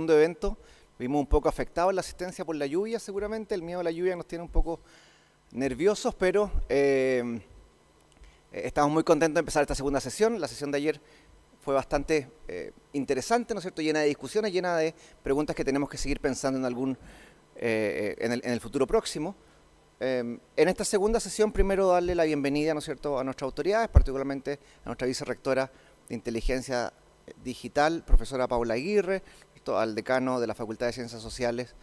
segundo evento. Vimos un poco afectados la asistencia por la lluvia seguramente. El miedo a la lluvia nos tiene un poco nerviosos, pero estamos muy contentos de empezar esta segunda sesión. La sesión de ayer fue bastante interesante, ¿no es cierto? Llena de discusiones, llena de preguntas que tenemos que seguir pensando en el futuro próximo. En esta segunda sesión, primero darle la bienvenida, ¿no es cierto?, a nuestras autoridades, particularmente a nuestra vicerrectora de Inteligencia Digital, profesora Paula Aguirre, al decano de la Facultad de Ciencias Sociales,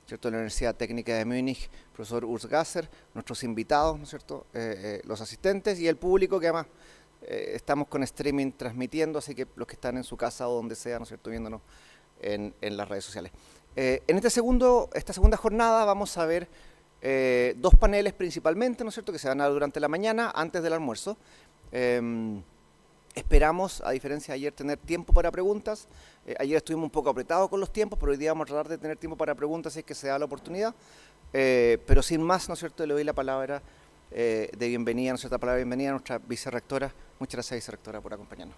¿cierto?, de la Universidad Técnica de Múnich, profesor Urs Gasser, nuestros invitados, ¿no es cierto?, los asistentes y el público que además estamos con streaming transmitiendo, así que los que están en su casa o donde sea, ¿no es cierto?, viéndonos en las redes sociales. En esta segunda jornada vamos a ver dos paneles principalmente, ¿no es cierto?, que se van a dar durante la mañana, antes del almuerzo. Esperamos, a diferencia de ayer, tener tiempo para preguntas. Ayer estuvimos un poco apretados con los tiempos, pero hoy día vamos a tratar de tener tiempo para preguntas si es que se da la oportunidad. Pero sin más, ¿no es cierto?, le doy la palabra de bienvenida, ¿no es cierto?, palabra de bienvenida a nuestra vicerrectora. Muchas gracias, vicerrectora, por acompañarnos.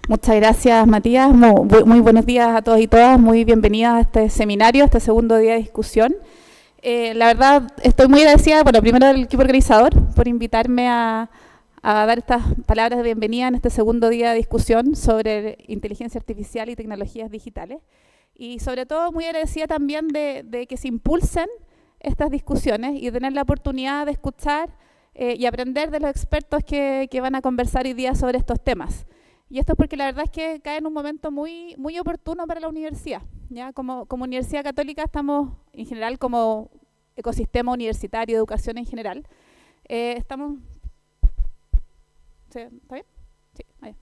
Muchas gracias, Matías. Muy buenos días a todos y todas. Muy bienvenidas a este seminario, a este segundo día de discusión. La verdad, estoy muy agradecida, bueno, primero del equipo organizador por invitarme a dar estas palabras de bienvenida en este segundo día de discusión sobre inteligencia artificial y tecnologías digitales. Y sobre todo muy agradecida también de que se impulsen estas discusiones y tener la oportunidad de escuchar y aprender de los expertos que van a conversar hoy día sobre estos temas. Y esto es porque la verdad es que cae en un momento muy oportuno para la universidad, ¿ya? Como Universidad Católica estamos, en general, como ecosistema universitario, educación en general, estamos... ¿Sí? ¿Está bien? Sí, ahí.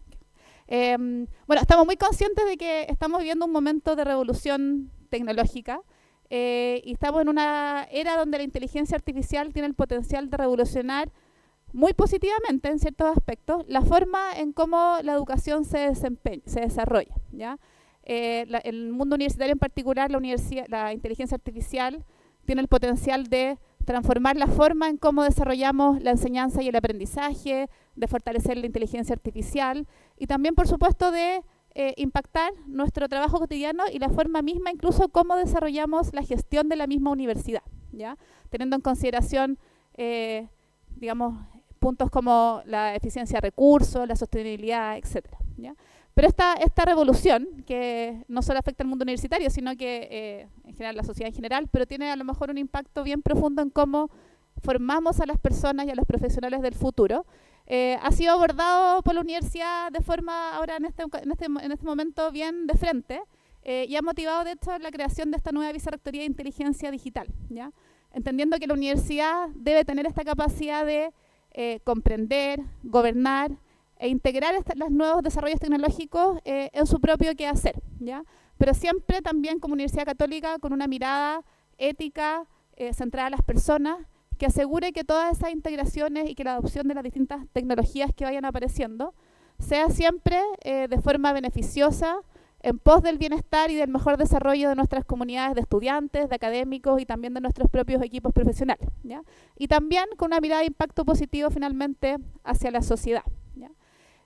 Bueno, estamos muy conscientes de que estamos viviendo un momento de revolución tecnológica y estamos en una era donde la inteligencia artificial tiene el potencial de revolucionar muy positivamente en ciertos aspectos la forma en cómo la educación se desarrolla, ¿ya? El mundo universitario en particular, la inteligencia artificial tiene el potencial de transformar la forma en cómo desarrollamos la enseñanza y el aprendizaje, de fortalecer la inteligencia artificial y también, por supuesto, de impactar nuestro trabajo cotidiano y la forma misma, incluso cómo desarrollamos la gestión de la misma universidad, ¿ya? Teniendo en consideración, digamos, puntos como la eficiencia de recursos, la sostenibilidad, etcétera, ¿ya? Pero esta revolución, que no solo afecta al mundo universitario, sino que en general la sociedad en general, pero tiene a lo mejor un impacto bien profundo en cómo formamos a las personas y a los profesionales del futuro, ha sido abordado por la universidad de forma ahora en este momento bien de frente y ha motivado de hecho la creación de esta nueva vicerrectoría de inteligencia digital, ¿ya? Entendiendo que la universidad debe tener esta capacidad de comprender, gobernar e integrar los nuevos desarrollos tecnológicos en su propio quehacer, ¿ya? Pero siempre también como Universidad Católica con una mirada ética centrada a las personas que asegure que todas esas integraciones y que la adopción de las distintas tecnologías que vayan apareciendo sea siempre de forma beneficiosa en pos del bienestar y del mejor desarrollo de nuestras comunidades de estudiantes, de académicos y también de nuestros propios equipos profesionales, ¿ya? Y también con una mirada de impacto positivo finalmente hacia la sociedad, ¿ya?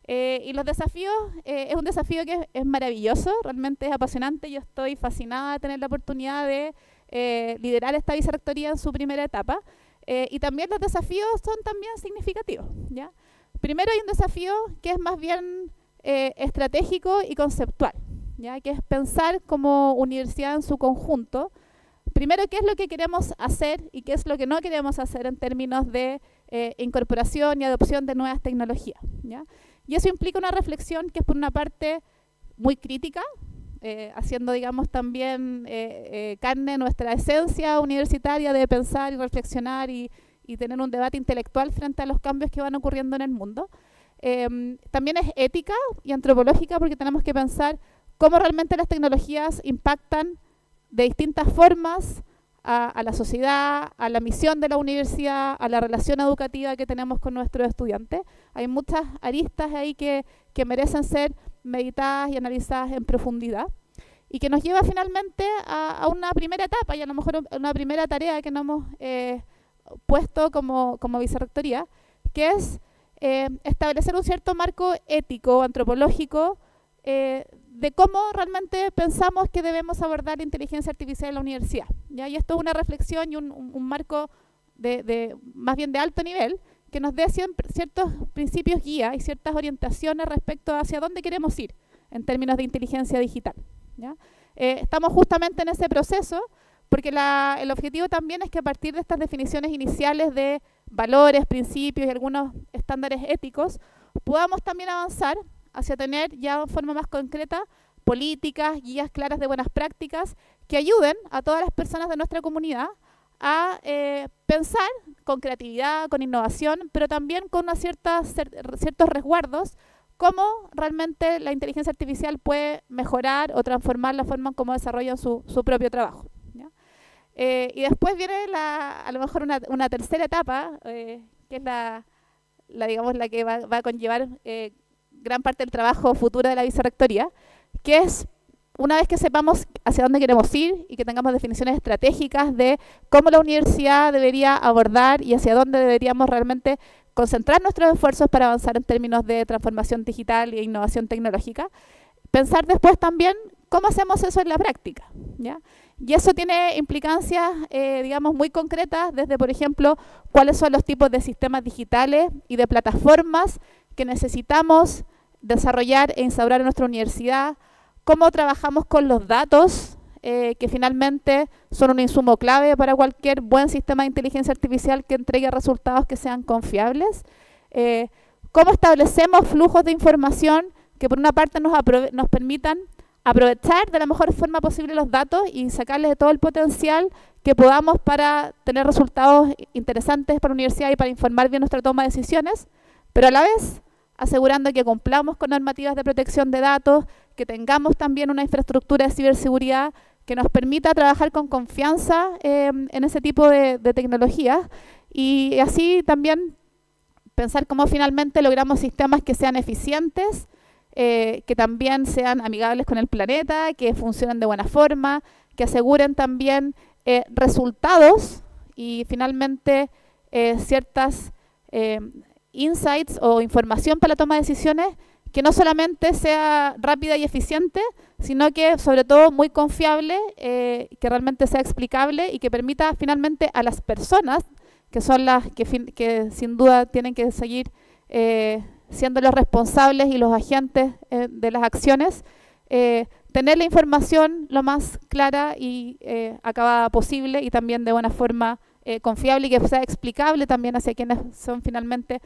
Y los desafíos, es un desafío que es maravilloso, realmente es apasionante. Yo estoy fascinada de tener la oportunidad de liderar esta vicerrectoría en su primera etapa. Y también los desafíos son también significativos, ¿ya? Primero hay un desafío que es más bien estratégico y conceptual, ¿ya? Que es pensar como universidad en su conjunto. Primero, qué es lo que queremos hacer y qué es lo que no queremos hacer en términos de incorporación y adopción de nuevas tecnologías, ¿ya? Y eso implica una reflexión que es por una parte muy crítica, haciendo, digamos, también carne nuestra esencia universitaria de pensar y reflexionar y tener un debate intelectual frente a los cambios que van ocurriendo en el mundo. También es ética y antropológica porque tenemos que pensar cómo realmente las tecnologías impactan de distintas formas a la sociedad, a la misión de la universidad, a la relación educativa que tenemos con nuestros estudiantes. Hay muchas aristas ahí que merecen ser meditadas y analizadas en profundidad y que nos lleva finalmente a una primera etapa y a lo mejor una primera tarea que nos hemos puesto como vicerrectoría, que es establecer un cierto marco ético, antropológico, de cómo realmente pensamos que debemos abordar la inteligencia artificial en la universidad, ¿ya? Y esto es una reflexión y un marco más bien de alto nivel, que nos dé ciertos principios guía y ciertas orientaciones respecto a hacia dónde queremos ir en términos de inteligencia digital, ¿ya? Estamos justamente en ese proceso, porque el objetivo también es que a partir de estas definiciones iniciales de valores, principios y algunos estándares éticos, podamos también avanzar hacia tener ya de forma más concreta políticas, guías claras de buenas prácticas que ayuden a todas las personas de nuestra comunidad a pensar con creatividad, con innovación, pero también con ciertos resguardos, cómo realmente la inteligencia artificial puede mejorar o transformar la forma en cómo desarrollan su propio trabajo, ¿ya? Y después viene a lo mejor una tercera etapa, que es digamos, la que va a conllevar gran parte del trabajo futuro de la vicerrectoría, que es una vez que sepamos hacia dónde queremos ir y que tengamos definiciones estratégicas de cómo la universidad debería abordar y hacia dónde deberíamos realmente concentrar nuestros esfuerzos para avanzar en términos de transformación digital e innovación tecnológica, pensar después también cómo hacemos eso en la práctica, ¿ya? Y eso tiene implicancias, digamos, muy concretas, desde, por ejemplo, cuáles son los tipos de sistemas digitales y de plataformas que necesitamos desarrollar e instaurar en nuestra universidad, cómo trabajamos con los datos, que finalmente son un insumo clave para cualquier buen sistema de inteligencia artificial que entregue resultados que sean confiables, cómo establecemos flujos de información que por una parte nos permitan aprovechar de la mejor forma posible los datos y sacarles de todo el potencial que podamos para tener resultados interesantes para la universidad y para informar bien nuestra toma de decisiones, pero a la vez asegurando que cumplamos con normativas de protección de datos, que tengamos también una infraestructura de ciberseguridad que nos permita trabajar con confianza en ese tipo de tecnologías, y así también pensar cómo finalmente logramos sistemas que sean eficientes, que también sean amigables con el planeta, que funcionen de buena forma, que aseguren también resultados y finalmente ciertas insights o información para la toma de decisiones que no solamente sea rápida y eficiente, sino que sobre todo muy confiable, que realmente sea explicable y que permita finalmente a las personas, que son las que sin duda tienen que seguir siendo los responsables y los agentes de las acciones, tener la información lo más clara y acabada posible y también de buena forma confiable y que sea explicable también hacia quienes son finalmente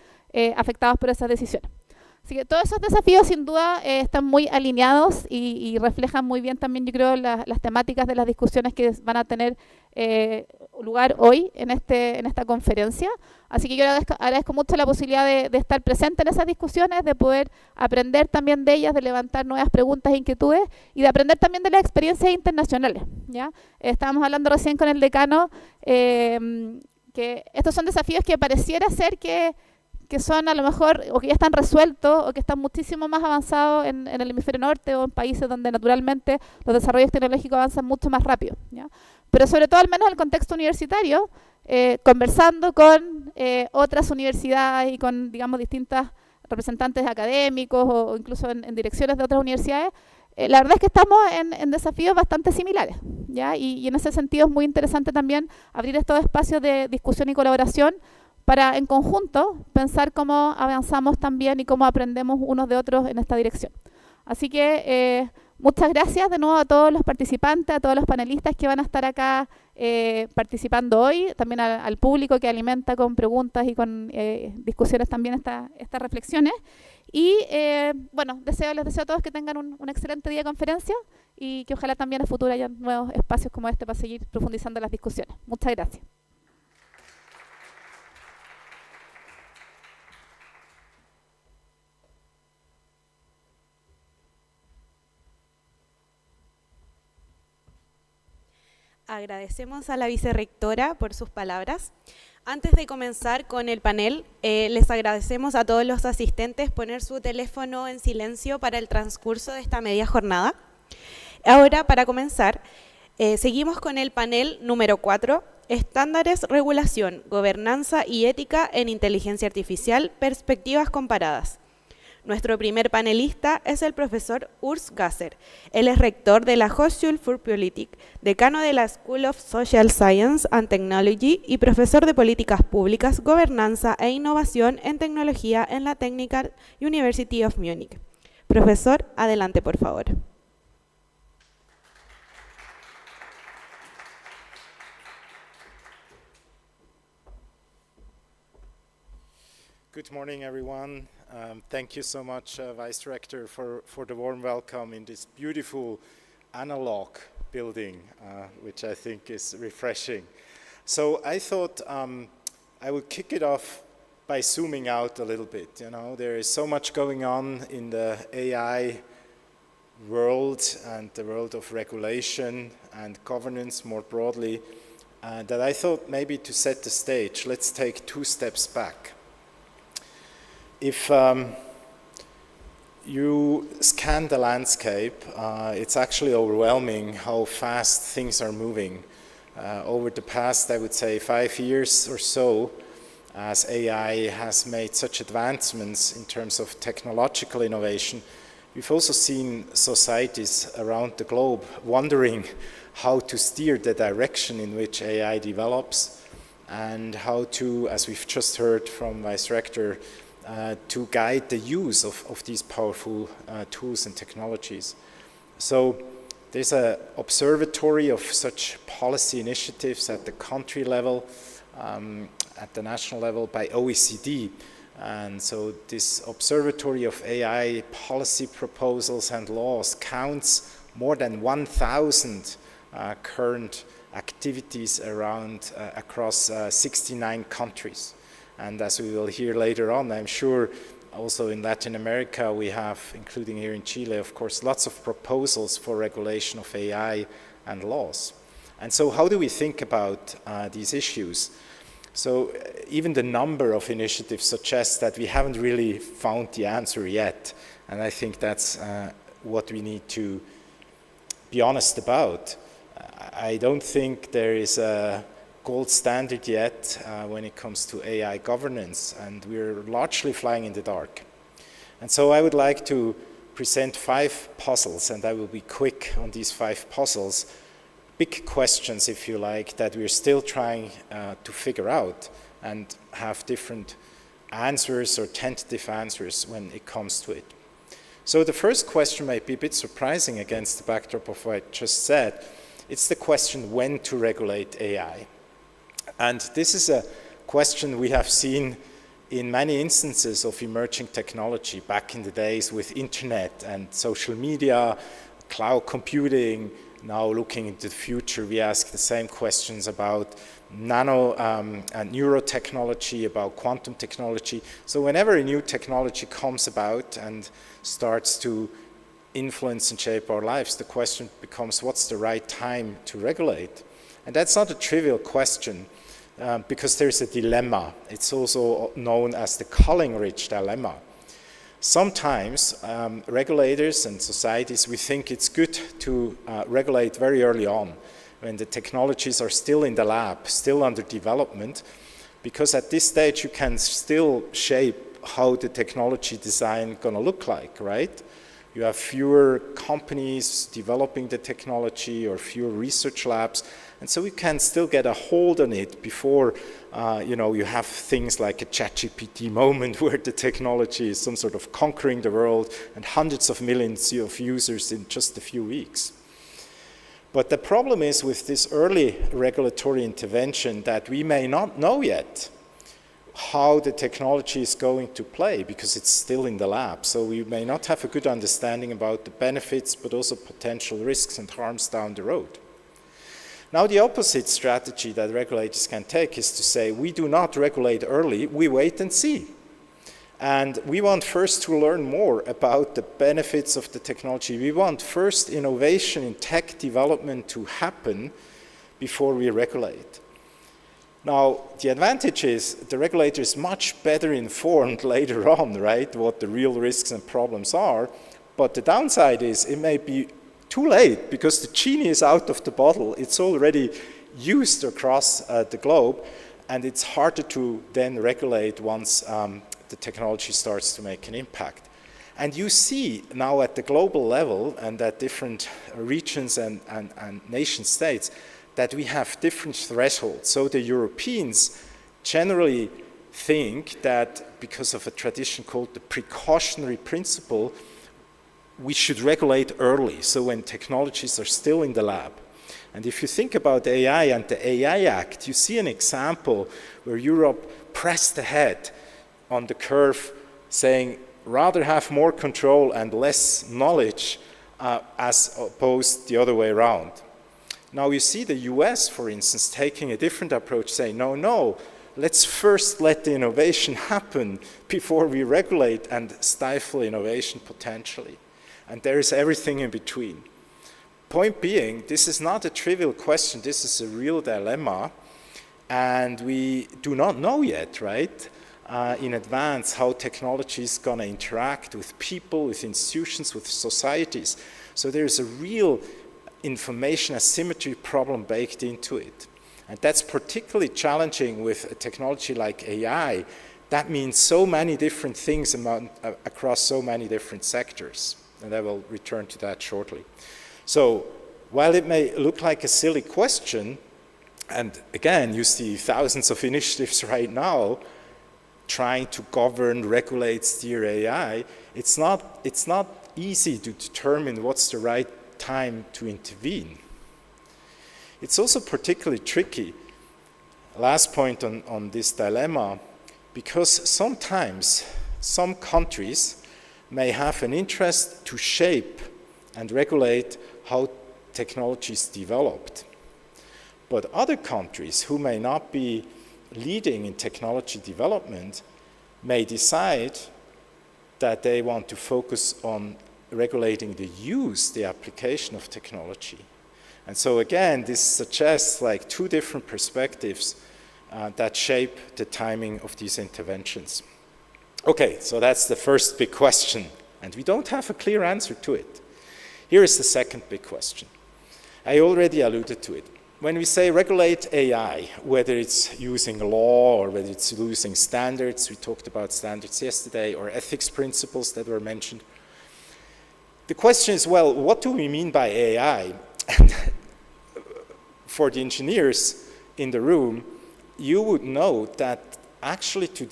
afectados por esas decisiones. Así que todos esos desafíos sin duda están muy alineados y reflejan muy bien también, yo creo, las temáticas de las discusiones que van a tener lugar hoy en esta conferencia. Así que yo agradezco mucho la posibilidad de estar presente en esas discusiones, de poder aprender también de ellas, de levantar nuevas preguntas e inquietudes y de aprender también de las experiencias internacionales, ¿ya? Estábamos hablando recién con el decano que estos son desafíos que pareciera ser que son a lo mejor, o que ya están resueltos, o que están muchísimo más avanzados en el hemisferio norte o en países donde naturalmente los desarrollos tecnológicos avanzan mucho más rápido, ¿ya? Pero sobre todo, al menos en el contexto universitario, conversando con otras universidades y con, digamos, distintos representantes académicos o incluso en direcciones de otras universidades, la verdad es que estamos en desafíos bastante similares, ¿ya? Y en ese sentido es muy interesante también abrir estos espacios de discusión y colaboración para en conjunto pensar cómo avanzamos también y cómo aprendemos unos de otros en esta dirección. Así que muchas gracias de nuevo a todos los participantes, a todos los panelistas que van a estar acá participando hoy, también al público que alimenta con preguntas y con discusiones también estas reflexiones. Y bueno, les deseo a todos que tengan un excelente día de conferencia y que ojalá también a futuro haya nuevos espacios como este para seguir profundizando las discusiones. Muchas gracias. Agradecemos a la vicerrectora por sus palabras. Antes de comenzar con el panel, les agradecemos a todos los asistentes poner su teléfono en silencio para el transcurso de esta media jornada. Ahora, para comenzar, Seguimos con el panel número 4, Estándares, Regulación, Gobernanza y Ética en Inteligencia Artificial, Perspectivas Comparadas. Nuestro primer panelista es el profesor Urs Gasser. Él es rector de la Hochschule für Politik, decano de la School of Social Science and Technology y profesor de Políticas Públicas, Gobernanza e Innovación en Tecnología en la Technical University of Munich. Profesor, adelante por favor. Good morning, everyone. Thank you so much, Vice Director, for the warm welcome in this beautiful analog building, which I think is refreshing. So I thought I would kick it off by zooming out a little bit. You know, there is so much going on in the AI world and the world of regulation and governance more broadly, that I thought maybe to set the stage, let's take 2 steps back. If you scan the landscape, it's actually overwhelming how fast things are moving. Over the past, I would say, 5 years or so, as AI has made such advancements in terms of technological innovation, we've also seen societies around the globe wondering how to steer the direction in which AI develops and how to, as we've just heard from Vice Rector, to guide the use of these powerful tools and technologies. So there's an observatory of such policy initiatives at the country level, at the national level by OECD. And so this observatory of AI policy proposals and laws counts more than 1,000 current activities around across 69 countries. And as we will hear later on, I'm sure also in Latin America we have, including here in Chile, of course, lots of proposals for regulation of AI and laws. And so how do we think about these issues? So even the number of initiatives suggests that we haven't really found the answer yet. And I think that's what we need to be honest about. I don't think there is a gold standard yet when it comes to AI governance, and we're largely flying in the dark. And so I would like to present 5 puzzles, and I will be quick on these 5 puzzles, big questions, if you like, that we're still trying to figure out and have different answers or tentative answers when it comes to it. So the first question might be a bit surprising against the backdrop of what I just said. It's the question when to regulate AI. And this is a question we have seen in many instances of emerging technology back in the days with internet and social media, cloud computing. Now looking into the future, we ask the same questions about nano and neurotechnology, about quantum technology. So whenever a new technology comes about and starts to influence and shape our lives, the question becomes, what's the right time to regulate? And that's not a trivial question. Because there's a dilemma. It's also known as the Collingridge dilemma. Sometimes regulators and societies, we think it's good to regulate very early on when the technologies are still in the lab, still under development, because at this stage you can still shape how the technology design going to look like, right? You have fewer companies developing the technology or fewer research labs, and so we can still get a hold on it before you have things like a ChatGPT moment where the technology is some sort of conquering the world and hundreds of millions of users in just a few weeks. But the problem is with this early regulatory intervention that we may not know yet how the technology is going to play because it's still in the lab. So we may not have a good understanding about the benefits, but also potential risks and harms down the road. Now the opposite strategy that regulators can take is to say, we do not regulate early, we wait and see. And we want first to learn more about the benefits of the technology. We want first innovation in tech development to happen before we regulate. Now, the advantage is the regulator is much better informed later on, right, what the real risks and problems are. But the downside is it may be too late, because the genie is out of the bottle. It's already used across the globe, and it's harder to then regulate once the technology starts to make an impact. And you see now at the global level and at different regions and nation states that we have different thresholds. So the Europeans generally think that because of a tradition called the precautionary principle, we should regulate early, so when technologies are still in the lab. And if you think about AI and the AI Act, you see an example where Europe pressed ahead on the curve, saying rather have more control and less knowledge as opposed the other way around. Now you see the US, for instance, taking a different approach, saying, no, let's first let the innovation happen before we regulate and stifle innovation potentially. And there is everything in between. Point being, this is not a trivial question, this is a real dilemma, and we do not know yet, right, in advance how technology is going to interact with people, with institutions, with societies. So there's a real information asymmetry problem baked into it. And that's particularly challenging with a technology like AI. That means so many different things across so many different sectors. And I will return to that shortly. So while it may look like a silly question, and again, you see thousands of initiatives right now trying to govern, regulate, steer AI, it's not easy to determine what's the right time to intervene. It's also particularly tricky, last point on this dilemma, because sometimes some countries may have an interest to shape and regulate how technology is developed. But other countries who may not be leading in technology development may decide that they want to focus on regulating the use, the application of technology. And so again, this suggests like two different perspectives that shape the timing of these interventions. Okay, so that's the first big question, and we don't have a clear answer to it. Here is the second big question. I already alluded to it. When we say regulate AI, whether it's using law or whether it's using standards, we talked about standards yesterday, or ethics principles that were mentioned, the question is, well, what do we mean by AI? And for the engineers in the room, you would know that actually to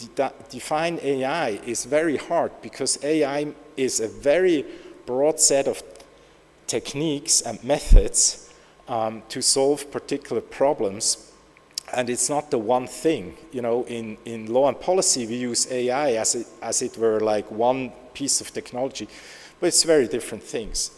define AI is very hard, because AI is a very broad set of techniques and methods to solve particular problems, and it's not the one thing. You know, in law and policy, we use AI as it were like one piece of technology, but it's very different things.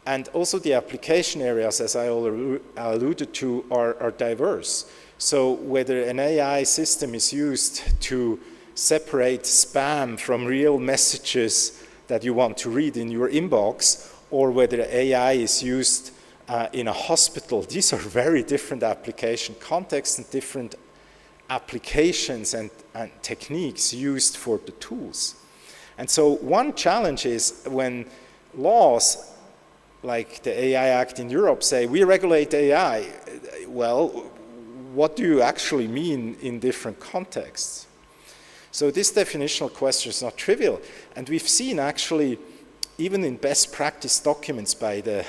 And also the application areas, as I already alluded to, are diverse. So whether an AI system is used to separate spam from real messages that you want to read in your inbox, or whether AI is used in a hospital, these are very different application contexts and different applications and techniques used for the tools. And so one challenge is when laws like the AI Act in Europe say, we regulate AI, well, what do you actually mean in different contexts? So this definitional question is not trivial. And we've seen actually, even in best practice documents by the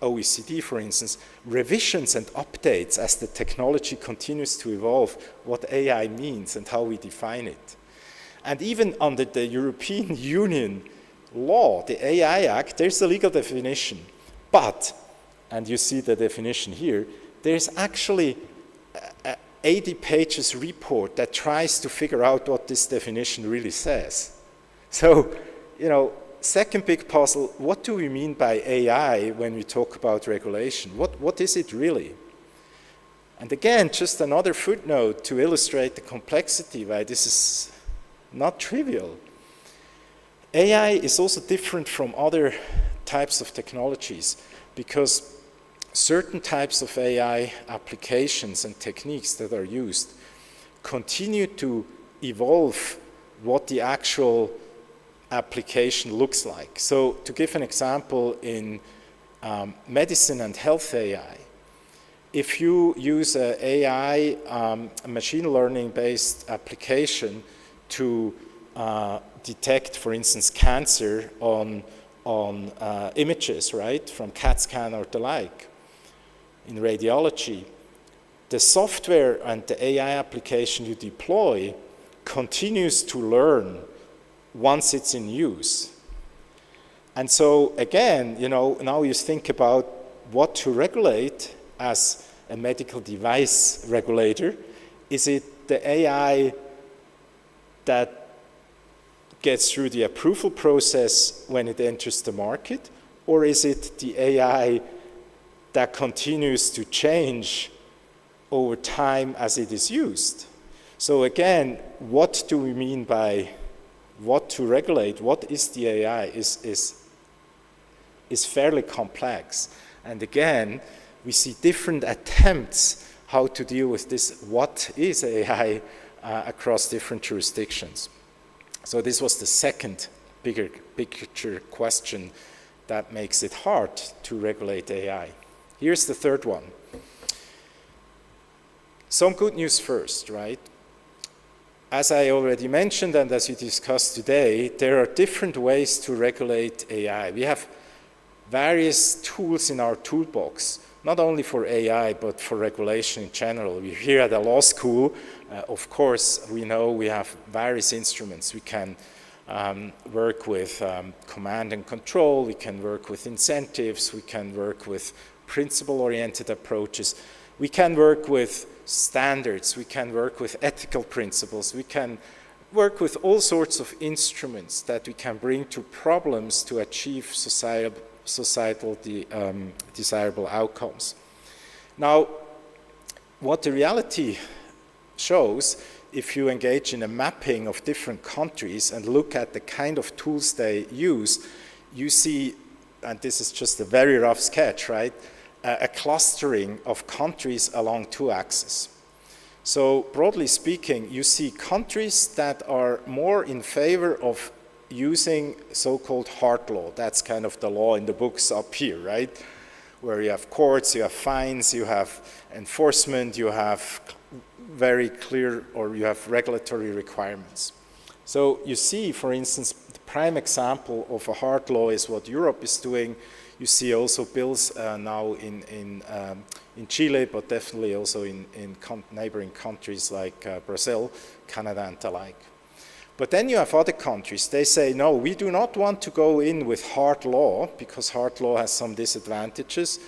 OECD, for instance, revisions and updates as the technology continues to evolve, what AI means and how we define it. And even under the European Union law, the AI Act, there's a legal definition. But, and you see the definition here, there's actually an 80 pages report that tries to figure out what this definition really says. So, you know, second big puzzle, what do we mean by AI when we talk about regulation? What is it really? And again, just another footnote to illustrate the complexity, why this is not trivial. AI is also different from other types of technologies, because certain types of AI applications and techniques that are used continue to evolve what the actual application looks like. So to give an example, in medicine and health AI. If you use an AI, a machine learning-based application to detect, for instance, cancer on images, right, from CAT scan or the like, in radiology, the software and the AI application you deploy continues to learn once it's in use. And so again, now you think about what to regulate as a medical device regulator. Is it the AI that gets through the approval process when it enters the market, or is it the AI that continues to change over time as it is used? So again, what do we mean by what to regulate? What is the AI is fairly complex. And again, we see different attempts how to deal with this, what is AI, across different jurisdictions. So this was the second bigger picture question that makes it hard to regulate AI. Here's the third one. Some good news first, right? As I already mentioned and as we discussed today, there are different ways to regulate AI. We have various tools in our toolbox, not only for AI, but for regulation in general. We're here at a law school. Of course, we know we have various instruments. We can work with command and control. We can work with incentives. We can work with principle-oriented approaches. We can work with standards. We can work with ethical principles. We can work with all sorts of instruments that we can bring to problems to achieve societal desirable outcomes. Now, what the reality shows, if you engage in a mapping of different countries and look at the kind of tools they use, you see, and this is just a very rough sketch, right, a clustering of countries along two axes. So broadly speaking, you see countries that are more in favor of using so-called hard law. That's kind of the law in the books up here, right? Where you have courts, you have fines, you have enforcement, you have very clear, or you have regulatory requirements. So you see, for instance, the prime example of a hard law is what Europe is doing. You see also bills now in Chile, but definitely also in neighboring countries like Brazil, Canada, and the like. But then you have other countries. They say, no, we do not want to go in with hard law because hard law has some disadvantages.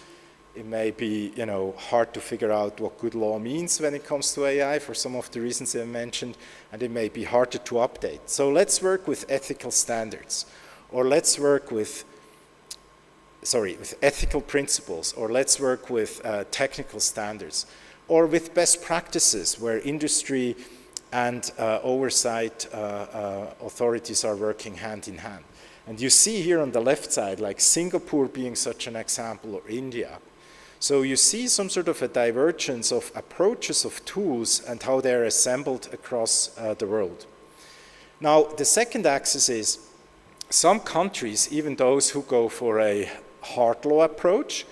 It may be, hard to figure out what good law means when it comes to AI for some of the reasons I mentioned, and it may be harder to update. So let's work with ethical standards, or let's work with ethical principles, or let's work with technical standards, or with best practices where industry and oversight authorities are working hand in hand. And you see here on the left side, like Singapore being such an example, or India. So you see some sort of a divergence of approaches of tools and how they're assembled across the world. Now, the second axis is some countries, even those who go for a hard law approach,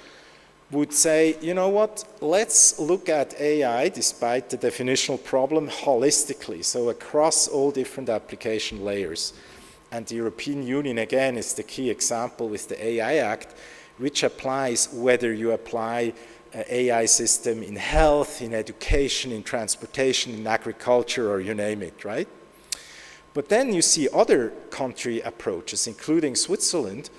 would say, you know what, let's look at AI, despite the definitional problem, holistically, so across all different application layers. And the European Union, again, is the key example with the AI Act, which applies whether you apply an AI system in health, in education, in transportation, in agriculture, or you name it, right? But then you see other country approaches, including Switzerland,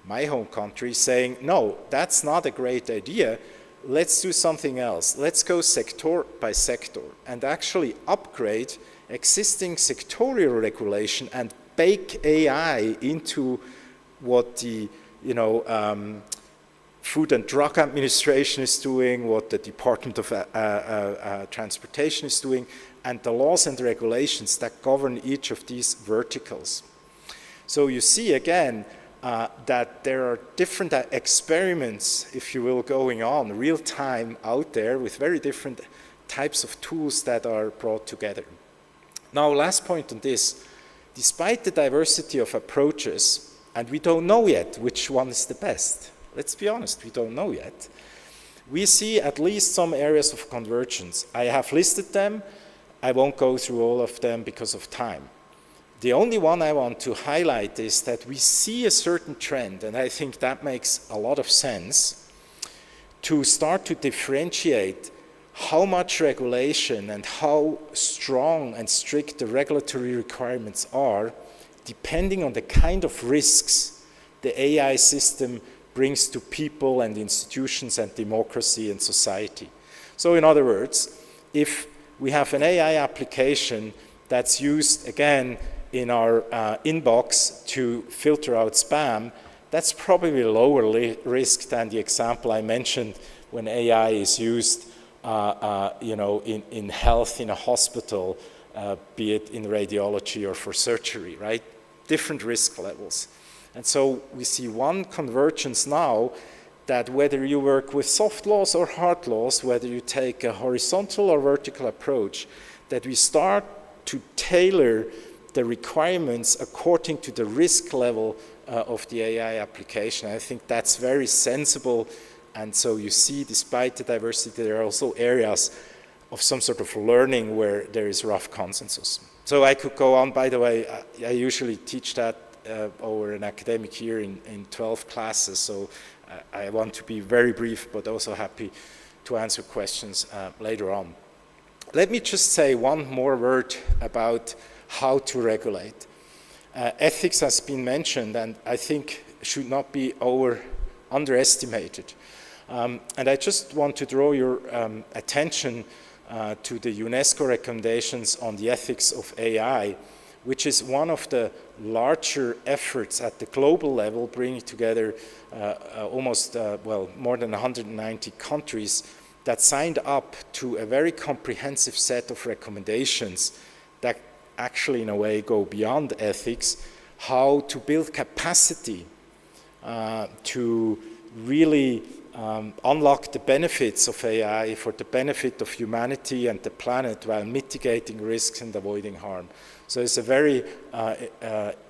my home country, saying, no, that's not a great idea. Let's do something else. Let's go sector by sector and actually upgrade existing sectorial regulation and bake AI into what the Food and Drug Administration is doing, what the Department of Transportation is doing, and the laws and regulations that govern each of these verticals. So you see again that there are different experiments, if you will, going on real time out there with very different types of tools that are brought together. Now, last point on this, despite the diversity of approaches, and we don't know yet which one is the best, Let's be honest, we don't know yet. We see at least some areas of convergence. I have listed them. I won't go through all of them because of time. The only one I want to highlight is that we see a certain trend, and I think that makes a lot of sense, to start to differentiate how much regulation and how strong and strict the regulatory requirements are, depending on the kind of risks the AI system brings to people and institutions and democracy and society. So in other words, if we have an AI application that's used, again, in our inbox to filter out spam, that's probably lower risk than the example I mentioned when AI is used in health in a hospital, be it in radiology or for surgery, right? Different risk levels. And so we see one convergence now that whether you work with soft laws or hard laws, whether you take a horizontal or vertical approach, that we start to tailor the requirements according to the risk level of the AI application. I think that's very sensible. And so you see, despite the diversity, there are also areas of some sort of learning where there is rough consensus. So I could go on. By the way, I usually teach that over an academic year in 12 classes. So I want to be very brief, but also happy to answer questions later on. Let me just say one more word about how to regulate. Ethics has been mentioned, and I think should not be underestimated. And I just want to draw your attention to the UNESCO recommendations on the ethics of AI, which is one of the larger efforts at the global level, bringing together more than 190 countries that signed up to a very comprehensive set of recommendations that actually, in a way, go beyond ethics, how to build capacity to really unlock the benefits of AI for the benefit of humanity and the planet while mitigating risks and avoiding harm. So it's a very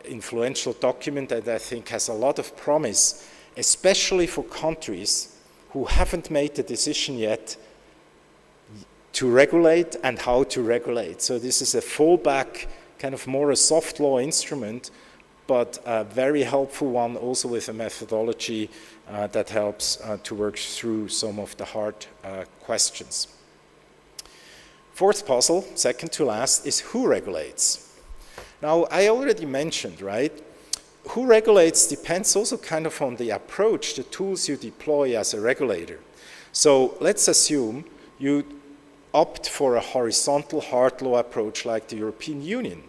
influential document that I think has a lot of promise, especially for countries who haven't made the decision yet to regulate and how to regulate. So this is a fallback, kind of more a soft law instrument, but a very helpful one also with a methodology that helps to work through some of the hard questions. Fourth puzzle, second to last, is who regulates? Now, I already mentioned, right? Who regulates depends also kind of on the approach, the tools you deploy as a regulator. So let's assume you opt for a horizontal hard law approach like the European Union.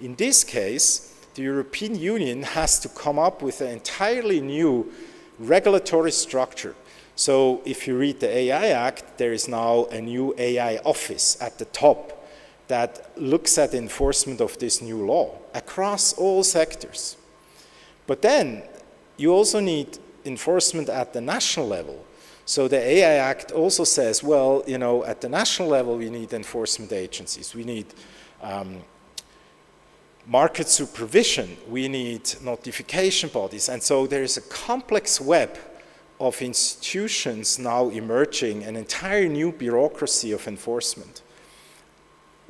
In this case, the European Union has to come up with an entirely new regulatory structure. So if you read the AI Act, there is now a new AI office at the top that looks at enforcement of this new law across all sectors. But then you also need enforcement at the national level. So the AI Act also says, well, you know, at the national level, we need enforcement agencies. We need market supervision. We need notification bodies. And so there is a complex web of institutions now emerging, an entire new bureaucracy of enforcement,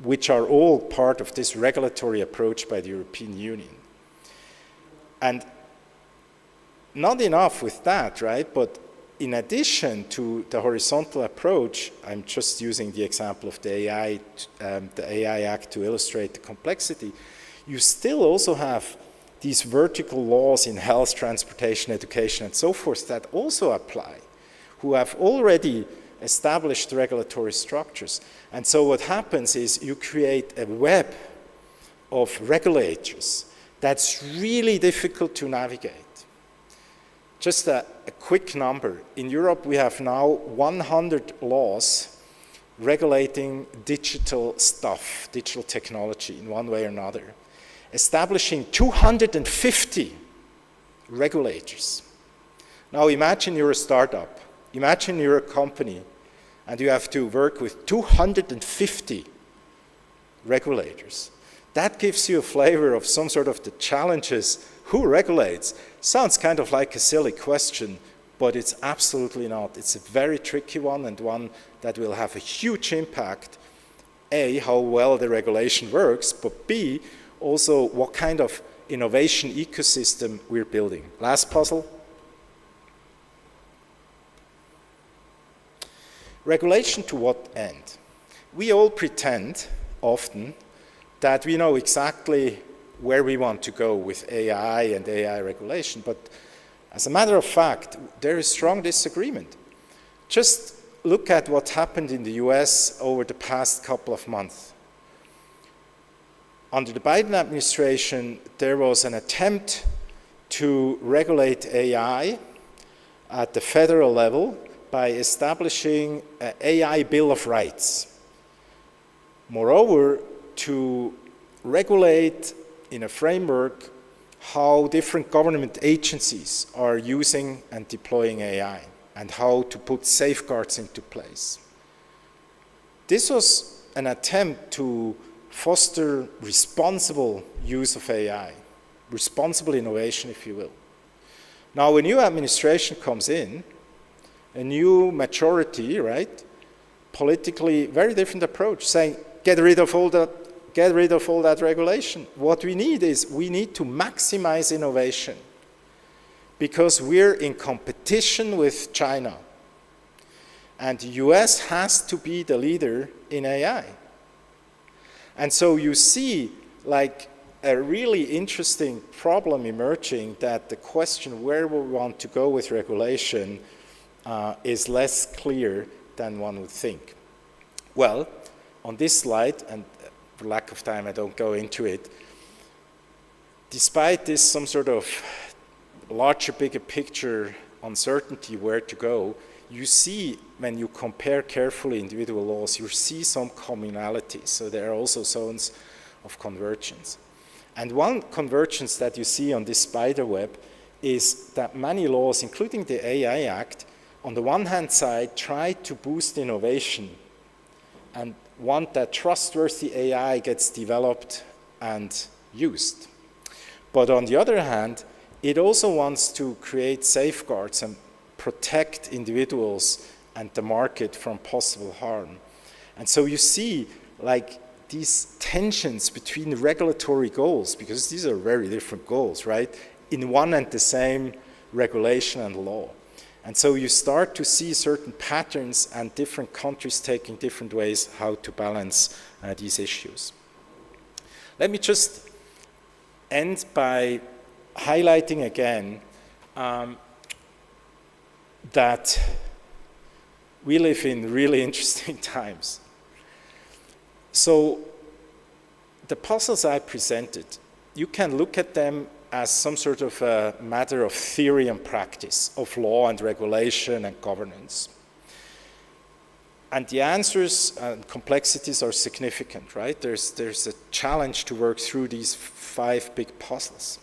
which are all part of this regulatory approach by the European Union. And not enough with that, right? But in addition to the horizontal approach, I'm just using the example of the AI Act to illustrate the complexity, you still also have these vertical laws in health, transportation, education, and so forth that also apply, who have already established regulatory structures. And so what happens is you create a web of regulators that's really difficult to navigate. Just a quick number. In Europe, we have now 100 laws regulating digital stuff, digital technology in one way or another, establishing 250 regulators. Now imagine you're a startup. Imagine you're a company and you have to work with 250 regulators. That gives you a flavor of some sort of the challenges. Who regulates? Sounds kind of like a silly question, but it's absolutely not. It's a very tricky one, and one that will have a huge impact, A, how well the regulation works, but B, also what kind of innovation ecosystem we're building. Last puzzle. Regulation to what end? We all pretend often that we know exactly where we want to go with AI and AI regulation, but as a matter of fact, there is strong disagreement. Just look at what happened in the US over the past couple of months. Under the Biden administration, there was an attempt to regulate AI at the federal level by establishing an AI Bill of Rights. Moreover, to regulate in a framework how different government agencies are using and deploying AI and how to put safeguards into place. This was an attempt to foster responsible use of AI, responsible innovation, if you will. Now, a new administration comes in, a new majority, right? Politically, very different approach, saying, get rid of all that regulation. What we need is, we need to maximize innovation because we're in competition with China. And the US has to be the leader in AI. And so you see like a really interesting problem emerging, that the question where we want to go with regulation is less clear than one would think. Well, on this slide, and for lack of time I don't go into it, despite this some sort of larger, bigger picture uncertainty where to go, you see when you compare carefully individual laws, you see some commonalities. So there are also zones of convergence. And one convergence that you see on this spider web is that many laws, including the AI Act, on the one hand side, try to boost innovation and want that trustworthy AI gets developed and used. But on the other hand, it also wants to create safeguards and protect individuals and the market from possible harm. And so you see like these tensions between regulatory goals, because these are very different goals, right? In one and the same regulation and law. And so you start to see certain patterns and different countries taking different ways how to balance these issues. Let me just end by highlighting again that we live in really interesting times. So the puzzles I presented, you can look at them as some sort of a matter of theory and practice, of law and regulation and governance. And the answers and complexities are significant, right? There's a challenge to work through these 5 big puzzles.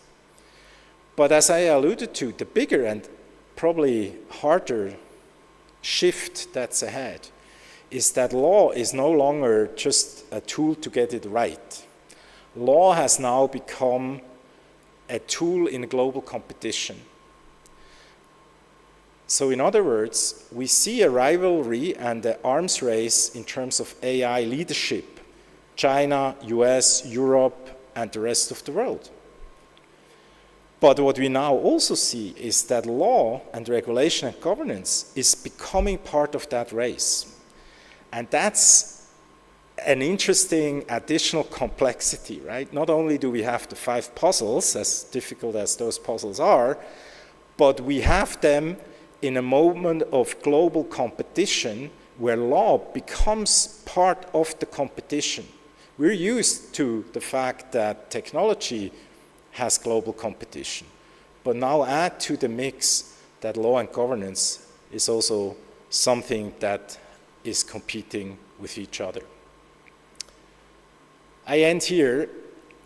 But as I alluded to, the bigger and probably harder shift that's ahead is that law is no longer just a tool to get it right. Law has now become a tool in global competition. So in other words, we see a rivalry and an arms race in terms of AI leadership, China, US, Europe, and the rest of the world. But what we now also see is that law and regulation and governance is becoming part of that race. And that's an interesting additional complexity, right? Not only do we have the 5 puzzles, as difficult as those puzzles are, but we have them in a moment of global competition where law becomes part of the competition. We're used to the fact that technology has global competition, but now add to the mix that law and governance is also something that is competing with each other. I end here.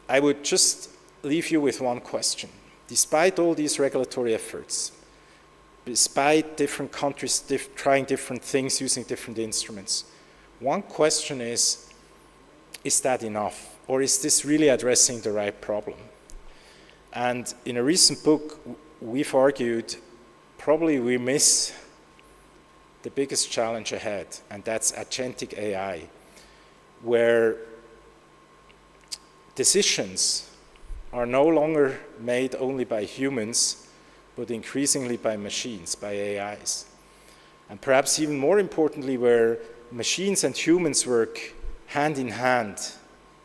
I would just leave you with one question. Despite all these regulatory efforts, despite different countries trying different things, using different instruments, one question is that enough? Or is this really addressing the right problem? And in a recent book, we've argued probably we miss the biggest challenge ahead, and that's agentic AI, where decisions are no longer made only by humans, but increasingly by machines, by AIs. And perhaps even more importantly, where machines and humans work hand in hand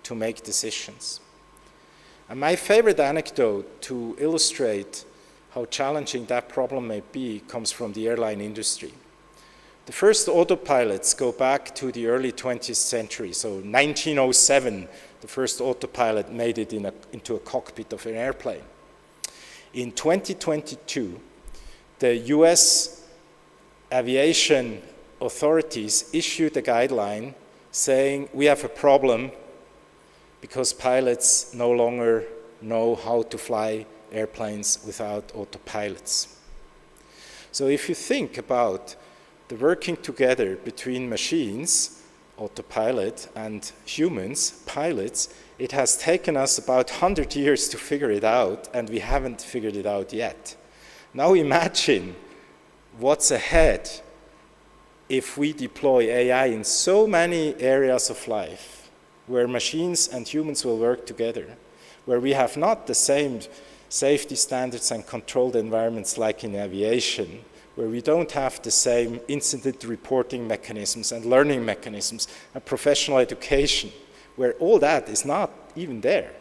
to make decisions. And my favorite anecdote to illustrate how challenging that problem may be comes from the airline industry. The first autopilots go back to the early 20th century, so 1907, the first autopilot made it into a cockpit of an airplane. In 2022, the US aviation authorities issued a guideline saying we have a problem because pilots no longer know how to fly airplanes without autopilots. So if you think about the working together between machines, autopilot, and humans, pilots, it has taken us about 100 years to figure it out, and we haven't figured it out yet. Now imagine what's ahead if we deploy AI in so many areas of life where machines and humans will work together, where we have not the same safety standards and controlled environments like in aviation, where we don't have the same incident reporting mechanisms and learning mechanisms and professional education, where all that is not even there.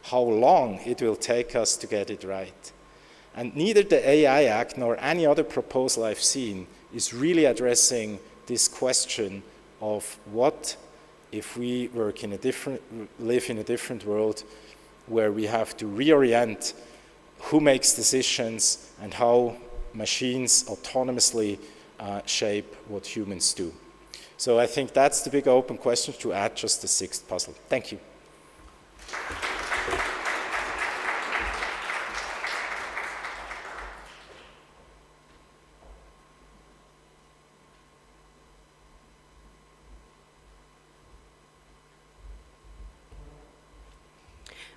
How long it will take us to get it right. And neither the AI Act nor any other proposal I've seen is really addressing this question of what if we live in a different world where we have to reorient who makes decisions and how machines autonomously shape what humans do. So I think that's the big open question to add just the sixth puzzle. Thank you.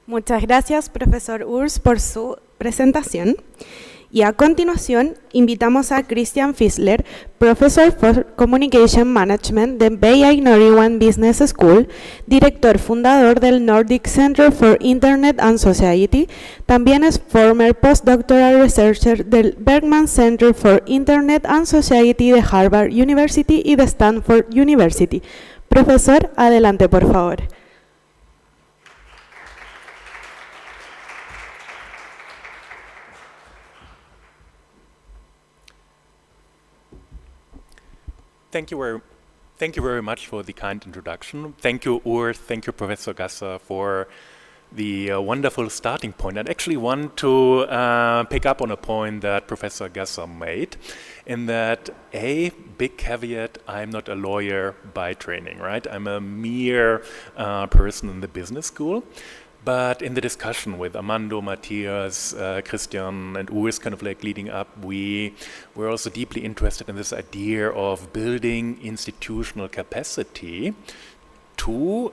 Muchas gracias, profesor Urs, por su presentación. Y a continuación, invitamos a Christian Fiesler, Professor for Communication Management de Bay 91 Business School, director fundador del Nordic Center for Internet and Society, también es former postdoctoral researcher del Bergman Center for Internet and Society de Harvard University y de Stanford University. Profesor, adelante, por favor. Thank you very much for the kind introduction. Thank you, Urs. Thank you, Professor Gasser, for the wonderful starting point. I'd actually want to pick up on a point that Professor Gasser made, in that a big caveat, I'm not a lawyer by training, right? I'm a mere person in the business school. But in the discussion with Armando, Matthias, Christian, and Urs kind of like leading up, we were also deeply interested in this idea of building institutional capacity to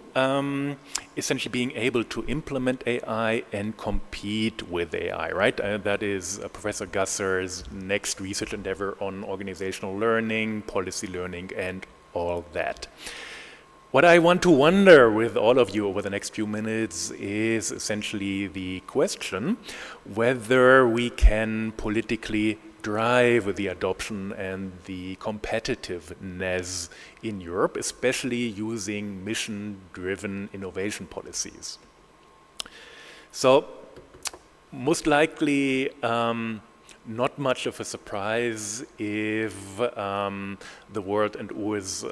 essentially being able to implement AI and compete with AI, right? That is Professor Gasser's next research endeavor on organizational learning, policy learning, and all that. What I want to wonder with all of you over the next few minutes is essentially the question whether we can politically drive the adoption and the competitiveness in Europe, especially using mission-driven innovation policies. So, most likely, not much of a surprise if the world, and Urs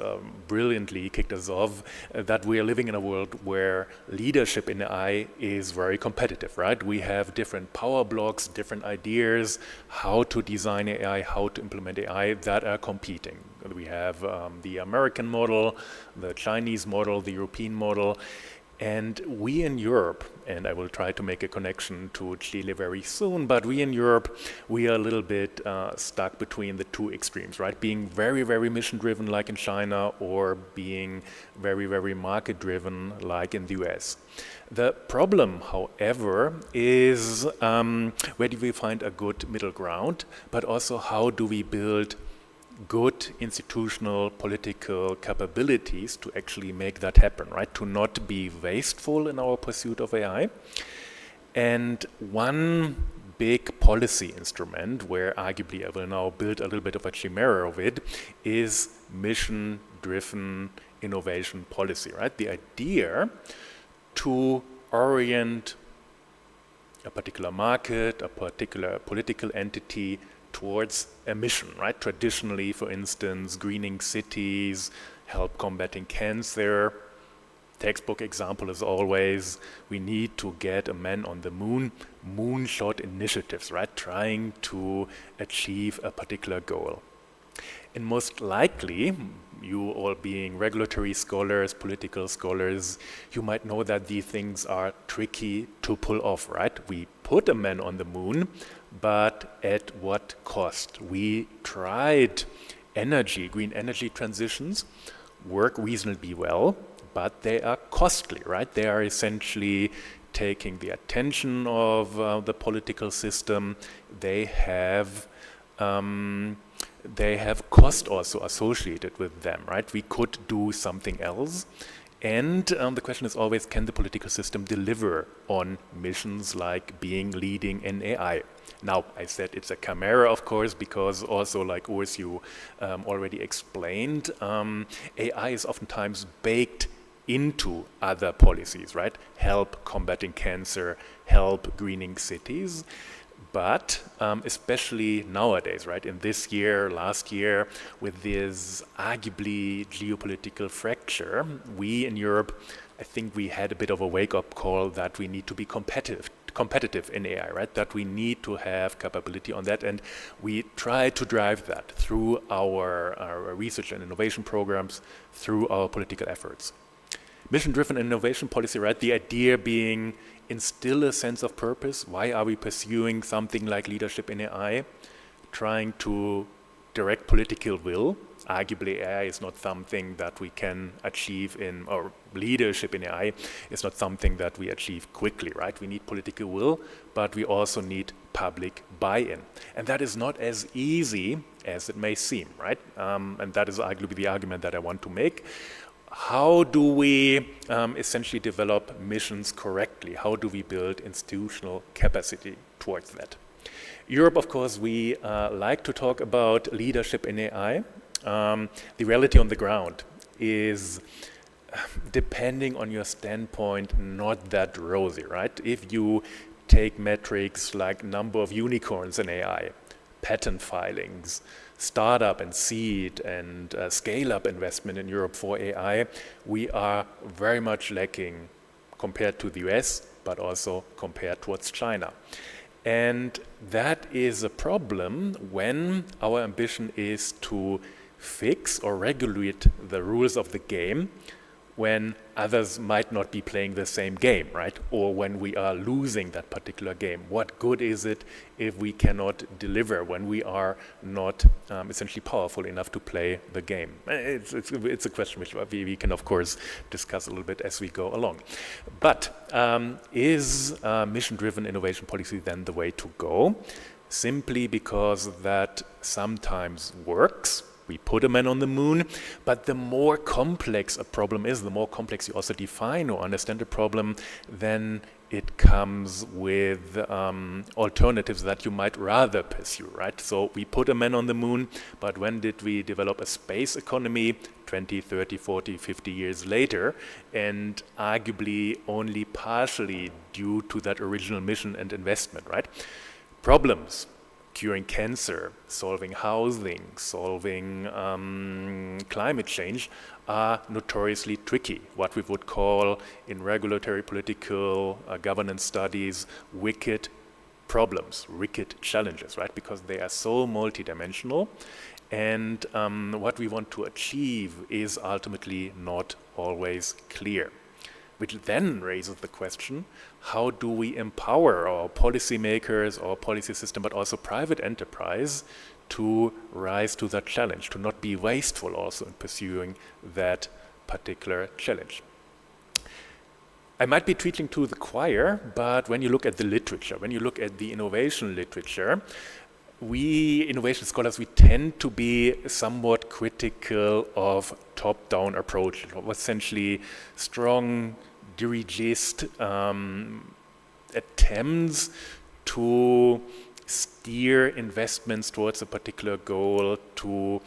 brilliantly kicked us off, that we are living in a world where leadership in AI is very competitive, right? We have different power blocks, different ideas, how to design AI, how to implement AI that are competing. We have the American model, the Chinese model, the European model. And we in Europe, and I will try to make a connection to Chile very soon, but we in Europe, we are a little bit stuck between the two extremes, right? Being very, very mission-driven like in China, or being very, very market-driven like in the US. The problem, however, is where do we find a good middle ground, but also how do we build good institutional political capabilities to actually make that happen, right? To not be wasteful in our pursuit of AI. And one big policy instrument, where arguably I will now build a little bit of a chimera of it, is mission-driven innovation policy, right? The idea to orient a particular market, a particular political entity towards a mission, right? Traditionally, for instance, greening cities, help combating cancer. Textbook example is always, we need to get a man on the moon, moonshot initiatives, right? Trying to achieve a particular goal. And most likely, you all being regulatory scholars, political scholars, you might know that these things are tricky to pull off, right? We put a man on the moon, but at what cost? We tried green energy transitions, work reasonably well, but they are costly, right? They are essentially taking the attention of the political system. They have cost also associated with them, right? We could do something else. And the question is always, can the political system deliver on missions like being leading in AI? Now, I said it's a chimera, of course, because also, like Urs, you already explained, AI is oftentimes baked into other policies, right? Help combating cancer, help greening cities. But especially nowadays, right, in this year, last year, with this arguably geopolitical fracture, we in Europe, I think we had a bit of a wake-up call that we need to be competitive in AI, right? That we need to have capability on that, and we try to drive that through our research and innovation programs, through our political efforts. Mission-driven innovation policy, right? The idea being instill a sense of purpose. Why are we pursuing something like leadership in AI? Trying to direct political will. Arguably, AI is not something that we can achieve or leadership in AI is not something that we achieve quickly, right? We need political will, but we also need public buy-in. And that is not as easy as it may seem, right? And that is arguably the argument that I want to make. How do we essentially develop missions correctly? How do we build institutional capacity towards that? Europe, of course, we like to talk about leadership in AI. The reality on the ground is, depending on your standpoint, not that rosy, right? If you take metrics like number of unicorns in AI, patent filings, startup and seed and scale-up investment in Europe for AI, we are very much lacking compared to the US, but also compared towards China. And that is a problem when our ambition is to fix or regulate the rules of the game when others might not be playing the same game, right? Or when we are losing that particular game. What good is it if we cannot deliver, when we are not essentially powerful enough to play the game? It's a question which we can, of course, discuss a little bit as we go along. But is mission-driven innovation policy then the way to go? Simply because that sometimes works. We put a man on the moon, but the more complex a problem is, the more complex you also define or understand the problem, then it comes with alternatives that you might rather pursue, right? So we put a man on the moon, but when did we develop a space economy? 20, 30, 40, 50 years later, and arguably only partially due to that original mission and investment, right? Problems. Curing cancer, solving housing, solving climate change are notoriously tricky. What we would call in regulatory, political, governance studies, wicked problems, wicked challenges, right? Because they are so multidimensional. And what we want to achieve is ultimately not always clear. which then raises the question, how do we empower our policymakers, our policy system, but also private enterprise to rise to that challenge, to not be wasteful also in pursuing that particular challenge. I might be preaching to the choir, but when you look at the literature, when you look at the innovation literature, we innovation scholars, we tend to be somewhat critical of top-down approach, essentially strong dirigist attempts to steer investments towards a particular goal, to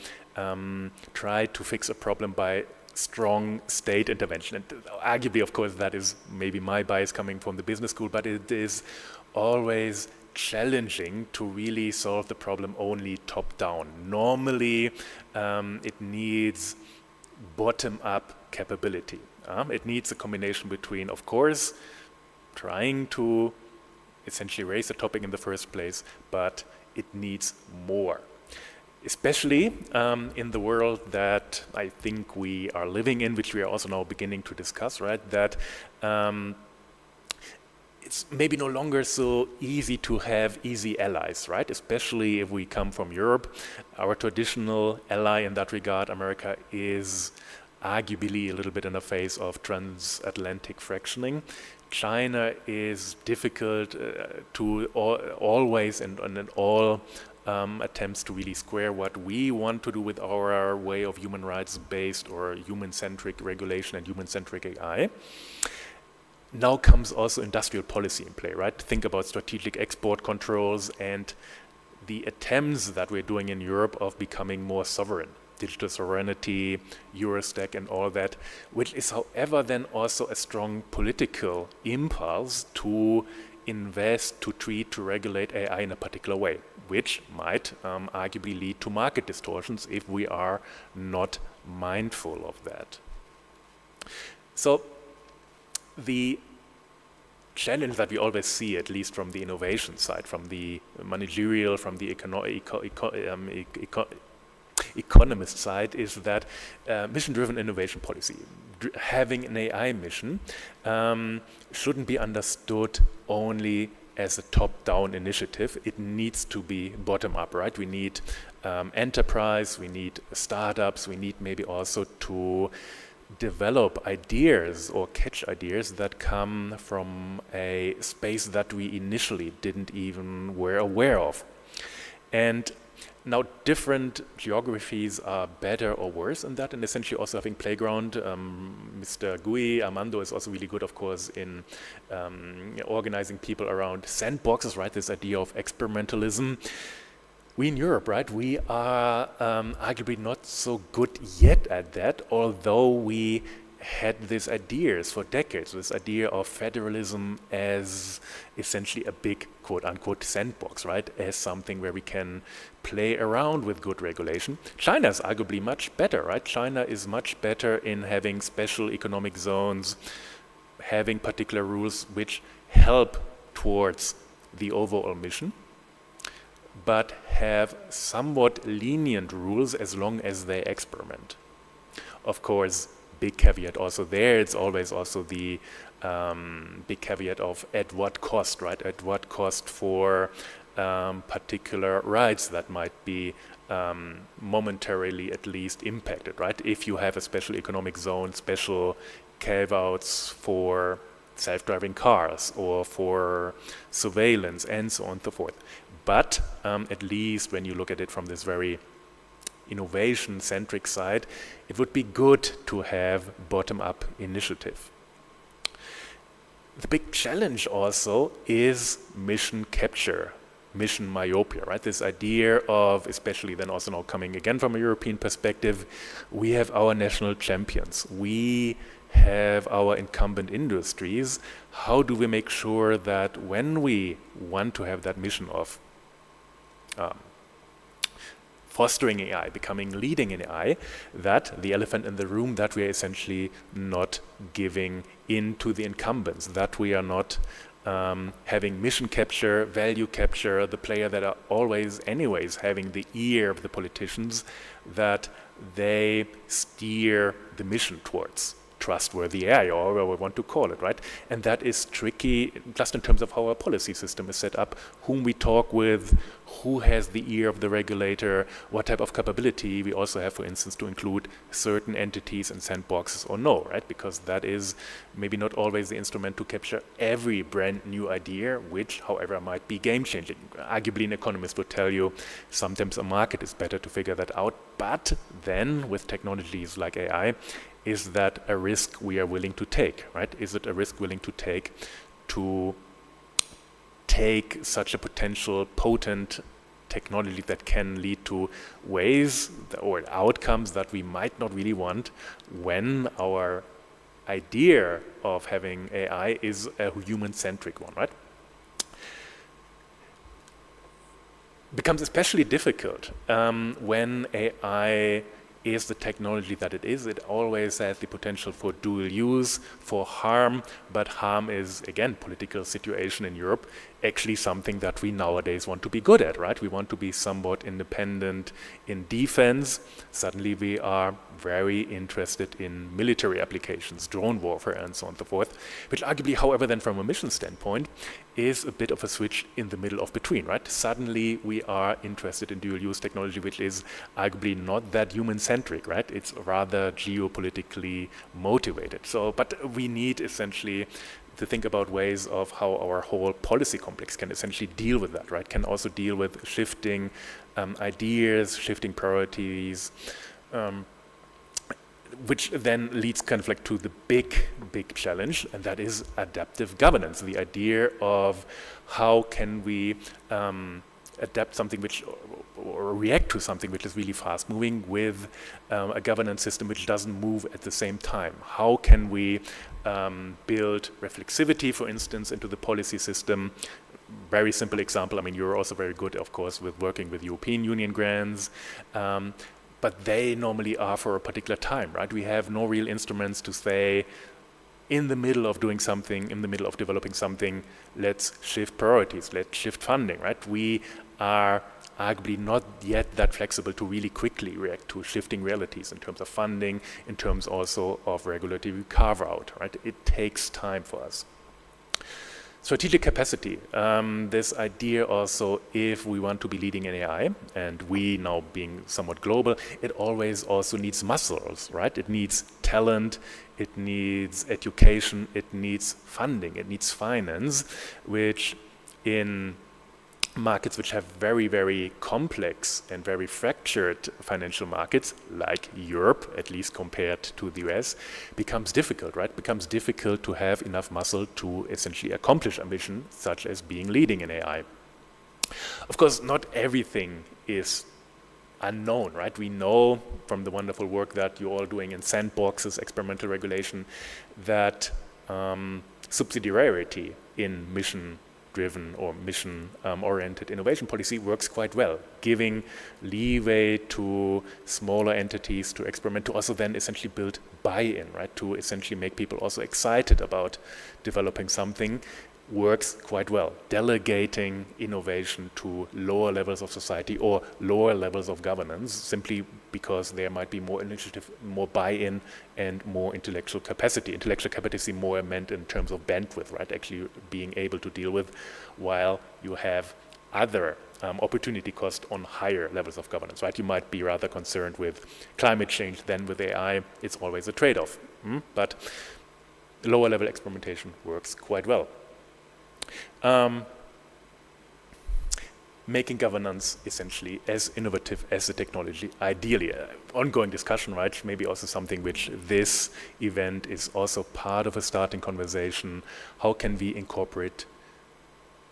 try to fix a problem by strong state intervention. And arguably, of course, that is maybe my bias coming from the business school, but it is always challenging to really solve the problem only top-down. Normally, it needs bottom-up capability. It needs a combination between, of course, trying to essentially raise the topic in the first place, but it needs more. Especially in the world that I think we are living in, which we are also now beginning to discuss, right? That it's maybe no longer so easy to have easy allies, right? Especially if we come from Europe. Our traditional ally in that regard, America, is arguably a little bit in the face of transatlantic fractioning. China is difficult to always and in all attempts to really square what we want to do with our way of human rights based or human-centric regulation and human-centric AI. Now comes also industrial policy in play, right? Think about strategic export controls and the attempts that we're doing in Europe of becoming more sovereign. Digital sovereignty, Eurostack and all that, which is however then also a strong political impulse to invest, to treat, to regulate AI in a particular way, which might arguably lead to market distortions if we are not mindful of that. So the challenge that we always see, at least from the innovation side, from the managerial, from the economist side, is that mission-driven innovation policy, having an AI mission, shouldn't be understood only as a top-down initiative. It needs to be bottom-up, right? We need enterprise, we need startups, we need maybe also to develop ideas or catch ideas that come from a space that we initially didn't even were aware of. And now different geographies are better or worse in that, and essentially also having playground. Mr. Gui Armando is also really good, of course, in organizing people around sandboxes, right? This idea of experimentalism. We in Europe, right, we are arguably not so good yet at that, although we had these ideas for decades, this idea of federalism as essentially a big quote-unquote sandbox, right, as something where we can play around with good regulation. China is arguably much better, right? China is much better in having special economic zones, having particular rules which help towards the overall mission, but have somewhat lenient rules as long as they experiment. Of course, big caveat also there, it's always also the big caveat of at what cost, right? At what cost for particular rights that might be momentarily at least impacted, right? If you have a special economic zone, special carve-outs for self-driving cars or for surveillance and so on and so forth. But at least when you look at it from this very innovation-centric side, it would be good to have bottom-up initiative. The big challenge also is mission capture, mission myopia, right? This idea of, especially then also now coming again from a European perspective, we have our national champions. We have our incumbent industries. How do we make sure that when we want to have that mission of fostering AI, becoming leading in AI, that the elephant in the room, that we are essentially not giving in to the incumbents, that we are not having mission capture, value capture, the player that are always anyways having the ear of the politicians, that they steer the mission towards trustworthy AI, or however we want to call it, right? And that is tricky just in terms of how our policy system is set up, whom we talk with, who has the ear of the regulator, what type of capability we also have, for instance, to include certain entities and sandboxes or no, right? Because that is maybe not always the instrument to capture every brand new idea, which, however, might be game-changing. Arguably, an economist would tell you sometimes a market is better to figure that out, but then with technologies like AI, is that a risk we are willing to take, right? Is it a risk willing to take such a potential potent technology that can lead to ways or outcomes that we might not really want when our idea of having AI is a human-centric one, right? Becomes especially difficult when AI is the technology that it is. It always has the potential for dual use, for harm, but harm is, again, political situation in Europe, actually something that we nowadays want to be good at, right? We want to be somewhat independent in defense. Suddenly we are very interested in military applications, drone warfare and so on and so forth, which arguably, however, then from a mission standpoint, is a bit of a switch in the middle of between, right? Suddenly we are interested in dual use technology, which is arguably not that human-centric, right? It's rather geopolitically motivated. So, but we need essentially to think about ways of how our whole policy complex can essentially deal with that, right? Can also deal with shifting ideas, shifting priorities, which then leads kind of like to the big challenge, and that is adaptive governance. The idea of how can we adapt something which, or react to something which is really fast moving with a governance system which doesn't move at the same time. How can we build reflexivity, for instance, into the policy system? Very simple example, I mean, you're also very good, of course, with working with European Union grants, but they normally are for a particular time, right? We have no real instruments to say, in the middle of doing something, in the middle of developing something, let's shift priorities, let's shift funding, right? We are arguably not yet that flexible to really quickly react to shifting realities in terms of funding, in terms also of regulatory carve-out, right? It takes time for us. Strategic capacity, this idea also, if we want to be leading in AI, and we now being somewhat global, it always also needs muscles, right? It needs talent, it needs education, it needs funding, it needs finance, which in markets which have very, very complex and very fractured financial markets, like Europe, at least compared to the US, becomes difficult, right? Becomes difficult to have enough muscle to essentially accomplish a mission such as being leading in AI. Of course, not everything is unknown, right? We know from the wonderful work that you're all doing in sandboxes, experimental regulation, that subsidiarity in mission-driven or mission-oriented innovation policy works quite well, giving leeway to smaller entities to experiment, to also then essentially build buy-in, right? To essentially make people also excited about developing something works quite well. Delegating innovation to lower levels of society or lower levels of governance, simply because there might be more initiative, more buy-in, and more intellectual capacity. Intellectual capacity more meant in terms of bandwidth, right? Actually being able to deal with, while you have other opportunity cost on higher levels of governance, right? You might be rather concerned with climate change than with AI. It's always a trade-off, but lower level experimentation works quite well. Making governance essentially as innovative as the technology, ideally. Ongoing discussion, right? Maybe also something which this event is also part of a starting conversation. How can we incorporate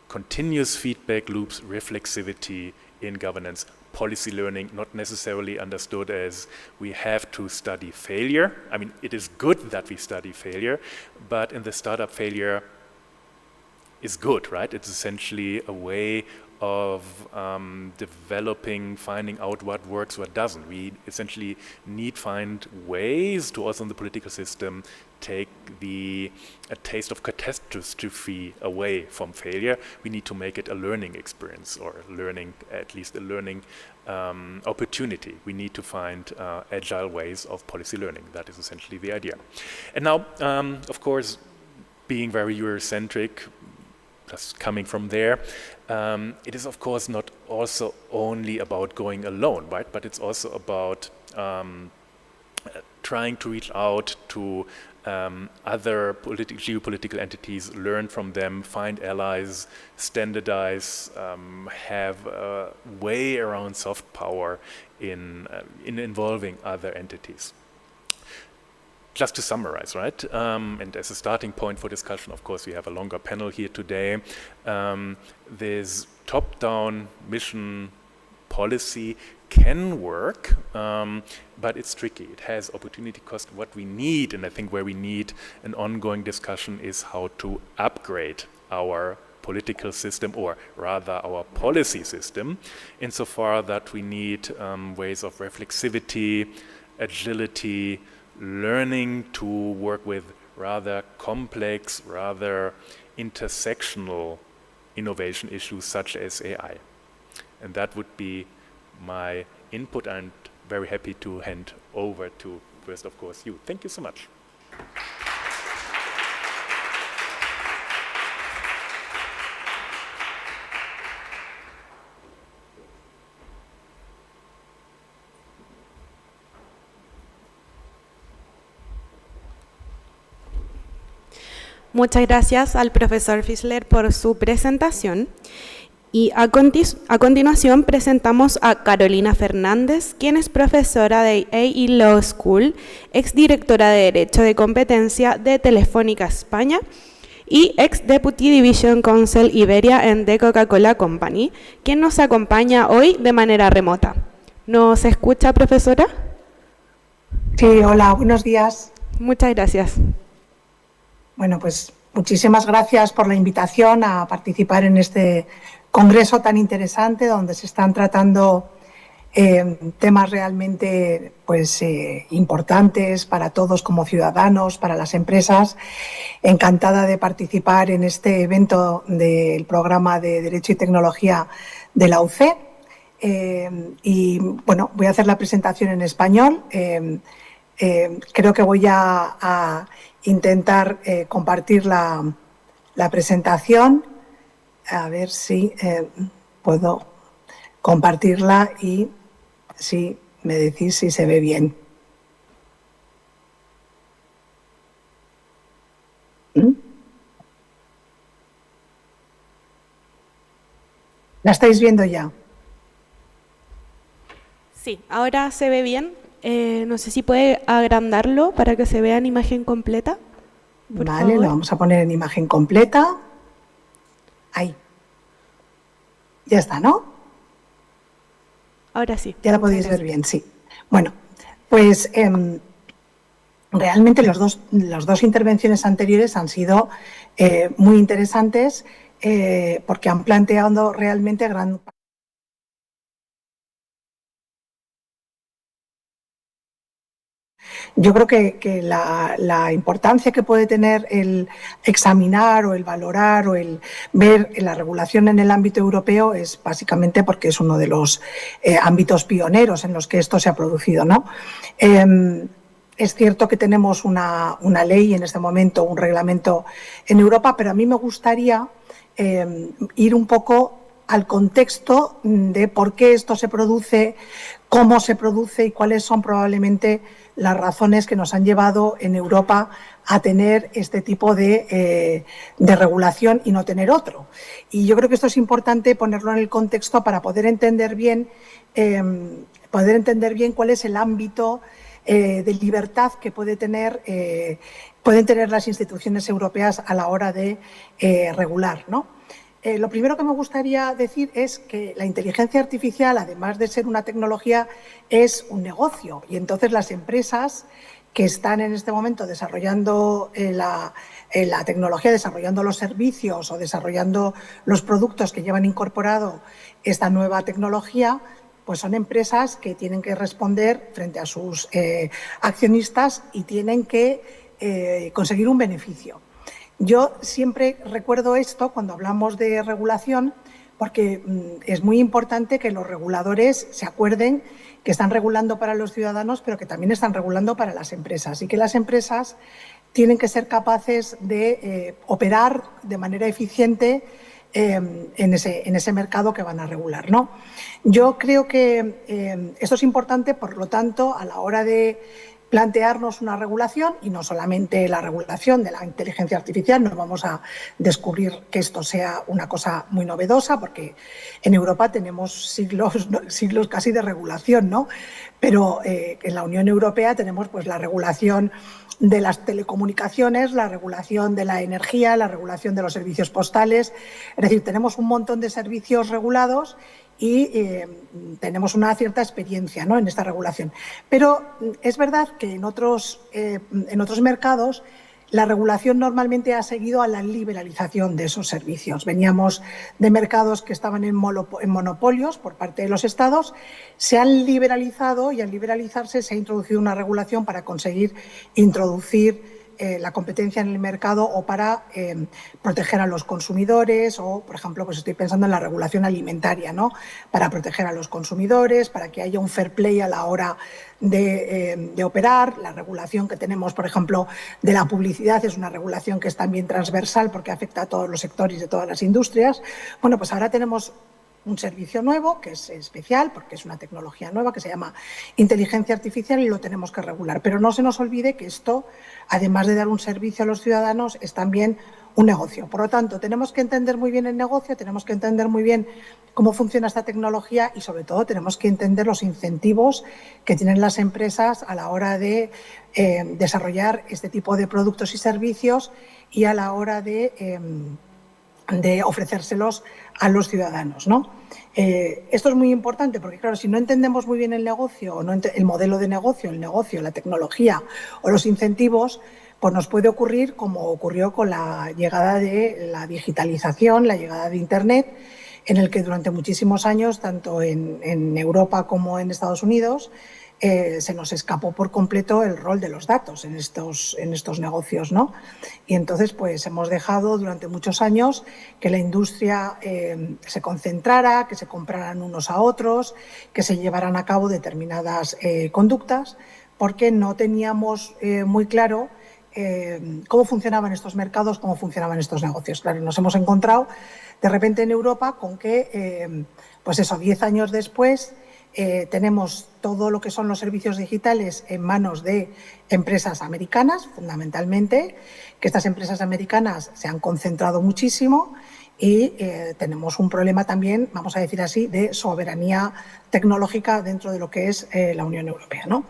continuous feedback loops, reflexivity in governance? Policy learning, not necessarily understood as we have to study failure. I mean, it is good that we study failure, but in the startup failure, is good, right? It's essentially a way of developing, finding out what works, what doesn't. We essentially need find ways to also in the political system take a taste of catastrophe away from failure. We need to make it a learning experience, or at least a learning opportunity. We need to find agile ways of policy learning. That is essentially the idea. And now, of course, being very Eurocentric, just coming from there, it is of course not also only about going alone, right? But it's also about trying to reach out to other geopolitical entities, learn from them, find allies, standardize, have a way around soft power in involving other entities. Just to summarize, right, and as a starting point for discussion, of course, we have a longer panel here today. This top-down mission policy can work, but it's tricky. It has opportunity cost. What we need, and I think where we need an ongoing discussion, is how to upgrade our political system, or rather our policy system, insofar that we need ways of reflexivity, agility, learning to work with rather complex, rather intersectional innovation issues such as AI. And that would be my input. I'm very happy to hand over to, first of course, you. Thank you so much. Muchas gracias al profesor Fischler por su presentación. Y a continuación presentamos a Carolina Fernández, quien es profesora de AI Law School, exdirectora de Derecho de Competencia de Telefónica España y ex Deputy Division Counsel Iberia en The Coca-Cola Company, quien nos acompaña hoy de manera remota. ¿Nos escucha, profesora? Sí, hola, buenos días. Muchas gracias. Bueno, pues muchísimas gracias por la invitación a participar en este congreso tan interesante, donde se están tratando temas realmente importantes para todos como ciudadanos, para las empresas. Encantada de participar en este evento del programa de Derecho y Tecnología de la UC. Y bueno, voy a hacer la presentación en español. Creo que voy a intentar compartir la presentación. A ver si puedo compartirla y si me decís si se ve bien. ¿La estáis viendo ya? Sí, ahora se ve bien. No sé si puede agrandarlo para que se vea en imagen completa. Vale, lo vamos a poner en imagen completa. Ahí. Ya está, ¿no? Ahora sí. Ya la podéis ver bien, sí. Bueno, pues realmente las dos intervenciones anteriores han sido muy interesantes porque han planteado realmente gran... Yo creo que la importancia que puede tener el examinar o el valorar o el ver la regulación en el ámbito europeo es básicamente porque es uno de los ámbitos pioneros en los que esto se ha producido, ¿no? Es cierto que tenemos una ley en este momento, un reglamento en Europa, pero a mí me gustaría ir un poco al contexto de por qué esto se produce, cómo se produce y cuáles son probablemente las razones que nos han llevado en Europa a tener este tipo de regulación y no tener otro. Y yo creo que esto es importante ponerlo en el contexto para poder entender bien cuál es el ámbito de libertad que pueden tener las instituciones europeas a la hora de regular, ¿no? Lo primero que me gustaría decir es que la inteligencia artificial, además de ser una tecnología, es un negocio. Y entonces las empresas que están en este momento desarrollando la tecnología, desarrollando los servicios o desarrollando los productos que llevan incorporado esta nueva tecnología, pues son empresas que tienen que responder frente a sus accionistas y tienen que conseguir un beneficio. Yo siempre recuerdo esto cuando hablamos de regulación, porque es muy importante que los reguladores se acuerden que están regulando para los ciudadanos, pero que también están regulando para las empresas, y que las empresas tienen que ser capaces de operar de manera eficiente en ese mercado que van a regular, ¿no? Yo creo que esto es importante, por lo tanto, a la hora de plantearnos una regulación, y no solamente la regulación de la inteligencia artificial, no vamos a descubrir que esto sea una cosa muy novedosa, porque en Europa tenemos siglos casi de regulación, ¿no? Pero en la Unión Europea tenemos pues la regulación de las telecomunicaciones, la regulación de la energía, la regulación de los servicios postales. Es decir, tenemos un montón de servicios regulados y tenemos una cierta experiencia, ¿no?, en esta regulación. Pero es verdad que en otros mercados la regulación normalmente ha seguido a la liberalización de esos servicios. Veníamos de mercados que estaban en monopolios por parte de los Estados, se han liberalizado y al liberalizarse se ha introducido una regulación para conseguir introducir la competencia en el mercado o para proteger a los consumidores, o, por ejemplo, pues estoy pensando en la regulación alimentaria, ¿no?, para proteger a los consumidores, para que haya un fair play a la hora de operar. La regulación que tenemos, por ejemplo, de la publicidad es una regulación que es también transversal porque afecta a todos los sectores de todas las industrias. Bueno, pues ahora tenemos un servicio nuevo que es especial porque es una tecnología nueva que se llama inteligencia artificial y lo tenemos que regular. Pero no se nos olvide que esto, además de dar un servicio a los ciudadanos, es también un negocio. Por lo tanto, tenemos que entender muy bien el negocio, tenemos que entender muy bien cómo funciona esta tecnología y, sobre todo, tenemos que entender los incentivos que tienen las empresas a la hora de desarrollar este tipo de productos y servicios y a la hora de ofrecérselos a los ciudadanos, ¿no? Esto es muy importante porque, claro, si no entendemos muy bien el negocio, el modelo de negocio, la tecnología o los incentivos, pues nos puede ocurrir como ocurrió con la llegada de la digitalización, la llegada de Internet, en el que durante muchísimos años, tanto en Europa como en Estados Unidos, se nos escapó por completo el rol de los datos en estos negocios, ¿no? Y entonces pues hemos dejado durante muchos años que la industria se concentrara, que se compraran unos a otros, que se llevaran a cabo determinadas conductas, porque no teníamos muy claro cómo funcionaban estos mercados, cómo funcionaban estos negocios. Claro, nos hemos encontrado de repente en Europa con que, pues eso, 10 años después, tenemos todo lo que son los servicios digitales en manos de empresas americanas, fundamentalmente, que estas empresas americanas se han concentrado muchísimo y tenemos un problema también, vamos a decir así, de soberanía tecnológica dentro de lo que es la Unión Europea, ¿no?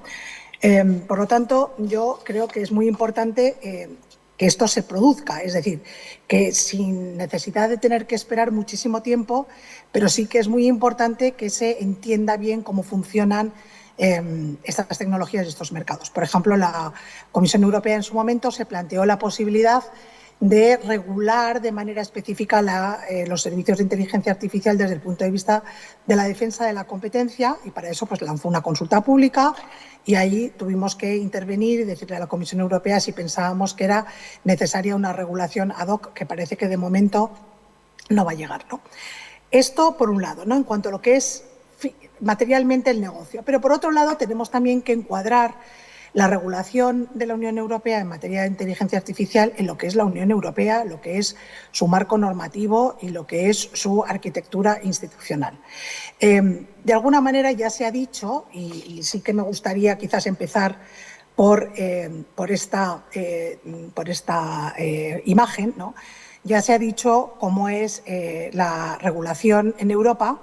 Por lo tanto, yo creo que es muy importante que esto se produzca, es decir, que sin necesidad de tener que esperar muchísimo tiempo, pero sí que es muy importante que se entienda bien cómo funcionan estas tecnologías y estos mercados. Por ejemplo, la Comisión Europea en su momento se planteó la posibilidad de regular de manera específica los servicios de inteligencia artificial desde el punto de vista de la defensa de la competencia, y para eso pues lanzó una consulta pública y ahí tuvimos que intervenir y decirle a la Comisión Europea si pensábamos que era necesaria una regulación ad hoc, que parece que de momento no va a llegar, ¿no? Esto por un lado, ¿no?, en cuanto a lo que es materialmente el negocio. Pero por otro lado tenemos también que encuadrar la regulación de la Unión Europea en materia de inteligencia artificial en lo que es la Unión Europea, lo que es su marco normativo y lo que es su arquitectura institucional. De alguna manera ya se ha dicho, y sí que me gustaría quizás empezar por esta imagen, ¿no? Ya se ha dicho cómo es la regulación en Europa.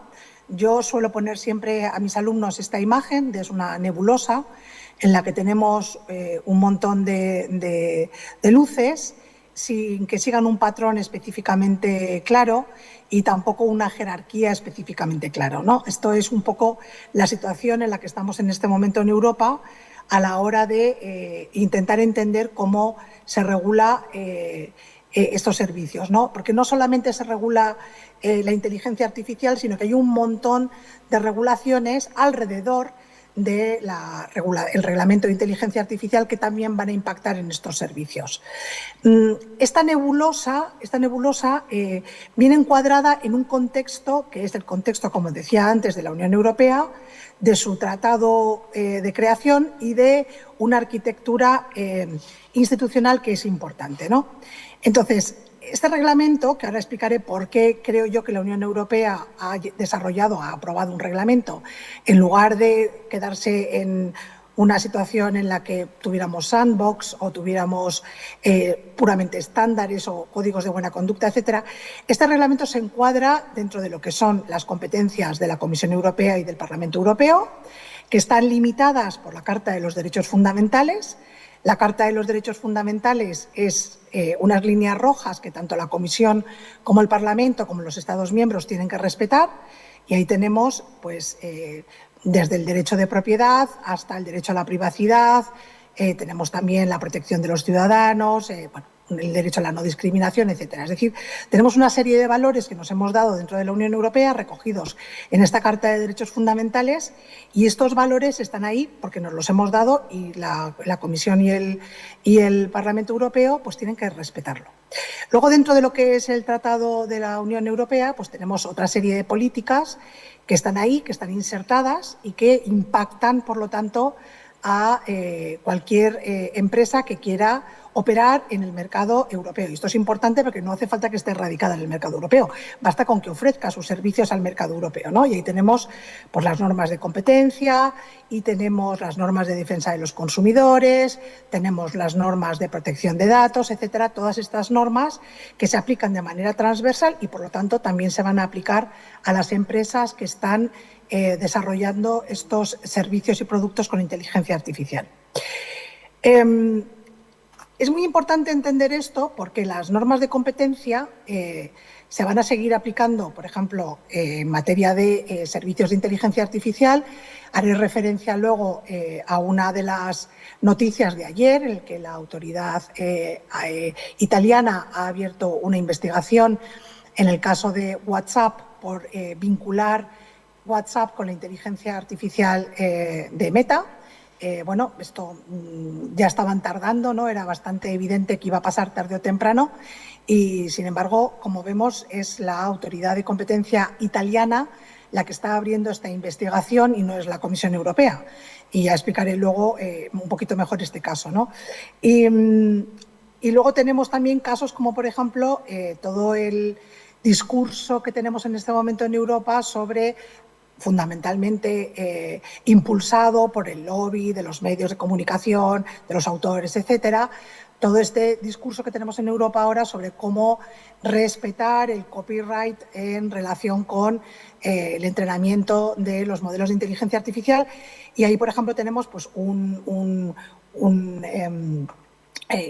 Yo suelo poner siempre a mis alumnos esta imagen, es una nebulosa en la que tenemos un montón de luces sin que sigan un patrón específicamente claro y tampoco una jerarquía específicamente clara, ¿no? Esto es un poco la situación en la que estamos en este momento en Europa, a la hora de intentar entender cómo se regula estos servicios, ¿no? Porque no solamente se regula la inteligencia artificial, sino que hay un montón de regulaciones alrededor del reglamento de inteligencia artificial que también van a impactar en estos servicios. Esta nebulosa viene encuadrada en un contexto que es el contexto, como decía antes, de la Unión Europea, de su tratado de creación y de una arquitectura institucional que es importante, ¿no? Entonces, este reglamento, que ahora explicaré por qué creo yo que la Unión Europea ha aprobado un reglamento, en lugar de quedarse en una situación en la que tuviéramos sandbox o tuviéramos puramente estándares o códigos de buena conducta, etcétera, este reglamento se encuadra dentro de lo que son las competencias de la Comisión Europea y del Parlamento Europeo, que están limitadas por la Carta de los Derechos Fundamentales. La Carta de los Derechos Fundamentales es unas líneas rojas que tanto la Comisión como el Parlamento como los Estados miembros tienen que respetar, y ahí tenemos pues, desde el derecho de propiedad hasta el derecho a la privacidad, tenemos también la protección de los ciudadanos, el derecho a la no discriminación, etcétera. Es decir, tenemos una serie de valores que nos hemos dado dentro de la Unión Europea recogidos en esta Carta de Derechos Fundamentales, y estos valores están ahí porque nos los hemos dado y la Comisión y el Parlamento Europeo pues tienen que respetarlo. Luego, dentro de lo que es el Tratado de la Unión Europea, pues tenemos otra serie de políticas que están ahí, que están insertadas y que impactan, por lo tanto, a cualquier empresa que quiera operar en el mercado europeo. Y esto es importante porque no hace falta que esté radicada en el mercado europeo, basta con que ofrezca sus servicios al mercado europeo, ¿no? Y ahí tenemos pues, las normas de competencia y tenemos las normas de defensa de los consumidores, tenemos las normas de protección de datos, etcétera. Todas estas normas que se aplican de manera transversal y, por lo tanto, también se van a aplicar a las empresas que están desarrollando estos servicios y productos con inteligencia artificial. Es muy importante entender esto porque las normas de competencia se van a seguir aplicando, por ejemplo, en materia de servicios de inteligencia artificial. Haré referencia luego a una de las noticias de ayer, en la que la autoridad italiana ha abierto una investigación en el caso de WhatsApp por vincular WhatsApp con la inteligencia artificial de Meta. Bueno, esto ya estaban tardando, ¿no? Era bastante evidente que iba a pasar tarde o temprano y, sin embargo, como vemos, es la autoridad de competencia italiana la que está abriendo esta investigación y no es la Comisión Europea. Y ya explicaré luego un poquito mejor este caso, ¿no? Y luego tenemos también casos como, por ejemplo, todo el discurso que tenemos en este momento en Europa sobre fundamentalmente impulsado por el lobby de los medios de comunicación, de los autores, etcétera. Todo este discurso que tenemos en Europa ahora sobre cómo respetar el copyright en relación con el entrenamiento de los modelos de inteligencia artificial. Y ahí, por ejemplo, tenemos pues, un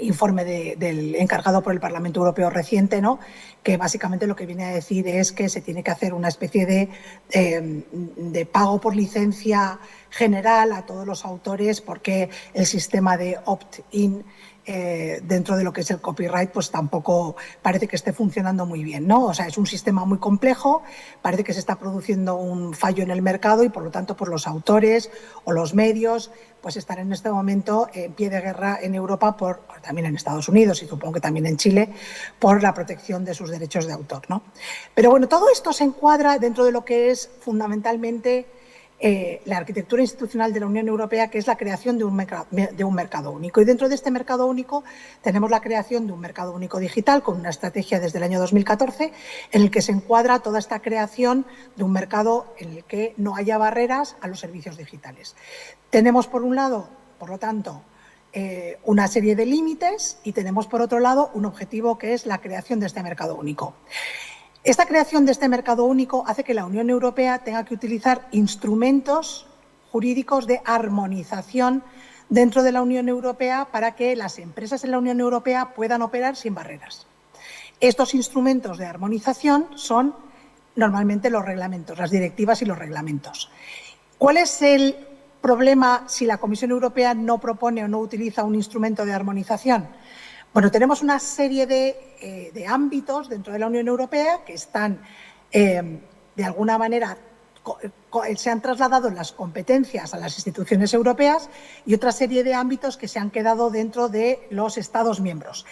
informe del encargado por el Parlamento Europeo reciente, ¿no? Que básicamente lo que viene a decir es que se tiene que hacer una especie de pago por licencia general a todos los autores porque el sistema de opt-in dentro de lo que es el copyright pues tampoco parece que esté funcionando muy bien, ¿no? O sea, es un sistema muy complejo, parece que se está produciendo un fallo en el mercado y por lo tanto por los autores o los medios pues están en este momento en pie de guerra en Europa, también en Estados Unidos y supongo que también en Chile, por la protección de sus derechos de autor, ¿no? Pero bueno, todo esto se encuadra dentro de lo que es fundamentalmente la arquitectura institucional de la Unión Europea, que es la creación de un mercado único. Y dentro de este mercado único tenemos la creación de un mercado único digital con una estrategia desde el año 2014 en el que se encuadra toda esta creación de un mercado en el que no haya barreras a los servicios digitales. Tenemos, por un lado, por lo tanto, una serie de límites y tenemos, por otro lado, un objetivo que es la creación de este mercado único. Esta creación de este mercado único hace que la Unión Europea tenga que utilizar instrumentos jurídicos de armonización dentro de la Unión Europea para que las empresas en la Unión Europea puedan operar sin barreras. Estos instrumentos de armonización son normalmente los reglamentos, las directivas y los reglamentos. ¿Cuál es el problema si la Comisión Europea no propone o no utiliza un instrumento de armonización? Bueno, tenemos una serie de ámbitos dentro de la Unión Europea que están, de alguna manera, se han trasladado las competencias a las instituciones europeas y otra serie de ámbitos que se han quedado dentro de los Estados miembros.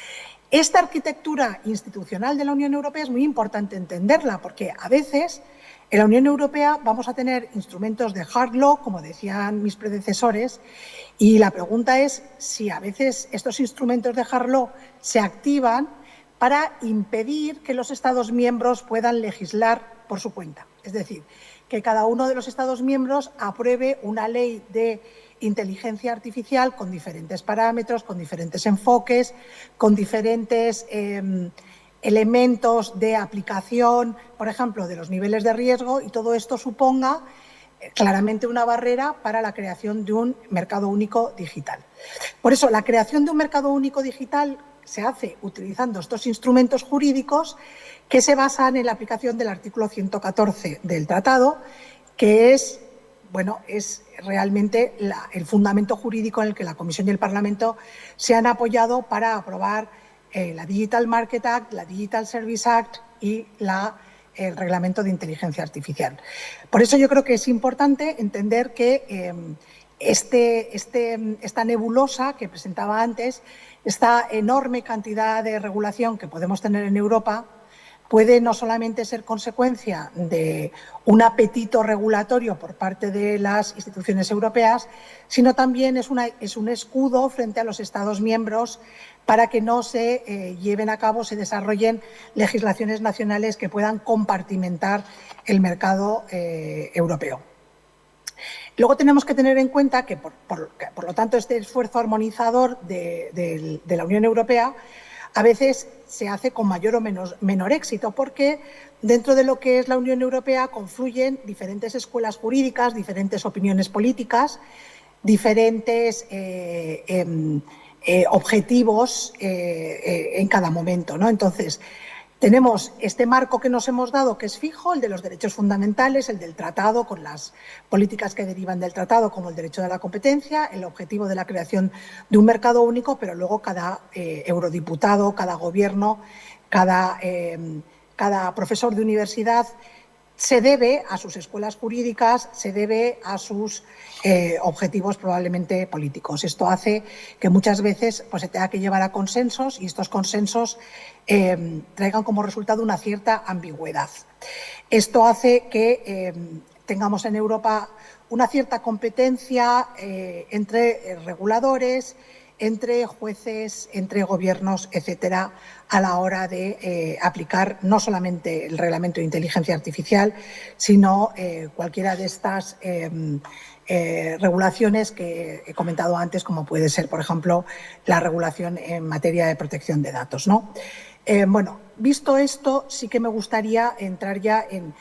Esta arquitectura institucional de la Unión Europea es muy importante entenderla porque a veces en la Unión Europea vamos a tener instrumentos de hard law, como decían mis predecesores, y la pregunta es si a veces estos instrumentos de hard law se activan para impedir que los Estados miembros puedan legislar por su cuenta. Es decir, que cada uno de los Estados miembros apruebe una ley de inteligencia artificial con diferentes parámetros, con diferentes enfoques, con diferentes elementos de aplicación, por ejemplo, de los niveles de riesgo, y todo esto suponga claramente una barrera para la creación de un mercado único digital. Por eso, la creación de un mercado único digital se hace utilizando estos instrumentos jurídicos que se basan en la aplicación del artículo 114 del tratado, que es, bueno, es realmente el fundamento jurídico en el que la Comisión y el Parlamento se han apoyado para aprobar la Digital Market Act, la Digital Service Act y el Reglamento de Inteligencia Artificial. Por eso yo creo que es importante entender que esta nebulosa que presentaba antes, esta enorme cantidad de regulación que podemos tener en Europa, puede no solamente ser consecuencia de un apetito regulatorio por parte de las instituciones europeas, sino también es un escudo frente a los Estados miembros para que no se lleven a cabo, se desarrollen legislaciones nacionales que puedan compartimentar el mercado europeo. Luego tenemos que tener en cuenta que, por lo tanto, este esfuerzo armonizador de la Unión Europea a veces se hace con mayor o menor éxito, porque dentro de lo que es la Unión Europea confluyen diferentes escuelas jurídicas, diferentes opiniones políticas, diferentes objetivos en cada momento, ¿no? Entonces, tenemos este marco que nos hemos dado, que es fijo, el de los derechos fundamentales, el del tratado, con las políticas que derivan del tratado, como el derecho de la competencia, el objetivo de la creación de un mercado único, pero luego cada eurodiputado, cada gobierno, cada profesor de universidad se debe a sus escuelas jurídicas, se debe a sus objetivos probablemente políticos. Esto hace que muchas veces pues, se tenga que llevar a consensos y estos consensos traigan como resultado una cierta ambigüedad. Esto hace que tengamos en Europa una cierta competencia entre reguladores, entre jueces, entre gobiernos, etcétera, a la hora de aplicar no solamente el reglamento de inteligencia artificial, sino cualquiera de estas regulaciones que he comentado antes, como puede ser, por ejemplo, la regulación en materia de protección de datos, ¿no? Bueno, visto esto, sí que me gustaría entrar ya en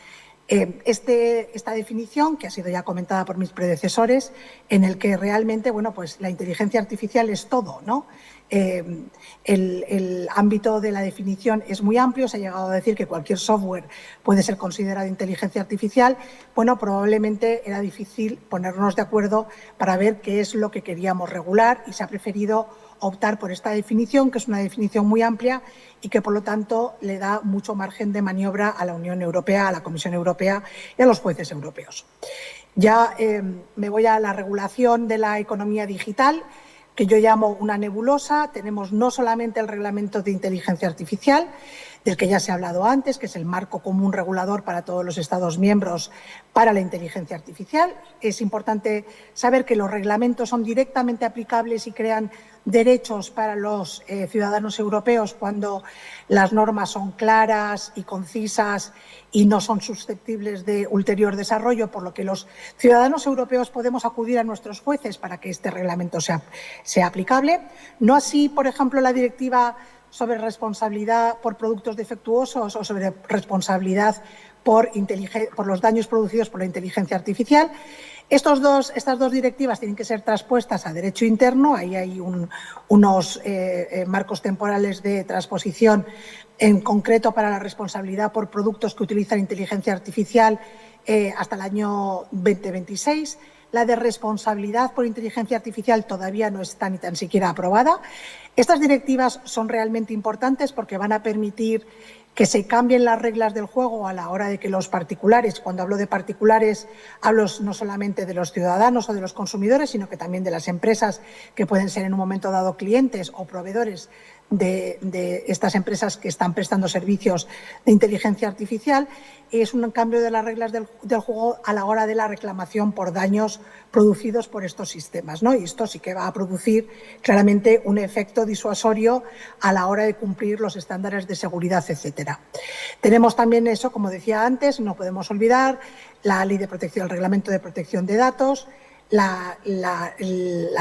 esta definición, que ha sido ya comentada por mis predecesores, en el que realmente, bueno, pues la inteligencia artificial es todo, ¿no? El ámbito de la definición es muy amplio, se ha llegado a decir que cualquier software puede ser considerado inteligencia artificial. Bueno, probablemente era difícil ponernos de acuerdo para ver qué es lo que queríamos regular y se ha preferido optar por esta definición, que es una definición muy amplia y que, por lo tanto, le da mucho margen de maniobra a la Unión Europea, a la Comisión Europea y a los jueces europeos. Ya me voy a la regulación de la economía digital, que yo llamo una nebulosa. Tenemos no solamente el reglamento de inteligencia artificial, del que ya se ha hablado antes, que es el marco común regulador para todos los Estados miembros para la inteligencia artificial. Es importante saber que los reglamentos son directamente aplicables y crean derechos para los ciudadanos europeos cuando las normas son claras y concisas y no son susceptibles de ulterior desarrollo, por lo que los ciudadanos europeos podemos acudir a nuestros jueces para que este reglamento sea aplicable. No así, por ejemplo, la directiva sobre responsabilidad por productos defectuosos o sobre responsabilidad por los daños producidos por la inteligencia artificial. Estas dos directivas tienen que ser traspuestas a derecho interno. Ahí hay unos marcos temporales de transposición, en concreto para la responsabilidad por productos que utilizan inteligencia artificial hasta el año 2026. La de responsabilidad por inteligencia artificial todavía no está ni tan siquiera aprobada. Estas directivas son realmente importantes porque van a permitir que se cambien las reglas del juego a la hora de que los particulares, cuando hablo de particulares, hablo no solamente de los ciudadanos o de los consumidores, sino que también de las empresas que pueden ser en un momento dado clientes o proveedores de estas empresas que están prestando servicios de inteligencia artificial. Es un cambio de las reglas del juego a la hora de la reclamación por daños producidos por estos sistemas, ¿no? Y esto sí que va a producir claramente un efecto disuasorio a la hora de cumplir los estándares de seguridad, etcétera. Tenemos también eso, como decía antes, no podemos olvidar la ley de protección, el reglamento de protección de datos, la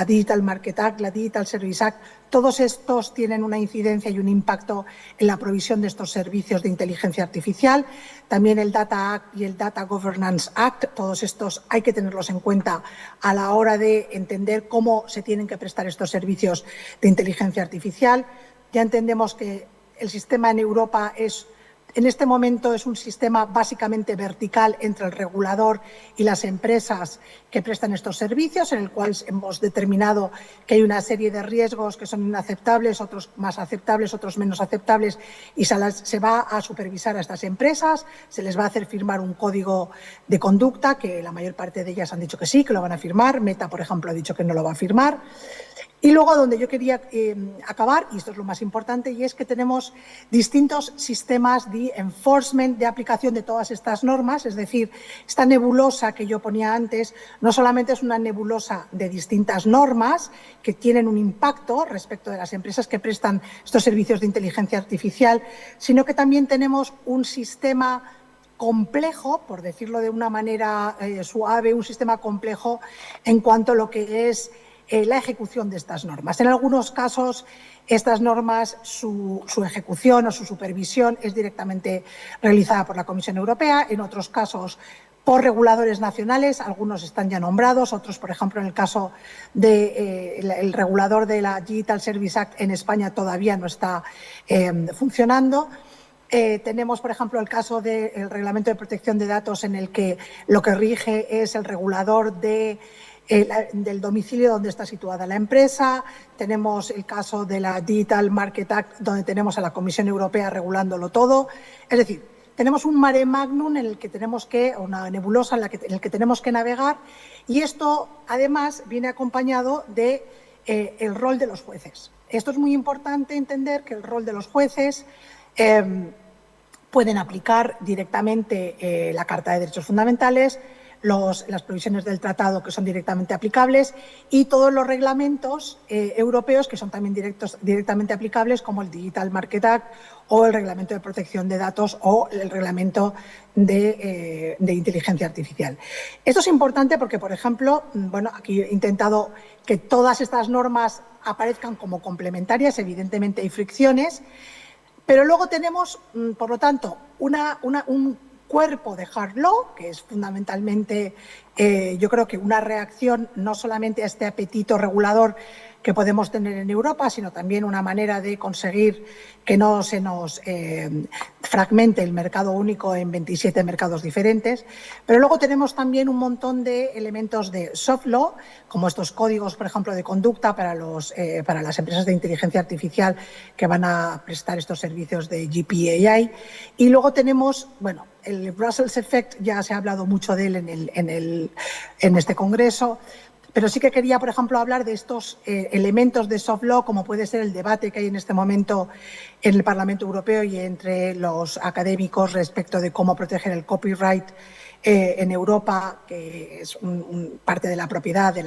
Digital Market Act, la Digital Service Act. Todos estos tienen una incidencia y un impacto en la provisión de estos servicios de inteligencia artificial. También el Data Act y el Data Governance Act, todos estos hay que tenerlos en cuenta a la hora de entender cómo se tienen que prestar estos servicios de inteligencia artificial. Ya entendemos que el sistema en Europa en este momento es un sistema básicamente vertical entre el regulador y las empresas que prestan estos servicios, en el cual hemos determinado que hay una serie de riesgos que son inaceptables, otros más aceptables, otros menos aceptables, y se va a supervisar a estas empresas, se les va a hacer firmar un código de conducta, que la mayor parte de ellas han dicho que sí, que lo van a firmar. Meta, por ejemplo, ha dicho que no lo va a firmar. Y luego donde yo quería acabar, y esto es lo más importante, y es que tenemos distintos sistemas de enforcement, de aplicación de todas estas normas. Es decir, esta nebulosa que yo ponía antes no solamente es una nebulosa de distintas normas que tienen un impacto respecto de las empresas que prestan estos servicios de inteligencia artificial, sino que también tenemos un sistema complejo, por decirlo de una manera suave, un sistema complejo en cuanto a lo que es la ejecución de estas normas. En algunos casos, estas normas, su ejecución o su supervisión es directamente realizada por la Comisión Europea, en otros casos por reguladores nacionales, algunos están ya nombrados, otros, por ejemplo, en el caso del regulador de la Digital Service Act en España todavía no está funcionando. Tenemos, por ejemplo, el caso del Reglamento de Protección de Datos, en el que lo que rige es el regulador del domicilio donde está situada la empresa. Tenemos el caso de la Digital Market Act, donde tenemos a la Comisión Europea regulándolo todo. Es decir, tenemos un mare magnum en el que una nebulosa en el que tenemos que navegar, y esto además viene acompañado de el rol de los jueces. Esto es muy importante entender, que el rol de los jueces pueden aplicar directamente la Carta de Derechos Fundamentales, las provisiones del tratado que son directamente aplicables, y todos los reglamentos europeos que son también directamente aplicables, como el Digital Market Act o el Reglamento de Protección de Datos o el Reglamento de Inteligencia Artificial. Esto es importante porque, por ejemplo, aquí he intentado que todas estas normas aparezcan como complementarias. Evidentemente hay fricciones, pero luego tenemos, por lo tanto, un cuerpo de hard law, que es fundamentalmente, yo creo que una reacción no solamente a este apetito regulador que podemos tener en Europa, sino también una manera de conseguir que no se nos fragmente el mercado único en 27 mercados diferentes. Pero luego tenemos también un montón de elementos de soft law, como estos códigos, por ejemplo, de conducta para las empresas de inteligencia artificial que van a prestar estos servicios de GPAI. Y luego tenemos, el Brussels Effect, ya se ha hablado mucho de él en este Congreso, pero sí que quería, por ejemplo, hablar de estos elementos de soft law, como puede ser el debate que hay en este momento en el Parlamento Europeo y entre los académicos respecto de cómo proteger el copyright en Europa, que es parte de la propiedad de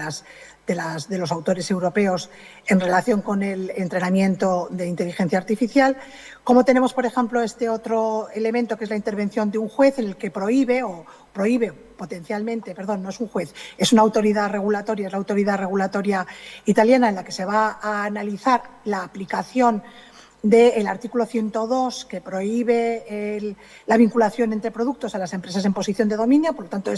los autores europeos en relación con el entrenamiento de inteligencia artificial. Como tenemos, por ejemplo, este otro elemento, que es la intervención de un juez, en el que prohíbe potencialmente, no es un juez, es una autoridad regulatoria, es la autoridad regulatoria italiana, en la que se va a analizar la aplicación del artículo 102, que prohíbe la vinculación entre productos a las empresas en posición de dominio. Por lo tanto,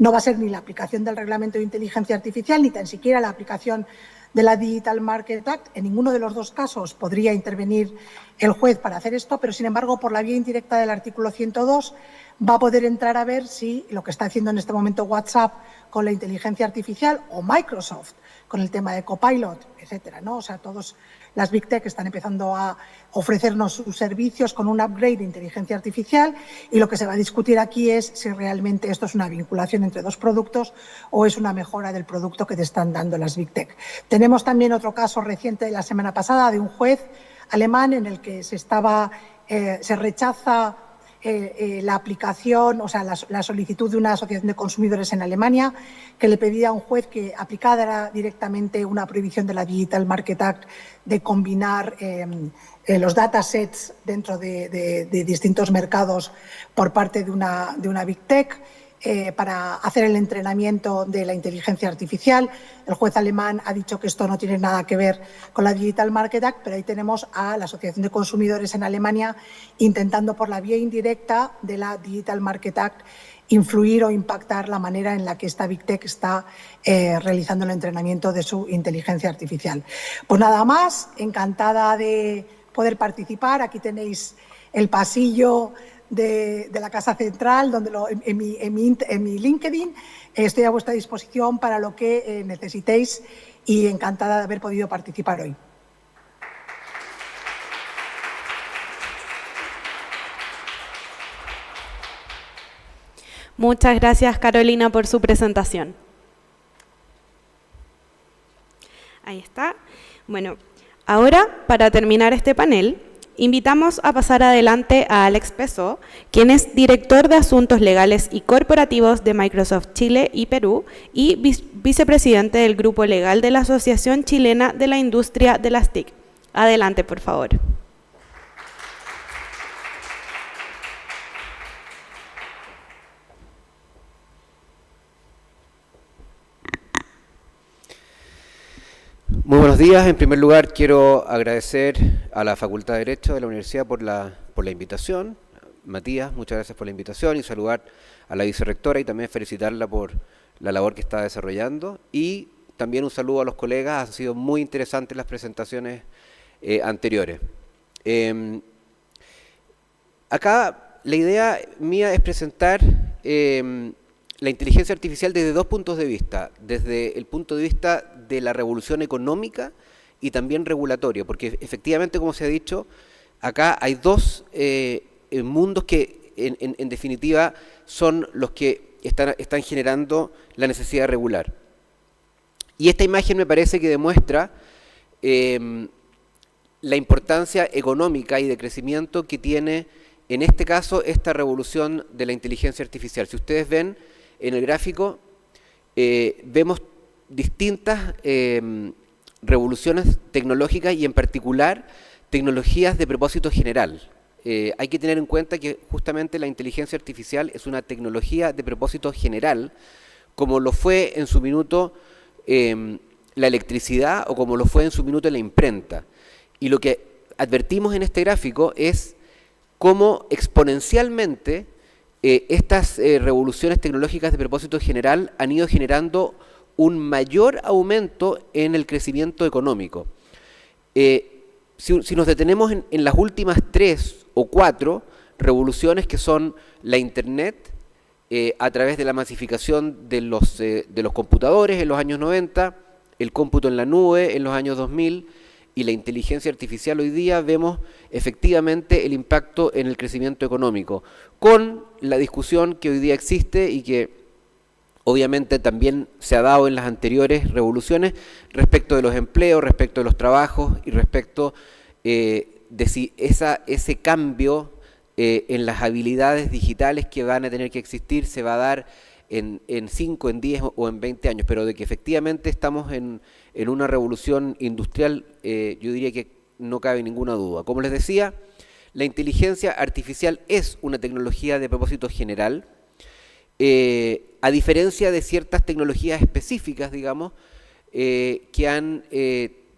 no va a ser ni la aplicación del Reglamento de Inteligencia Artificial, ni tan siquiera la aplicación de la Digital Market Act. En ninguno de los dos casos podría intervenir el juez para hacer esto, pero, sin embargo, por la vía indirecta del artículo 102 va a poder entrar a ver si lo que está haciendo en este momento WhatsApp con la inteligencia artificial o Microsoft con el tema de Copilot, etcétera, ¿no? O sea, todas las Big Tech están empezando a ofrecernos sus servicios con un upgrade de inteligencia artificial y lo que se va a discutir aquí es si realmente esto es una vinculación entre dos productos o es una mejora del producto que te están dando las Big Tech. Tenemos también otro caso reciente de la semana pasada de un juez alemán en el que se rechaza la aplicación, o sea, la solicitud de una asociación de consumidores en Alemania que le pedía a un juez que aplicara directamente una prohibición de la Digital Market Act de combinar los datasets dentro de distintos mercados por parte de una Big Tech para hacer el entrenamiento de la inteligencia artificial. El juez alemán ha dicho que esto no tiene nada que ver con la Digital Market Act, pero ahí tenemos a la Asociación de Consumidores en Alemania intentando por la vía indirecta de la Digital Market Act influir o impactar la manera en la que esta Big Tech está realizando el entrenamiento de su inteligencia artificial. Pues nada más, encantada de poder participar. Aquí tenéis el pasillo de la Casa Central, donde en mi LinkedIn estoy a vuestra disposición para lo que necesitéis y encantada de haber podido participar hoy. Muchas gracias, Carolina, por su presentación. Ahí está. Bueno, ahora, para terminar este panel, invitamos a pasar adelante a Alex Pesó, quien es director de Asuntos Legales y Corporativos de Microsoft Chile y Perú y vicepresidente del Grupo Legal de la Asociación Chilena de la Industria de las TIC. Adelante, por favor. Muy buenos días. En primer lugar, quiero agradecer a la Facultad de Derecho de la Universidad por la invitación. Matías, muchas gracias por la invitación y saludar a la vicerrectora y también felicitarla por la labor que está desarrollando. Y también un saludo a los colegas, han sido muy interesantes las presentaciones anteriores. Acá la idea mía es presentar la inteligencia artificial desde dos puntos de vista, desde el punto de vista de la revolución económica y también regulatorio, porque efectivamente, como se ha dicho, acá hay dos mundos que en definitiva son los que están generando la necesidad de regular. Y esta imagen me parece que demuestra la importancia económica y de crecimiento que tiene, en este caso, esta revolución de la inteligencia artificial. Si ustedes ven en el gráfico, vemos distintas revoluciones tecnológicas y en particular tecnologías de propósito general. Hay que tener en cuenta que justamente la inteligencia artificial es una tecnología de propósito general, como lo fue en su minuto la electricidad o como lo fue en su minuto la imprenta. Y lo que advertimos en este gráfico es cómo exponencialmente estas revoluciones tecnológicas de propósito general han ido generando un mayor aumento en el crecimiento económico. Si nos detenemos en las últimas 3 o 4 revoluciones que son la Internet, a través de la masificación de los computadores en los años 90, el cómputo en la nube en los años 2000 y la inteligencia artificial hoy día, vemos efectivamente el impacto en el crecimiento económico, con la discusión que hoy día existe y que obviamente también se ha dado en las anteriores revoluciones respecto de los empleos, respecto de los trabajos y respecto de si ese cambio en las habilidades digitales que van a tener que existir se va a dar en 5, en 10 o en 20 años, pero de que efectivamente estamos en una revolución industrial, yo diría que no cabe ninguna duda. Como les decía, la inteligencia artificial es una tecnología de propósito general, a diferencia de ciertas tecnologías específicas, digamos, que han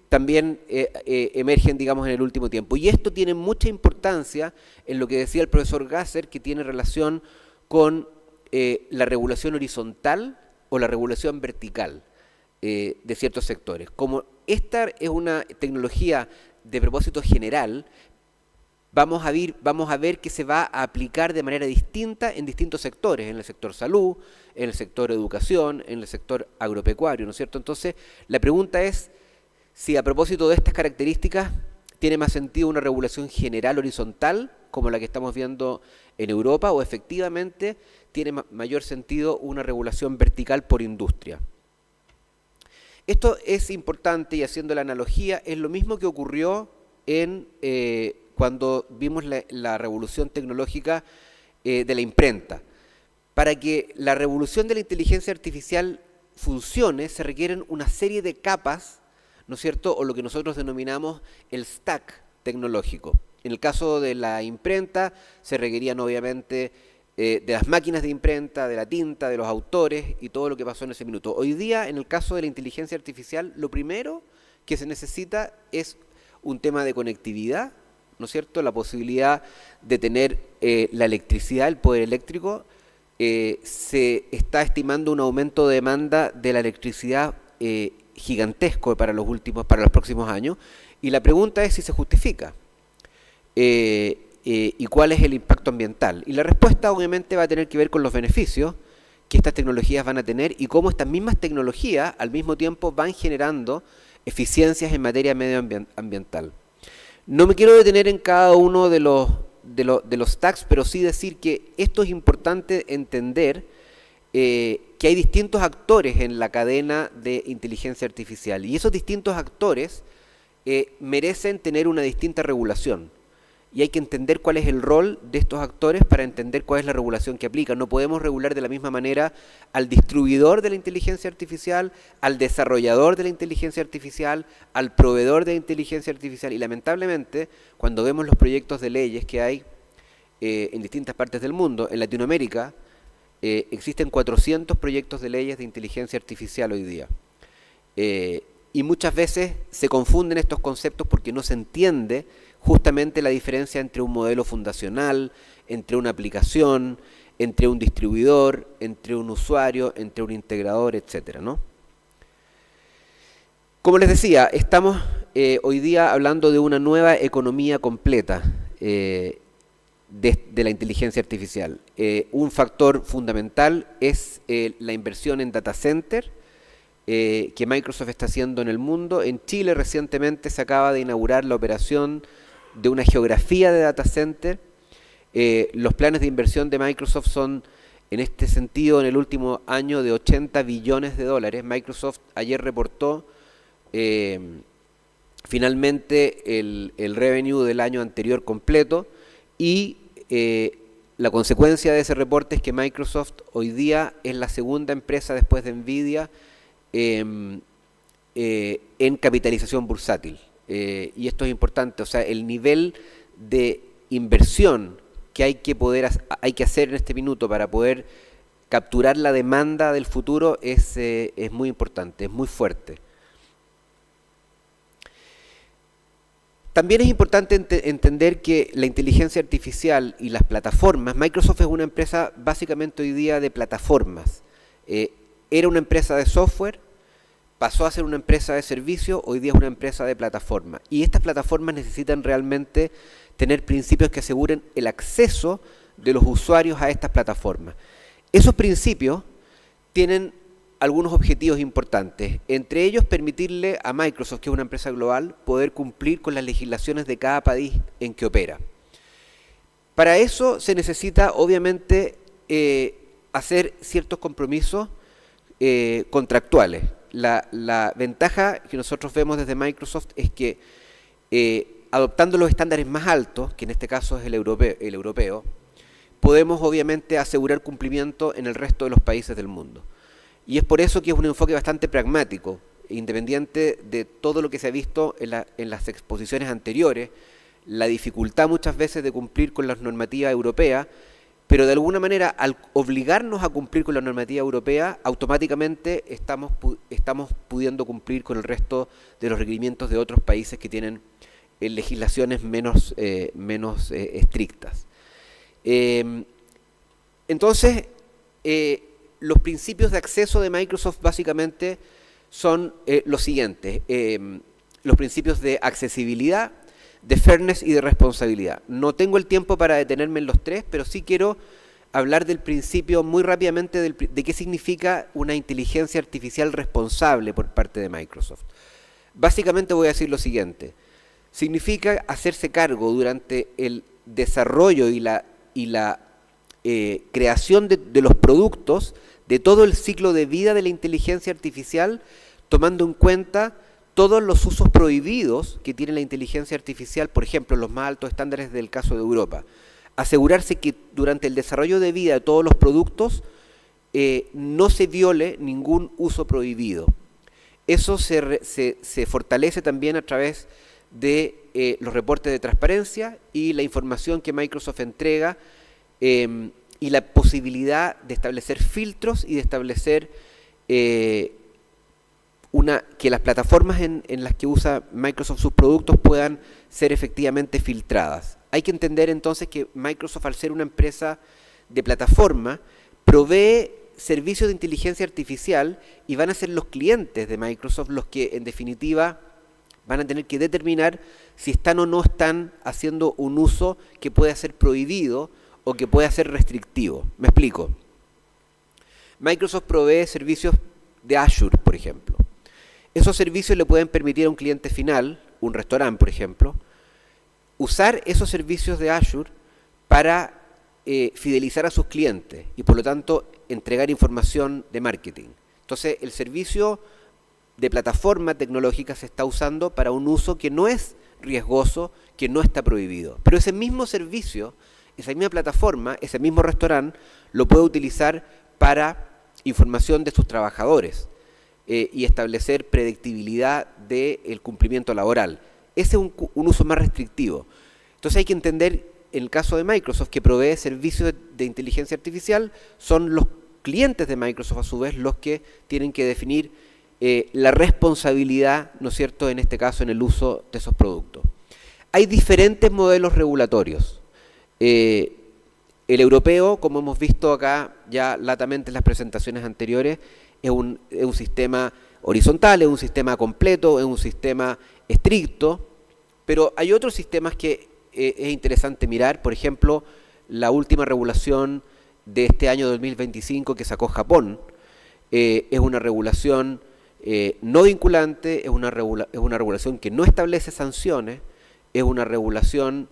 también emergen, digamos, en el último tiempo. Y esto tiene mucha importancia en lo que decía el profesor Gasser, que tiene relación con la regulación horizontal o la regulación vertical de ciertos sectores. Como esta es una tecnología de propósito general, vamos a ver que se va a aplicar de manera distinta en distintos sectores, en el sector salud, en el sector educación, en el sector agropecuario, ¿no es cierto? Entonces, la pregunta es si a propósito de estas características tiene más sentido una regulación general horizontal, como la que estamos viendo en Europa, o efectivamente tiene mayor sentido una regulación vertical por industria. Esto es importante, y haciendo la analogía, es lo mismo que ocurrió en cuando vimos la revolución tecnológica de la imprenta. Para que la revolución de la inteligencia artificial funcione, se requieren una serie de capas, ¿no es cierto?, o lo que nosotros denominamos el stack tecnológico. En el caso de la imprenta, se requerían obviamente de las máquinas de imprenta, de la tinta, de los autores y todo lo que pasó en ese minuto. Hoy día, en el caso de la inteligencia artificial, lo primero que se necesita es un tema de conectividad, ¿no es cierto?, la posibilidad de tener la electricidad, el poder eléctrico. Se está estimando un aumento de demanda de la electricidad gigantesco para los próximos años, y la pregunta es si se justifica y cuál es el impacto ambiental. Y la respuesta obviamente va a tener que ver con los beneficios que estas tecnologías van a tener y cómo estas mismas tecnologías al mismo tiempo van generando eficiencias en materia medioambiental. No me quiero detener en cada uno de los stacks, pero sí decir que esto es importante entender, que hay distintos actores en la cadena de inteligencia artificial, y esos distintos actores merecen tener una distinta regulación, y hay que entender cuál es el rol de estos actores para entender cuál es la regulación que aplica. No podemos regular de la misma manera al distribuidor de la inteligencia artificial, al desarrollador de la inteligencia artificial, al proveedor de la inteligencia artificial, y lamentablemente cuando vemos los proyectos de leyes que hay en distintas partes del mundo, en Latinoamérica, existen 400 proyectos de leyes de inteligencia artificial hoy día. Y muchas veces se confunden estos conceptos porque no se entiende justamente la diferencia entre un modelo fundacional, entre una aplicación, entre un distribuidor, entre un usuario, entre un integrador, etcétera, ¿no? Como les decía, estamos hoy día hablando de una nueva economía completa de la inteligencia artificial. Un factor fundamental es la inversión en data center que Microsoft está haciendo en el mundo. En Chile recientemente se acaba de inaugurar la operación de una geografía de data center. Los planes de inversión de Microsoft son, en este sentido, en el último año de 80 billones de dólares. Microsoft ayer reportó finalmente el revenue del año anterior completo, y la consecuencia de ese reporte es que Microsoft hoy día es la segunda empresa después de Nvidia en capitalización bursátil. Y esto es importante, o sea, el nivel de inversión que hay que hacer en este minuto para poder capturar la demanda del futuro es muy importante, es muy fuerte. También es importante entender que la inteligencia artificial y las plataformas, Microsoft es una empresa básicamente hoy día de plataformas. Era una empresa de software, pasó a ser una empresa de servicio, hoy día es una empresa de plataforma. Y estas plataformas necesitan realmente tener principios que aseguren el acceso de los usuarios a estas plataformas. Esos principios tienen algunos objetivos importantes, entre ellos permitirle a Microsoft, que es una empresa global, poder cumplir con las legislaciones de cada país en que opera. Para eso se necesita, obviamente, hacer ciertos compromisos contractuales. La ventaja que nosotros vemos desde Microsoft es que adoptando los estándares más altos, que en este caso es el europeo, podemos obviamente asegurar cumplimiento en el resto de los países del mundo. Y es por eso que es un enfoque bastante pragmático, independiente de todo lo que se ha visto en las exposiciones anteriores, la dificultad muchas veces de cumplir con las normativas europeas, pero de alguna manera al obligarnos a cumplir con la normativa europea, automáticamente estamos pudiendo cumplir con el resto de los requerimientos de otros países que tienen legislaciones menos estrictas. Entonces, los principios de acceso de Microsoft básicamente son los siguientes. Los principios de accesibilidad, de fairness y de responsabilidad. No tengo el tiempo para detenerme en los tres, pero sí quiero hablar del principio muy rápidamente de qué significa una inteligencia artificial responsable por parte de Microsoft. Básicamente voy a decir lo siguiente. Significa hacerse cargo durante el desarrollo y la creación de los productos, de todo el ciclo de vida de la inteligencia artificial, tomando en cuenta todos los usos prohibidos que tiene la inteligencia artificial, por ejemplo, los más altos estándares del caso de Europa. Asegurarse que durante el desarrollo de vida de todos los productos no se viole ningún uso prohibido. Eso se fortalece también a través de los reportes de transparencia y la información que Microsoft entrega y la posibilidad de establecer filtros y de establecer que las plataformas en las que usa Microsoft sus productos puedan ser efectivamente filtradas. Hay que entender entonces que Microsoft, al ser una empresa de plataforma, provee servicios de inteligencia artificial y van a ser los clientes de Microsoft los que en definitiva van a tener que determinar si están o no están haciendo un uso que pueda ser prohibido o que pueda ser restrictivo. Me explico. Microsoft provee servicios de Azure, por ejemplo. Esos servicios le pueden permitir a un cliente final, un restaurante, por ejemplo, usar esos servicios de Azure para fidelizar a sus clientes y por lo tanto entregar información de marketing. Entonces el servicio de plataforma tecnológica se está usando para un uso que no es riesgoso, que no está prohibido. Pero ese mismo servicio, esa misma plataforma, ese mismo restaurante, lo puede utilizar para información de sus trabajadores y establecer predictibilidad del cumplimiento laboral. Ese es un uso más restrictivo. Entonces hay que entender, en el caso de Microsoft, que provee servicios de inteligencia artificial, son los clientes de Microsoft a su vez los que tienen que definir la responsabilidad, ¿no es cierto?, en este caso en el uso de esos productos. Hay diferentes modelos regulatorios. El europeo, como hemos visto acá ya latamente en las presentaciones anteriores, es un sistema horizontal, es un sistema completo, es un sistema estricto, pero hay otros sistemas que es interesante mirar. Por ejemplo, la última regulación de este año 2025 que sacó Japón es una regulación no vinculante, es una regulación que no establece sanciones, es una regulación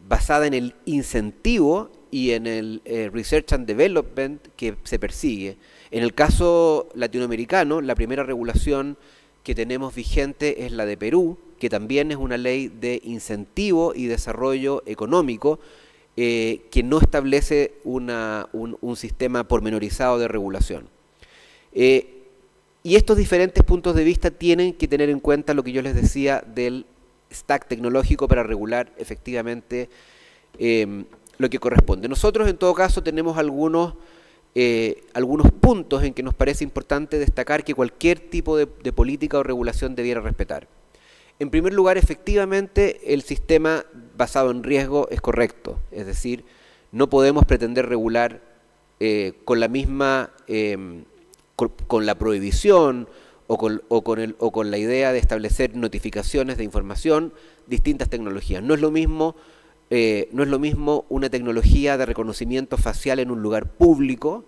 basada en el incentivo y en el Research and Development que se persigue. En el caso latinoamericano, la primera regulación que tenemos vigente es la de Perú, que también es una ley de incentivo y desarrollo económico que no establece un sistema pormenorizado de regulación. Y estos diferentes puntos de vista tienen que tener en cuenta lo que yo les decía del stack tecnológico para regular efectivamente lo que corresponde. Nosotros en todo caso tenemos algunos puntos en que nos parece importante destacar que cualquier tipo de política o regulación debiera respetar. En primer lugar, efectivamente, el sistema basado en riesgo es correcto, es decir, no podemos pretender regular con la misma, con la prohibición o con la idea de establecer notificaciones de información distintas tecnologías. No es lo mismo una tecnología de reconocimiento facial en un lugar público,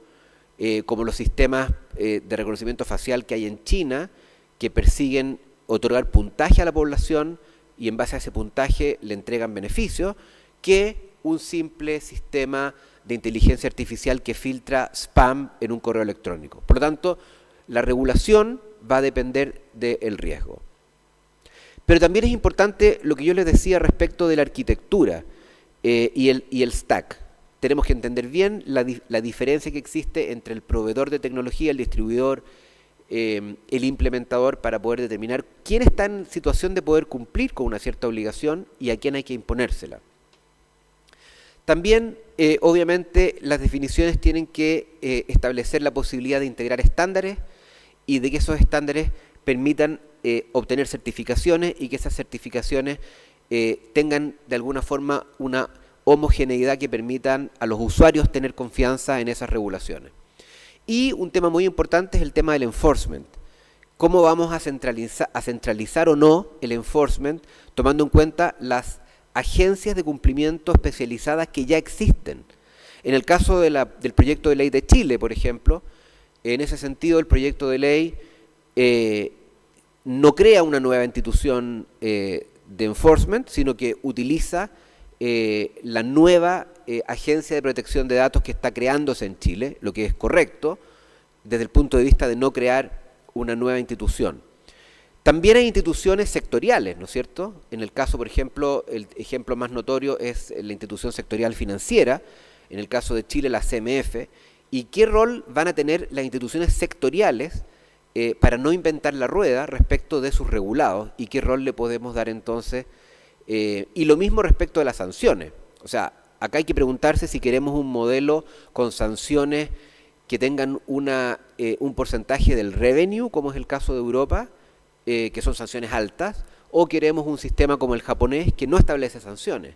como los sistemas de reconocimiento facial que hay en China, que persiguen otorgar puntaje a la población y en base a ese puntaje le entregan beneficios, que un simple sistema de inteligencia artificial que filtra spam en un correo electrónico. Por lo tanto, la regulación va a depender del riesgo. Pero también es importante lo que yo les decía respecto de la arquitectura y el stack. Tenemos que entender bien la diferencia que existe entre el proveedor de tecnología, el distribuidor, el implementador, para poder determinar quién está en situación de poder cumplir con una cierta obligación y a quién hay que imponérsela. También, obviamente, las definiciones tienen que establecer la posibilidad de integrar estándares y de que esos estándares permitan obtener certificaciones y que esas certificaciones tengan de alguna forma una homogeneidad que permitan a los usuarios tener confianza en esas regulaciones. Y un tema muy importante es el tema del enforcement. ¿Cómo vamos a centralizar o no el enforcement, tomando en cuenta las agencias de cumplimiento especializadas que ya existen. En el caso del proyecto de ley de Chile, por ejemplo, en ese sentido el proyecto de ley no crea una nueva institución de enforcement, sino que utiliza la nueva agencia de protección de datos que está creándose en Chile, lo que es correcto desde el punto de vista de no crear una nueva institución. También hay instituciones sectoriales, ¿no es cierto? En el caso, por ejemplo, el ejemplo más notorio es la institución sectorial financiera, en el caso de Chile la CMF, y qué rol van a tener las instituciones sectoriales para no inventar la rueda respecto de sus regulados, y qué rol le podemos dar entonces, y lo mismo respecto de las sanciones. O sea, acá hay que preguntarse si queremos un modelo con sanciones que tengan un porcentaje del revenue, como es el caso de Europa, que son sanciones altas, o queremos un sistema como el japonés que no establece sanciones,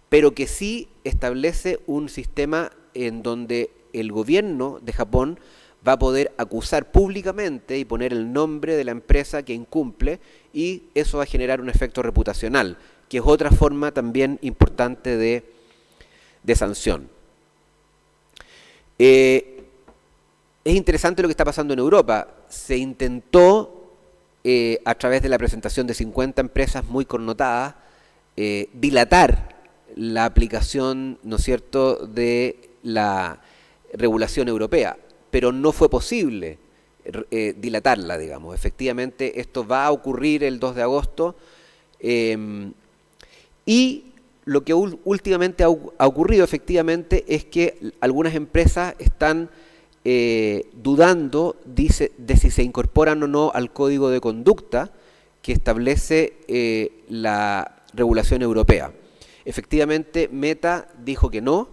pero que sí establece un sistema en donde el gobierno de Japón va a poder acusar públicamente y poner el nombre de la empresa que incumple, y eso va a generar un efecto reputacional, que es otra forma también importante de sanción. Es interesante lo que está pasando en Europa. Se intentó a través de la presentación de 50 empresas muy connotadas, dilatar la aplicación, ¿no es cierto?, de la regulación europea, pero no fue posible dilatarla, digamos. Efectivamente, esto va a ocurrir el 2 de agosto, y lo que últimamente ha ocurrido, efectivamente, es que algunas empresas están dudando de si se incorporan o no al código de conducta que establece la regulación europea. Efectivamente, Meta dijo que no.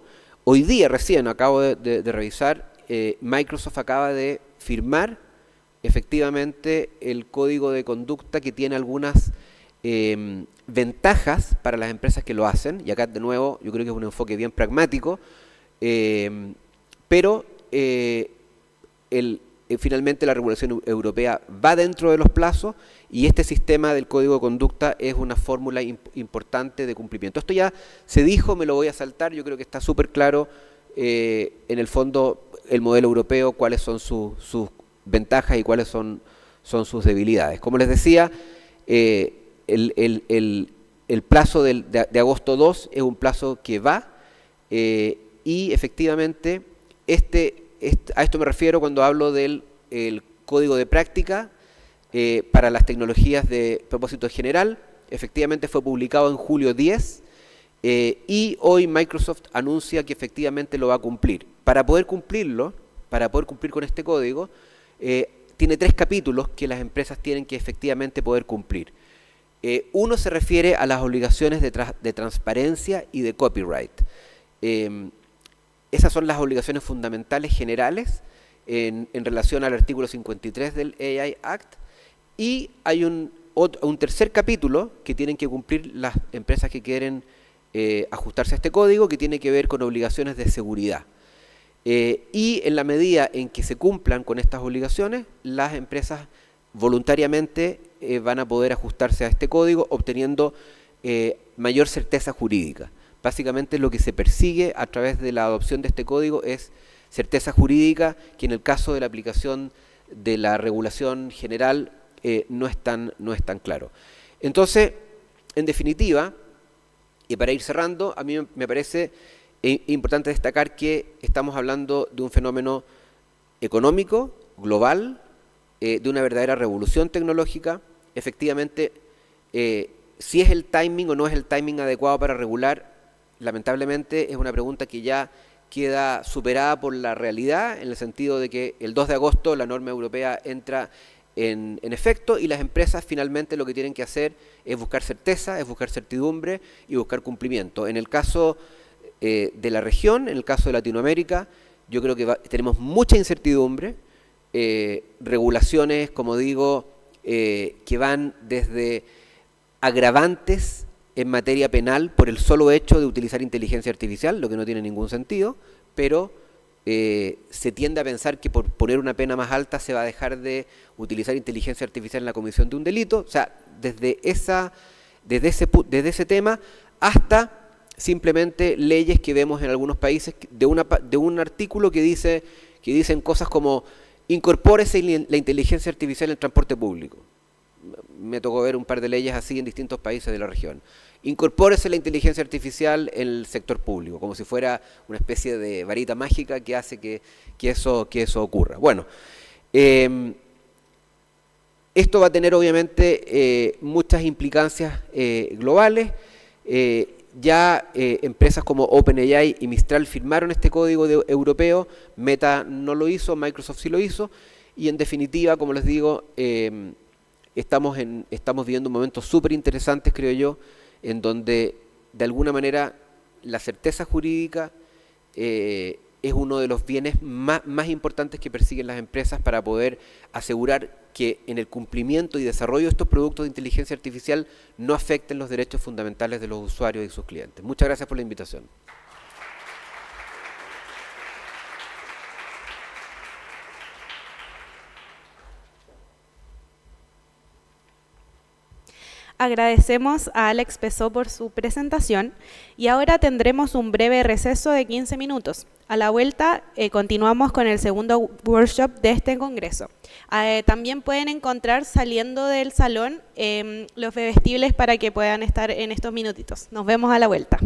Hoy día, recién, acabo de revisar, Microsoft acaba de firmar efectivamente el código de conducta, que tiene algunas ventajas para las empresas que lo hacen, y acá de nuevo yo creo que es un enfoque bien pragmático, pero finalmente la regulación europea va dentro de los plazos, y este sistema del código de conducta es una fórmula importante de cumplimiento. Esto ya se dijo, me lo voy a saltar, yo creo que está súper claro en el fondo el modelo europeo, cuáles son sus ventajas y cuáles son sus debilidades. Como les decía, el plazo de agosto 2 es un plazo que va, y efectivamente a esto me refiero cuando hablo del código de práctica para las tecnologías de propósito general. Efectivamente fue publicado en julio 10, y hoy Microsoft anuncia que efectivamente lo va a cumplir. Para poder cumplir con este código, tiene 3 capítulos que las empresas tienen que efectivamente poder cumplir. Uno se refiere a las obligaciones de transparencia y de copyright. Esas son las obligaciones fundamentales generales en relación al artículo 53 del AI Act, y hay un tercer capítulo que tienen que cumplir las empresas que quieren ajustarse a este código, que tiene que ver con obligaciones de seguridad. Y en la medida en que se cumplan con estas obligaciones, las empresas voluntariamente van a poder ajustarse a este código, obteniendo mayor certeza jurídica. Básicamente lo que se persigue a través de la adopción de este código es certeza jurídica, que en el caso de la aplicación de la regulación general no es tan claro. Entonces, en definitiva, y para ir cerrando, a mí me parece importante destacar que estamos hablando de un fenómeno económico, global, de una verdadera revolución tecnológica. Efectivamente, si es el timing o no es el timing adecuado para regular, lamentablemente es una pregunta que ya queda superada por la realidad, en el sentido de que el 2 de agosto la norma europea entra en efecto, y las empresas finalmente lo que tienen que hacer es buscar certeza, es buscar certidumbre y buscar cumplimiento. En el caso de la región, en el caso de Latinoamérica, yo creo que tenemos mucha incertidumbre, regulaciones, como digo, que van desde agravantes en materia penal por el solo hecho de utilizar inteligencia artificial, lo que no tiene ningún sentido, pero se tiende a pensar que por poner una pena más alta se va a dejar de utilizar inteligencia artificial en la comisión de un delito. O sea, desde desde ese tema hasta simplemente leyes que vemos en algunos países de un artículo que dicen cosas como incorpórese la inteligencia artificial en el transporte público. Me tocó ver un par de leyes así en distintos países de la región. Incorpórese la inteligencia artificial en el sector público, como si fuera una especie de varita mágica que hace que eso ocurra. Bueno, esto va a tener obviamente muchas implicancias globales. Ya empresas como OpenAI y Mistral firmaron este código europeo, Meta no lo hizo, Microsoft sí lo hizo, y en definitiva, como les digo, estamos viviendo momentos súper interesantes, creo yo, en donde de alguna manera la certeza jurídica es uno de los bienes más importantes que persiguen las empresas para poder asegurar que en el cumplimiento y desarrollo de estos productos de inteligencia artificial no afecten los derechos fundamentales de los usuarios y sus clientes. Muchas gracias por la invitación. Agradecemos a Alex Pesó por su presentación y ahora tendremos un breve receso de 15 minutos. A la vuelta continuamos con el segundo workshop de este congreso. También pueden encontrar saliendo del salón los bebestibles para que puedan estar en estos minutitos. Nos vemos a la vuelta.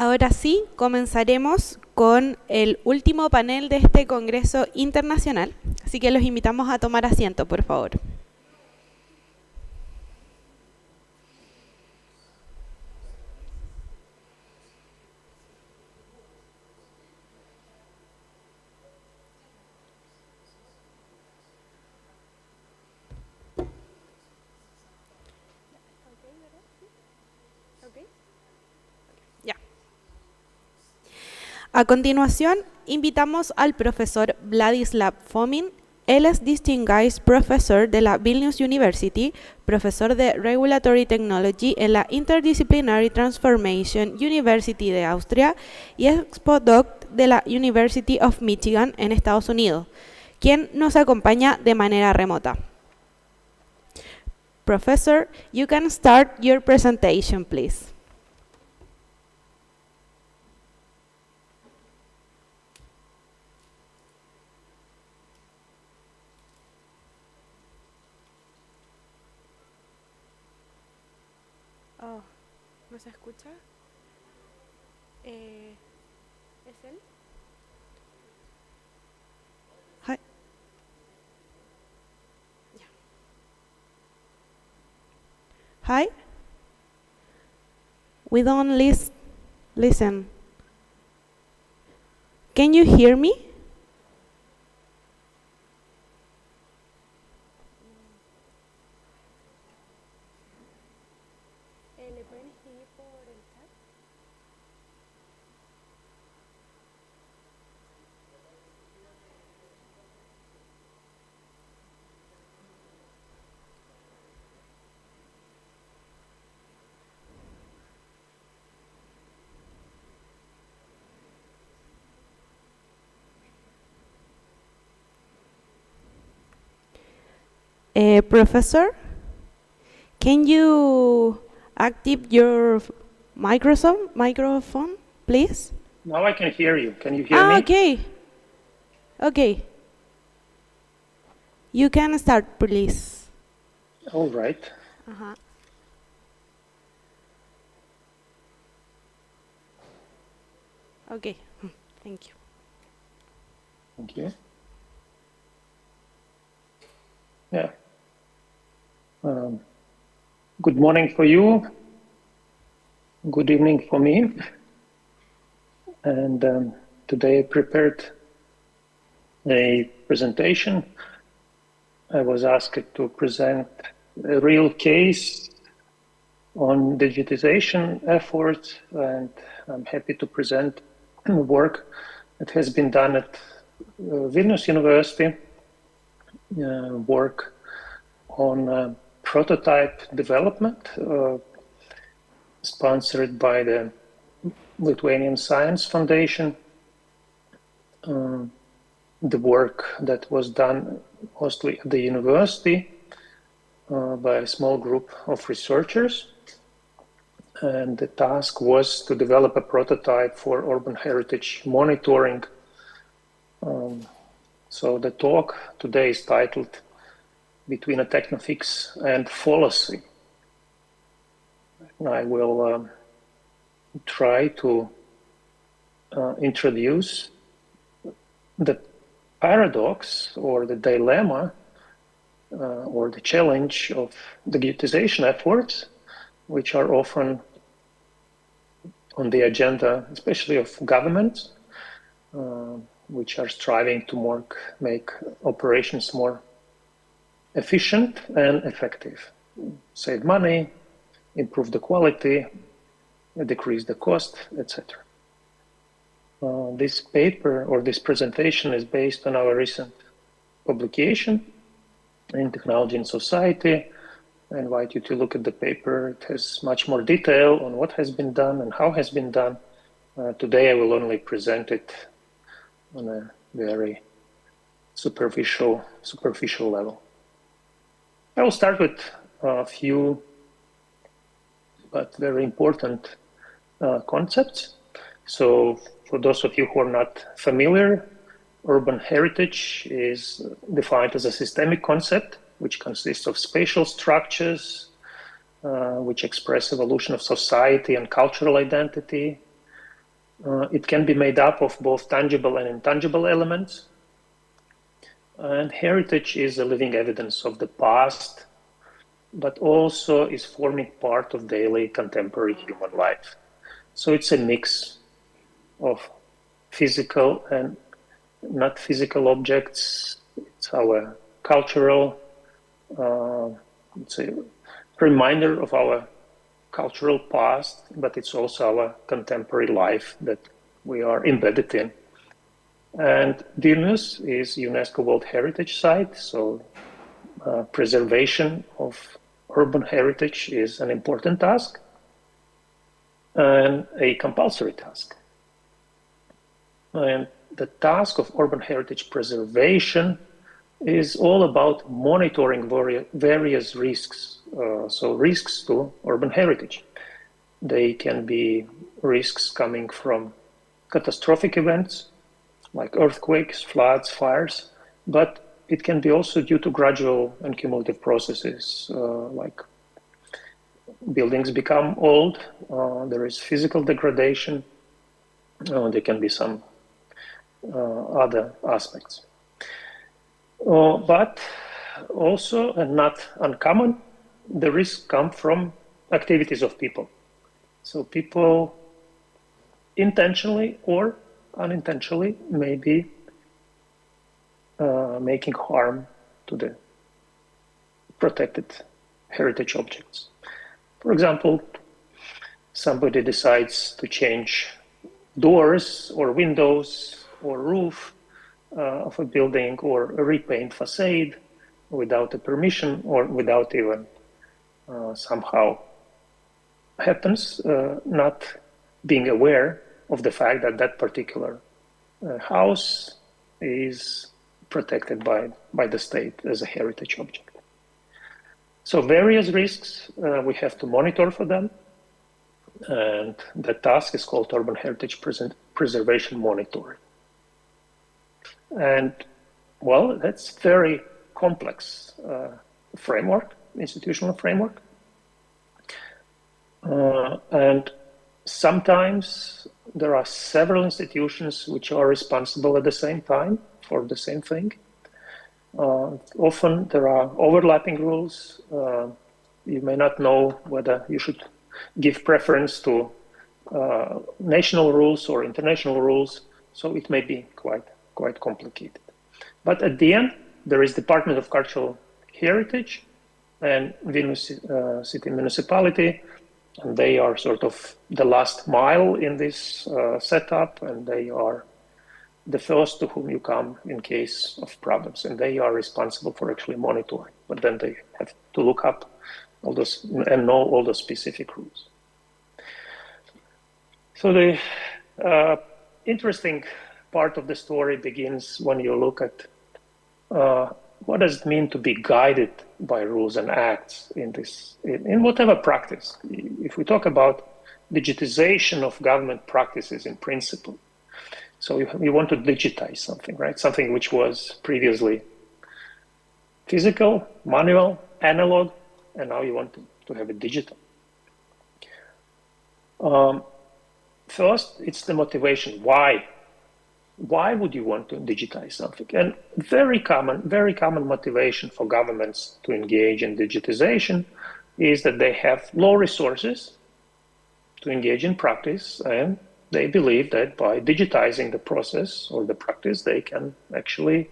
Ahora sí, comenzaremos con el último panel de este Congreso Internacional, así que los invitamos a tomar asiento, por favor. A continuación, invitamos al profesor Vladislav Fomin. Él es Distinguished Professor de la Vilnius University, profesor de Regulatory Technology en la Interdisciplinary Transformation University de Austria y es postdoc de la University of Michigan en Estados Unidos, quien nos acompaña de manera remota. Professor, you can start your presentation, please. Oh, ¿no se escucha? ¿Es él? Hi. Hi. We don't listen. Can you hear me? ¿Le pueden escribir por el chat? Professor, can you active your microphone, please? Now I can hear you. Can you hear me? Okay. Okay. You can start, please. All right. Uh-huh. Okay. Thank you. Thank you. Yeah. Good morning for you. Good evening for me. And today I prepared a presentation. I was asked to present a real case on digitization efforts, and I'm happy to present work that has been done at Vilnius University, work on prototype development sponsored by the Lithuanian Science Foundation. The work that was done mostly at the university by a small group of researchers. And the task was to develop a prototype for urban heritage monitoring. So the talk today is titled Between a Technofix and Fallacy. I will try to introduce the paradox or the dilemma or the challenge of digitization efforts, which are often on the agenda, especially of governments, which are striving to make operations more efficient and effective, save money, improve the quality, decrease the cost, etc. This paper or this presentation is based on our recent publication in Technology and Society. I invite you to look at the paper. It has much more detail on what has been done and how has been done. Today I will only present it on a very superficial level. I will start with a few but very important concepts. So for those of you who are not familiar, urban heritage is defined as a systemic concept which consists of spatial structures which express evolution of society and cultural identity, It can be made up of both tangible and intangible elements. And heritage is a living evidence of the past, but also is forming part of daily contemporary human life. So it's a mix of physical and not physical objects. It's our cultural, it's a reminder of our cultural past, but it's also our contemporary life that we are embedded in. And Vilnius is UNESCO World Heritage Site, so preservation of urban heritage is an important task and a compulsory task. And the task of urban heritage preservation is all about monitoring various risks. So risks to urban heritage. They can be risks coming from catastrophic events like earthquakes, floods, fires, but it can be also due to gradual and cumulative processes, like buildings become old, there is physical degradation, there can be some other aspects. But also, and not uncommon, the risks come from activities of people. So people intentionally or unintentionally may be making harm to the protected heritage objects. For example, somebody decides to change doors or windows or roof of a building or repaint facade without a permission or without even somehow happens, not being aware of the fact that that particular house is protected by the state as a heritage object. So various risks, we have to monitor for them. And the task is called Urban Heritage Preservation Monitoring. And well, that's very complex framework, institutional framework. And sometimes there are several institutions which are responsible at the same time for the same thing. Often there are overlapping rules. You may not know whether you should give preference to national rules or international rules, so it may be quite complicated. But at the end, there is Department of Cultural Heritage and Vilnius City Municipality, and they are sort of the last mile in this setup, and they are the first to whom you come in case of problems, and they are responsible for actually monitoring. But then they have to look up all those and know all the specific rules. So the interesting part of the story begins when you look at what does it mean to be guided by rules and acts in whatever practice. If we talk about digitization of government practices in principle, so you want to digitize something, right? Something which was previously physical, manual, analog, and now you want to have it digital. First, it's the motivation. Why? Why would you want to digitize something? And very common motivation for governments to engage in digitization is that they have low resources to engage in practice, and they believe that by digitizing the process or the practice, they can actually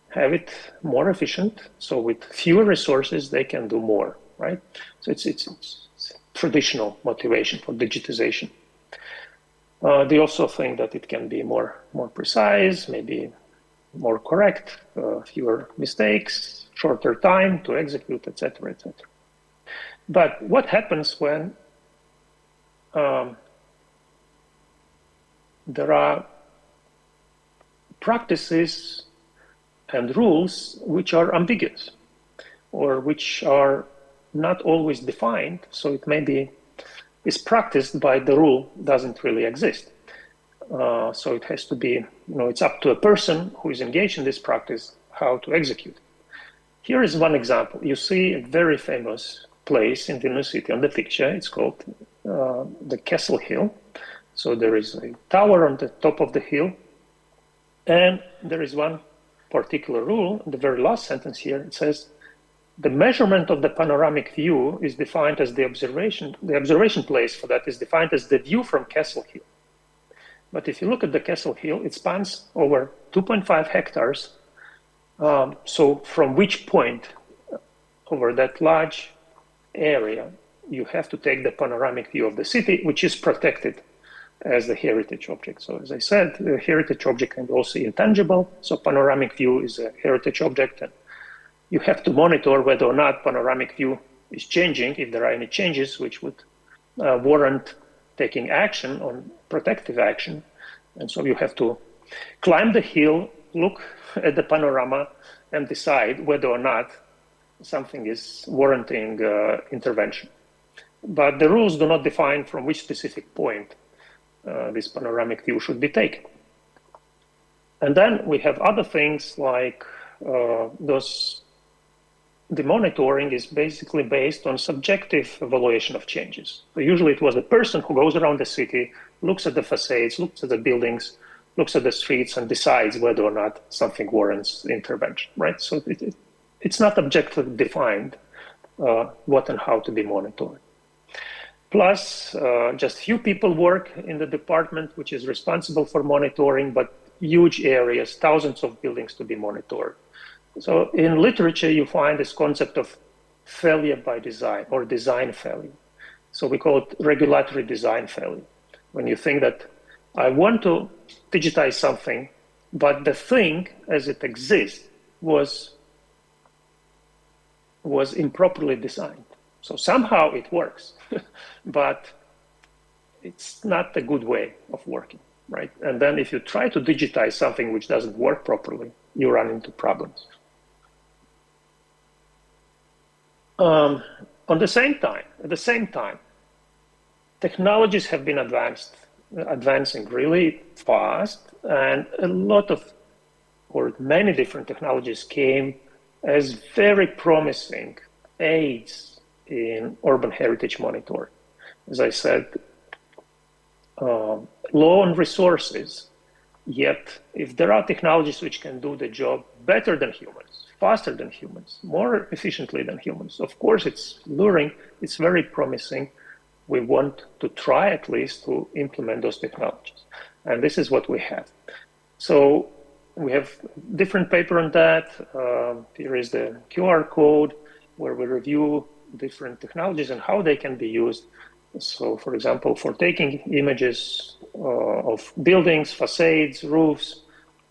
have it more efficient. So with fewer resources, they can do more, right? So it's traditional motivation for digitization. They also think that it can be more precise, maybe more correct, fewer mistakes, shorter time to execute, etc., etc. But what happens when there are practices and rules which are ambiguous or which are not always defined, so it may be is practiced by the rule doesn't really exist. So it has to be, it's up to a person who is engaged in this practice how to execute. Here is one example. You see a very famous place in Vilnius city on the picture. It's called the Castle Hill. So there is a tower on the top of the hill, and there is one particular rule in the very last sentence here. It says, the measurement of the panoramic view is defined as the observation place for that is defined as the view from Castle Hill. But if you look at the Castle Hill, it spans over 2.5 hectares. So from which point over that large area, you have to take the panoramic view of the city, which is protected as the heritage object. So as I said, the heritage object can be also intangible. So panoramic view is a heritage object, and you have to monitor whether or not panoramic view is changing, if there are any changes which would warrant taking action on protective action. And so you have to climb the hill, look at the panorama, and decide whether or not something is warranting intervention. But the rules do not define from which specific point this panoramic view should be taken. And then we have other things like the monitoring is basically based on subjective evaluation of changes. So usually it was the person who goes around the city, looks at the facades, looks at the buildings, looks at the streets, and decides whether or not something warrants intervention, right? So it's not objectively defined what and how to be monitored. Plus, just few people work in the department which is responsible for monitoring, but huge areas, thousands of buildings to be monitored. So in literature, you find this concept of failure by design or design failure. So we call it regulatory design failure. When you think that I want to digitize something, but the thing as it exists was improperly designed. So somehow it works, but it's not a good way of working, right? And then if you try to digitize something which doesn't work properly, you run into problems. At the same time, technologies have been advancing really fast, and a lot of, or many different technologies came as very promising aids in urban heritage monitoring. As I said, low on resources, yet if there are technologies which can do the job better than humans, faster than humans, more efficiently than humans, of course it's luring, it's very promising. We want to try at least to implement those technologies. And this is what we have. So we have different paper on that. Here is the QR code where we review different technologies and how they can be used. So for example, for taking images of buildings, facades, roofs,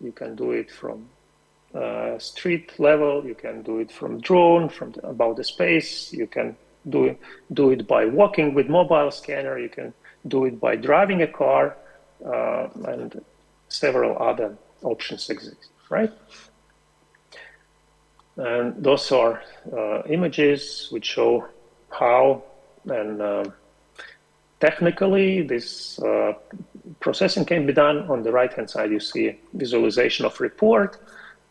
you can do it from street level, you can do it from drone, from about the space, you can do it by walking with mobile scanner, you can do it by driving a car, and several other options exist, right? And those are images which show how and technically this processing can be done. On the right-hand side, you see visualization of report.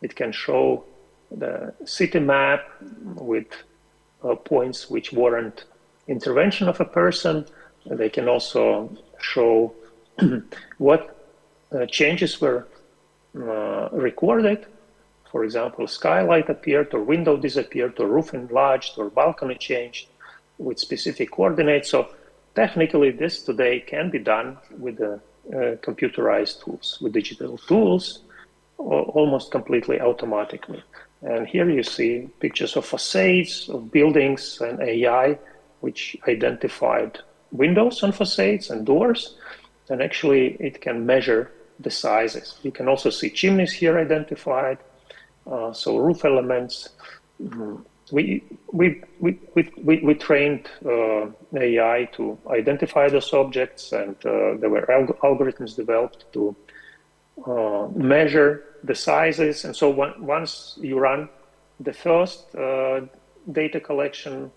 It can show the city map with points which warrant intervention of a person. They can also show what changes were recorded. For example, skylight appeared, or window disappeared, or roof enlarged, or balcony changed with specific coordinates. So technically, this today can be done with the computerized tools, with digital tools, almost completely automatically. And here you see pictures of facades, of buildings, and AI, which identified windows on facades and doors. And actually, it can measure the sizes. You can also see chimneys here identified. So roof elements. We trained AI to identify those objects, and there were algorithms developed to measure the sizes. And so once you run the first data collection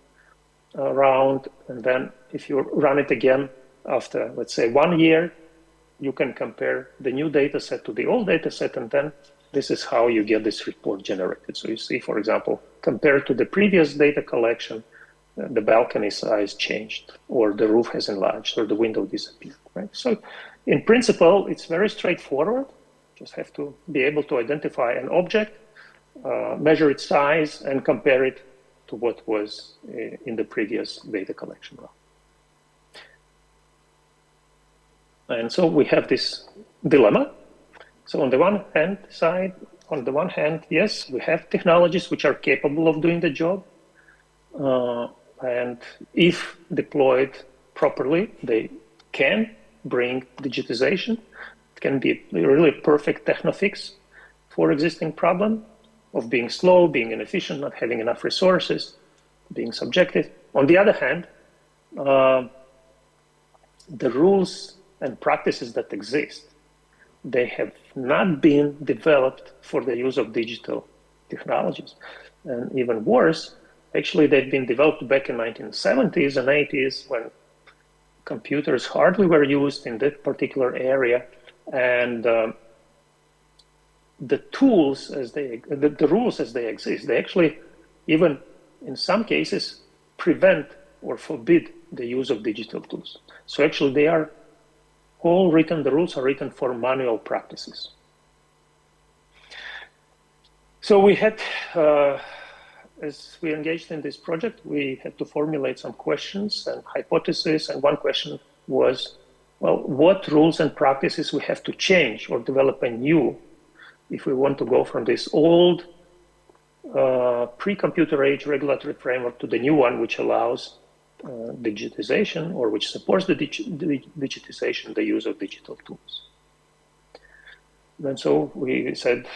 round, and then if you run it again after, let's say, 1 year, you can compare the new data set to the old data set, and then this is how you get this report generated. So you see, for example, compared to the previous data collection, the balcony size changed, or the roof has enlarged, or the window disappeared. right? So in principle, it's very straightforward. Just have to be able to identify an object, measure its size, and compare it to what was in the previous data collection round. And so we have this dilemma. So on the one hand, yes, we have technologies which are capable of doing the job. And if deployed properly, they can bring digitization. It can be really a perfect techno-fix for existing problem of being slow, being inefficient, not having enough resources, being subjective. On the other hand, the rules and practices that exist, they have not been developed for the use of digital technologies. And even worse, actually, they've been developed back in 1970s and 80s when computers hardly were used in that particular area. And the tools as the rules as they exist, they actually, even in some cases, prevent or forbid the use of digital tools. So actually they are all written, the rules are written for manual practices. So we had, as we engaged in this project, we had to formulate some questions and hypotheses. And one question was, well, what rules and practices we have to change or develop anew if we want to go from this old pre-computer age regulatory framework to the new one, which allows digitization, or which supports the digitization, the use of digital tools. And so we said,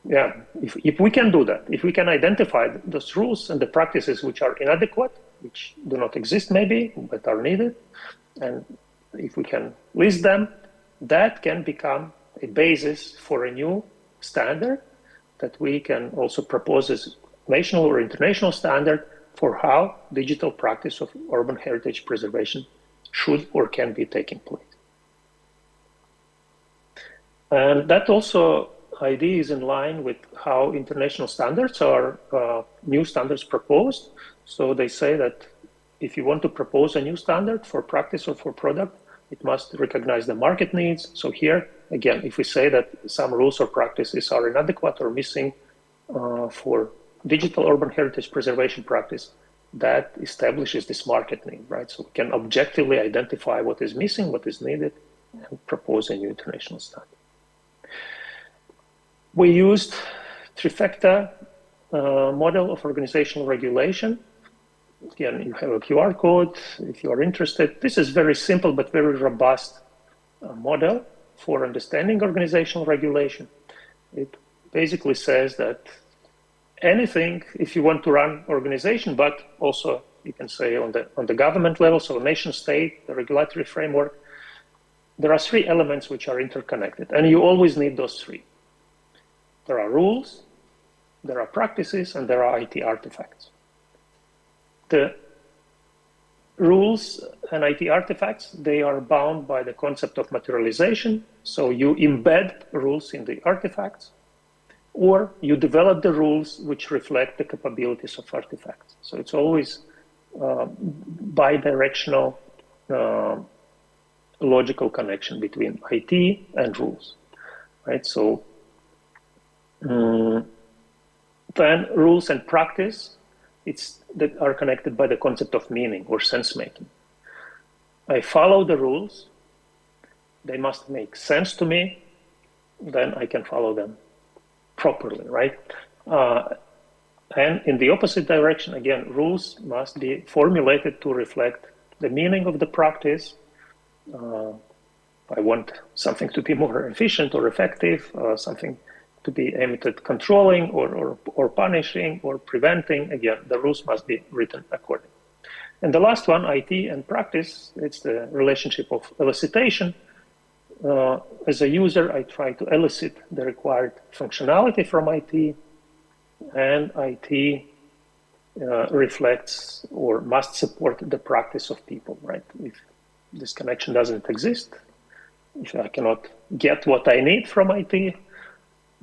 yeah, if we can do that, if we can identify those rules and the practices which are inadequate, which do not exist maybe, but are needed, and if we can list them, that can become a basis for a new standard that we can also propose as national or international standard for how digital practice of urban heritage preservation should or can be taking place. And that also idea is in line with how international standards are, new standards proposed. So they say that if you want to propose a new standard for practice or for product, it must recognize the market needs. So here, again, if we say that some rules or practices are inadequate or missing for digital urban heritage preservation practice, that establishes this market need, right? So we can objectively identify what is missing, what is needed, and propose a new international standard. We used trifecta model of organizational regulation. Again, you have a QR code if you are interested. This is very simple but very robust model for understanding organizational regulation. It basically says that anything, if you want to run organization, but also you can say on the government level, so nation state, the regulatory framework, there are three elements which are interconnected, and you always need those three. There are rules, there are practices, and there are IT artifacts. The rules and IT artifacts, they are bound by the concept of materialization. So you embed rules in the artifacts, or you develop the rules which reflect the capabilities of artifacts. So it's always bi-directional logical connection between IT and rules, right? So then rules and practice, that are connected by the concept of meaning or sense making. I follow the rules, they must make sense to me, then I can follow them properly, right? And in the opposite direction, again, rules must be formulated to reflect the meaning of the practice. I want something to be more efficient or effective, something to be aimed at controlling or punishing or preventing. Again, the rules must be written accordingly. And the last one, IT and practice, it's the relationship of elicitation. As a user, I try to elicit the required functionality from IT, and IT reflects or must support the practice of people, right? If this connection doesn't exist, if I cannot get what I need from IT,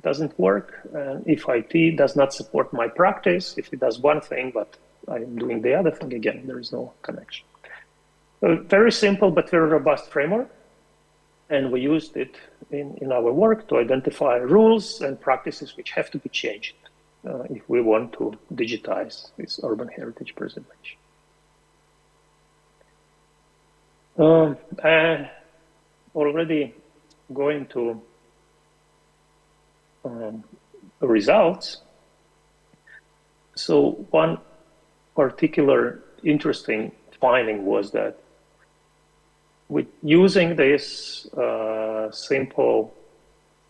doesn't work. And if IT does not support my practice, if it does one thing, but I'm doing the other thing, again, there is no connection. A very simple but very robust framework. And we used it in our work to identify rules and practices which have to be changed if we want to digitize this urban heritage preservation. And already going to results. So one particular interesting finding was that with using this simple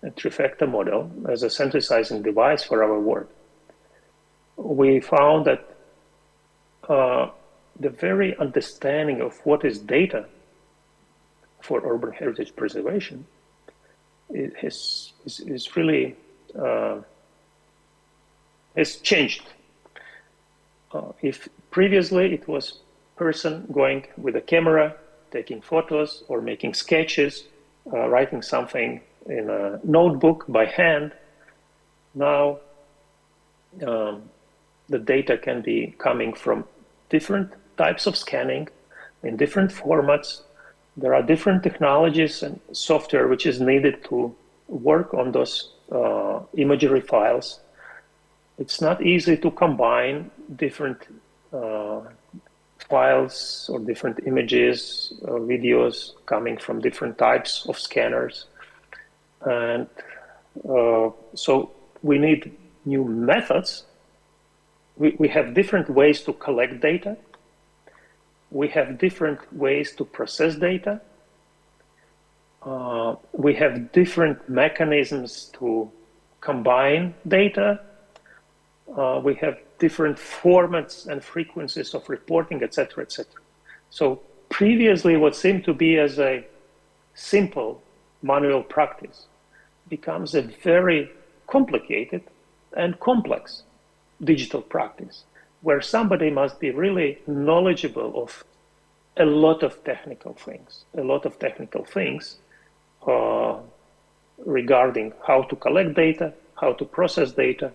trifecta model as a synthesizing device for our work, we found that the very understanding of what is data for urban heritage preservation is really has changed. If previously it was person going with a camera, taking photos or making sketches, writing something in a notebook by hand, now the data can be coming from different types of scanning in different formats. There are different technologies and software which is needed to work on those imagery files. It's not easy to combine different files or different images or videos coming from different types of scanners. And so we need new methods. We have different ways to collect data. We have different ways to process data. We have different mechanisms to combine data. We have different formats and frequencies of reporting, etc., etc. So previously, what seemed to be as a simple manual practice becomes a very complicated and complex digital practice, where somebody must be really knowledgeable of a lot of technical things, regarding how to collect data, how to process data,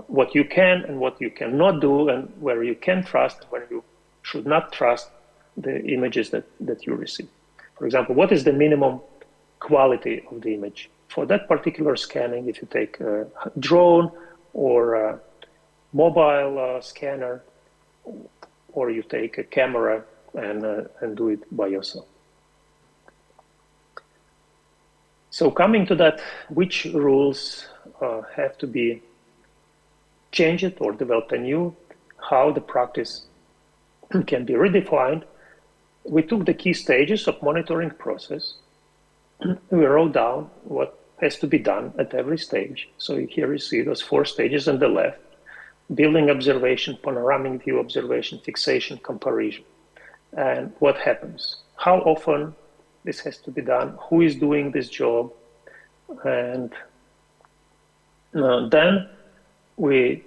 what you can and what you cannot do, and where you can trust, where you should not trust the images that you receive. For example, what is the minimum quality of the image? For that particular scanning, if you take a drone or a mobile scanner, or you take a camera and do it by yourself. So coming to that, which rules have to be changed or developed anew, how the practice can be redefined, we took the key stages of monitoring process. We wrote down what has to be done at every stage. So here you see those 4 stages on the left: building observation, panoramic view observation, fixation, comparison. And what happens? How often this has to be done? Who is doing this job? And then we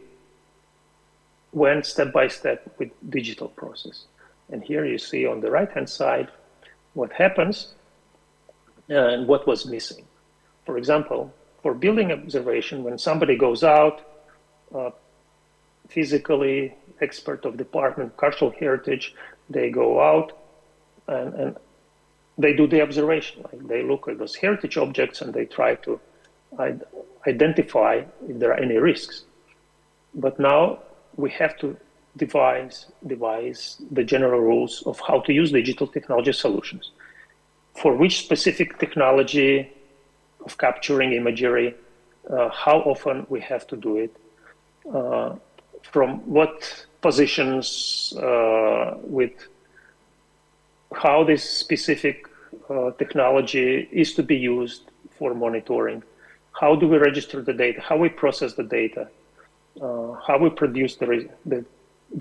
went step by step with digital process. And here you see on the right-hand side what happens and what was missing. For example, for building observation, when somebody goes out, physically, expert of department, cultural heritage, they go out and they do the observation. Like they look at those heritage objects and they try to identify if there are any risks. But now we have to devise the general rules of how to use digital technology solutions. For which specific technology of capturing imagery, how often we have to do it, from what positions, with how this specific technology is to be used for monitoring, how do we register the data, how we process the data, how we produce the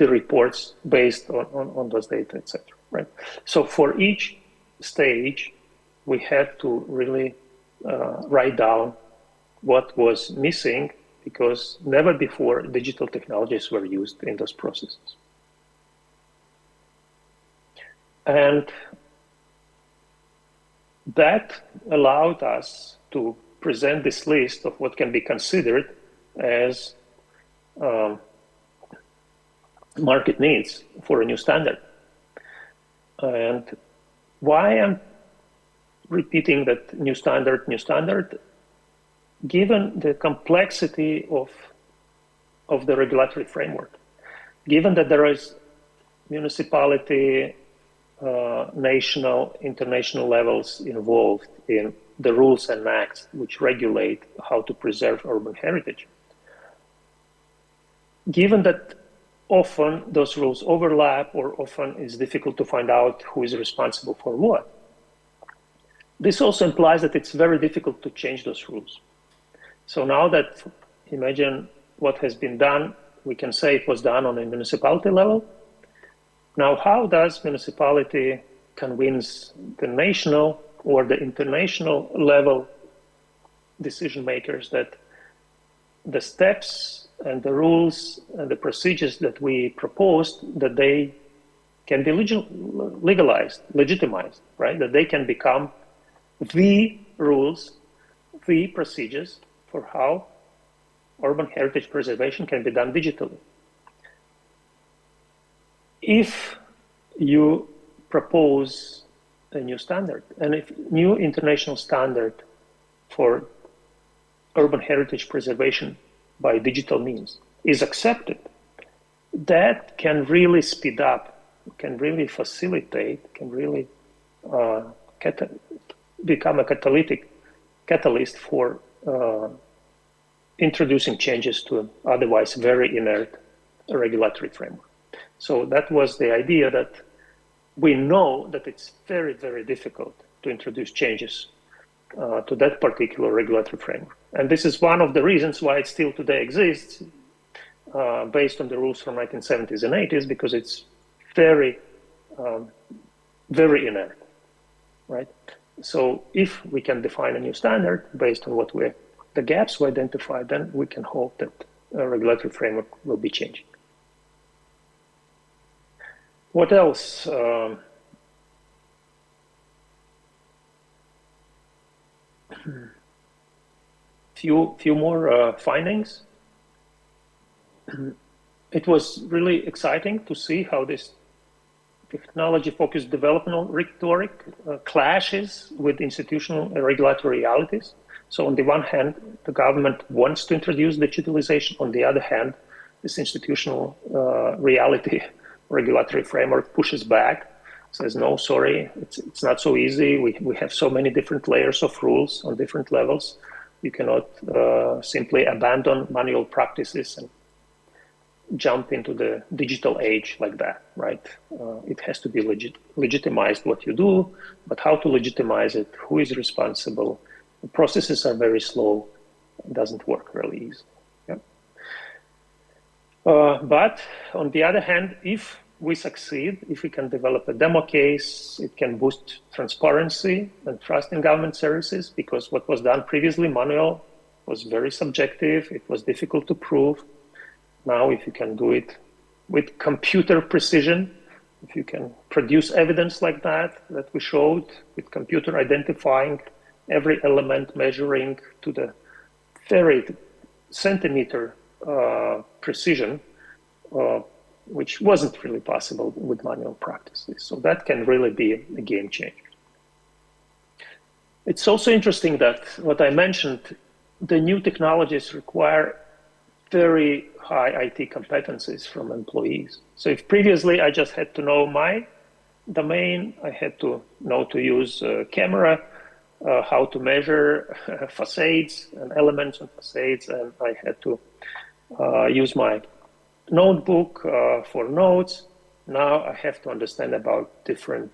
reports based on those data, etc. Right? So for each stage, we have to really write down what was missing, because never before digital technologies were used in those processes. And that allowed us to present this list of what can be considered as market needs for a new standard. And why I'm repeating that new standard, given the complexity of the regulatory framework, given that there is municipality, national, international levels involved in the rules and acts which regulate how to preserve urban heritage, given that often those rules overlap or often it's difficult to find out who is responsible for what, this also implies that it's very difficult to change those rules. So now that, imagine what has been done, we can say it was done on a municipality level. Now, how does municipality convince the national or the international level decision makers that the steps and the rules and the procedures that we proposed, that they can be legalized, legitimized, right? That they can become the rules, the procedures for how urban heritage preservation can be done digitally. If you propose a new standard, and if new international standard for urban heritage preservation by digital means is accepted, that can really speed up, can really facilitate, can really become a catalyst for introducing changes to an otherwise very inert regulatory framework. So that was the idea, that we know that it's very, very difficult to introduce changes to that particular regulatory framework. And this is one of the reasons why it still today exists, based on the rules from 1970s and 80s, because it's very, very inert, right? So if we can define a new standard based on the gaps we identified, then we can hope that a regulatory framework will be changing. What else? Few more findings. It was really exciting to see how this technology-focused developmental rhetoric clashes with institutional and regulatory realities. So on the one hand, the government wants to introduce digitalization. On the other hand, this institutional reality regulatory framework pushes back, says, no, sorry, it's not so easy. We have so many different layers of rules on different levels. You cannot simply abandon manual practices and jump into the digital age like that, right? It has to be legitimized what you do, but how to legitimize it, who is responsible? The processes are very slow. It doesn't work really easy. Yeah? But on the other hand, if we succeed, if we can develop a demo case, it can boost transparency and trust in government services, because what was done previously, manual, was very subjective. It was difficult to prove. Now, if you can do it with computer precision, if you can produce evidence like that we showed, with computer identifying every element, measuring to the very centimeter precision, which wasn't really possible with manual practices. So that can really be a game changer. It's also interesting that what I mentioned, the new technologies require very high IT competencies from employees. So if previously I just had to know my domain, I had to know to use a camera, how to measure facades and elements on facades, and I had to use my notebook for notes. Now I have to understand about different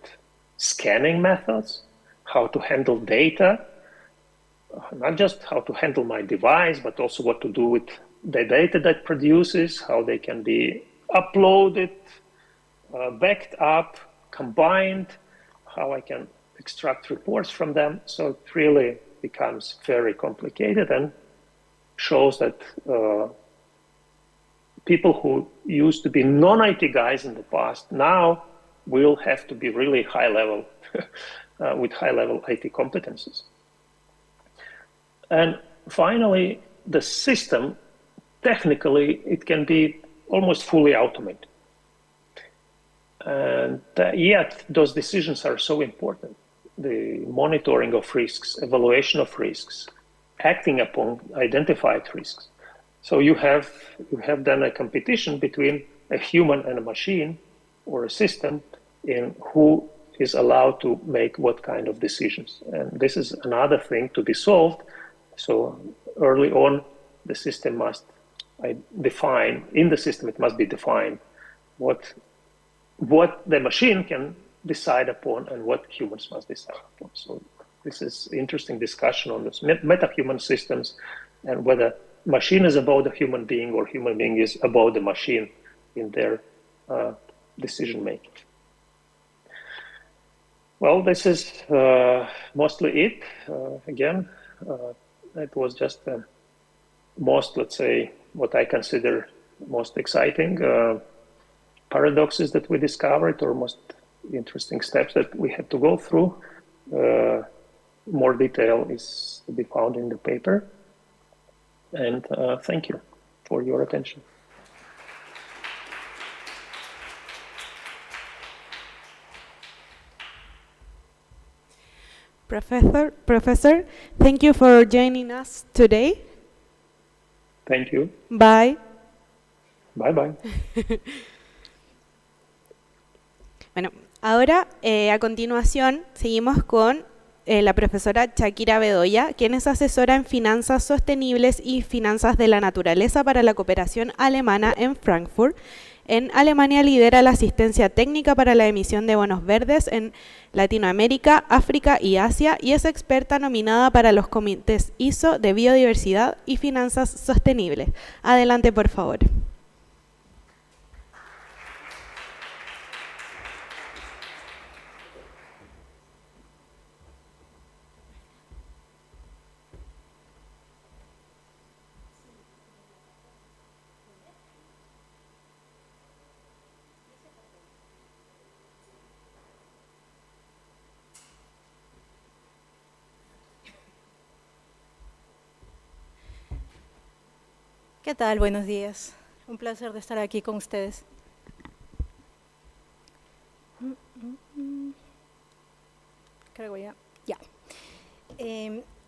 scanning methods, how to handle data, not just how to handle my device, but also what to do with the data that produces, how they can be uploaded, backed up, combined, how I can extract reports from them. So it really becomes very complicated and shows that people who used to be non-IT guys in the past now will have to be really high level with high level IT competencies. And finally, the system, technically, it can be almost fully automated. And yet those decisions are so important. the monitoring of risks, evaluation of risks, acting upon identified risks. So you have then a competition between a human and a machine or a system in who is allowed to make what kind of decisions. And this is another thing to be solved. So early on, the system must define, in the system it must be defined what the machine can decide upon and what humans must decide upon. So this is interesting discussion on this meta-human systems and whether machine is about a human being or human being is about the machine in their decision making. Well, this is mostly it. Again, it was just the most, let's say, what I consider most exciting paradoxes that we discovered, or most interesting steps that we had to go through. More detail is to be found in the paper. And thank you for your attention. Professor, thank you for joining us today. Thank you. Bye. Bye bye. Bueno, ahora a continuación seguimos con la profesora Shakira Bedoya, quien es asesora en finanzas sostenibles y finanzas de la naturaleza para la cooperación alemana en Frankfurt. En Alemania lidera la asistencia técnica para la emisión de bonos verdes en Latinoamérica, África y Asia y es experta nominada para los comités ISO de biodiversidad y finanzas sostenibles. Adelante, por favor. ¿Qué tal? Buenos días. Un placer de estar aquí con ustedes. Creo que ya.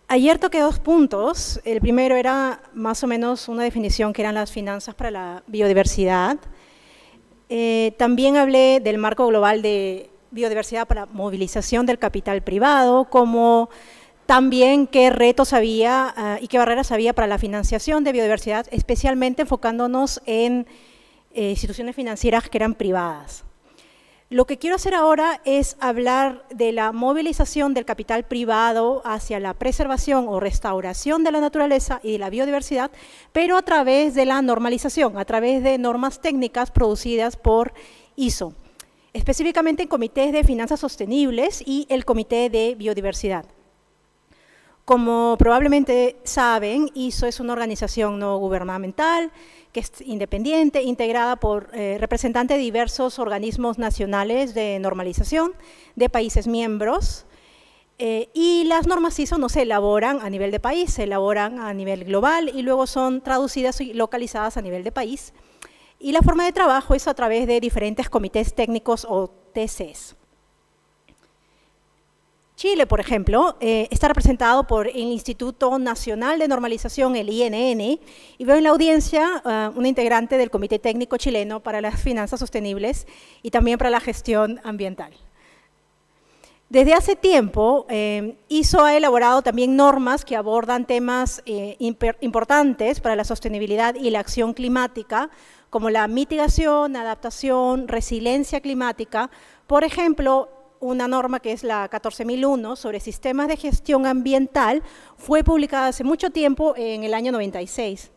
Ayer toqué 2 puntos. El primero era más o menos una definición que eran las finanzas para la biodiversidad. También hablé del marco global de biodiversidad para movilización del capital privado, como también qué retos había y qué barreras había para la financiación de biodiversidad, especialmente enfocándonos en instituciones financieras que eran privadas. Lo que quiero hacer ahora es hablar de la movilización del capital privado hacia la preservación o restauración de la naturaleza y de la biodiversidad, pero a través de la normalización, a través de normas técnicas producidas por ISO, específicamente en comités de finanzas sostenibles y el comité de biodiversidad. Como probablemente saben, ISO es una organización no gubernamental que es independiente, integrada por representantes de diversos organismos nacionales de normalización de países miembros. Y las normas ISO no se elaboran a nivel de país, se elaboran a nivel global y luego son traducidas y localizadas a nivel de país. Y la forma de trabajo es a través de diferentes comités técnicos o TCs. Chile, por ejemplo, está representado por el Instituto Nacional de Normalización, el INN, y veo en la audiencia una integrante del Comité Técnico Chileno para las Finanzas Sostenibles y también para la gestión ambiental. Desde hace tiempo, ISO ha elaborado también normas que abordan temas importantes para la sostenibilidad y la acción climática, como la mitigación, adaptación, resiliencia climática. Por ejemplo, una norma que es la 14001 sobre sistemas de gestión ambiental fue publicada hace mucho tiempo, en el año 96.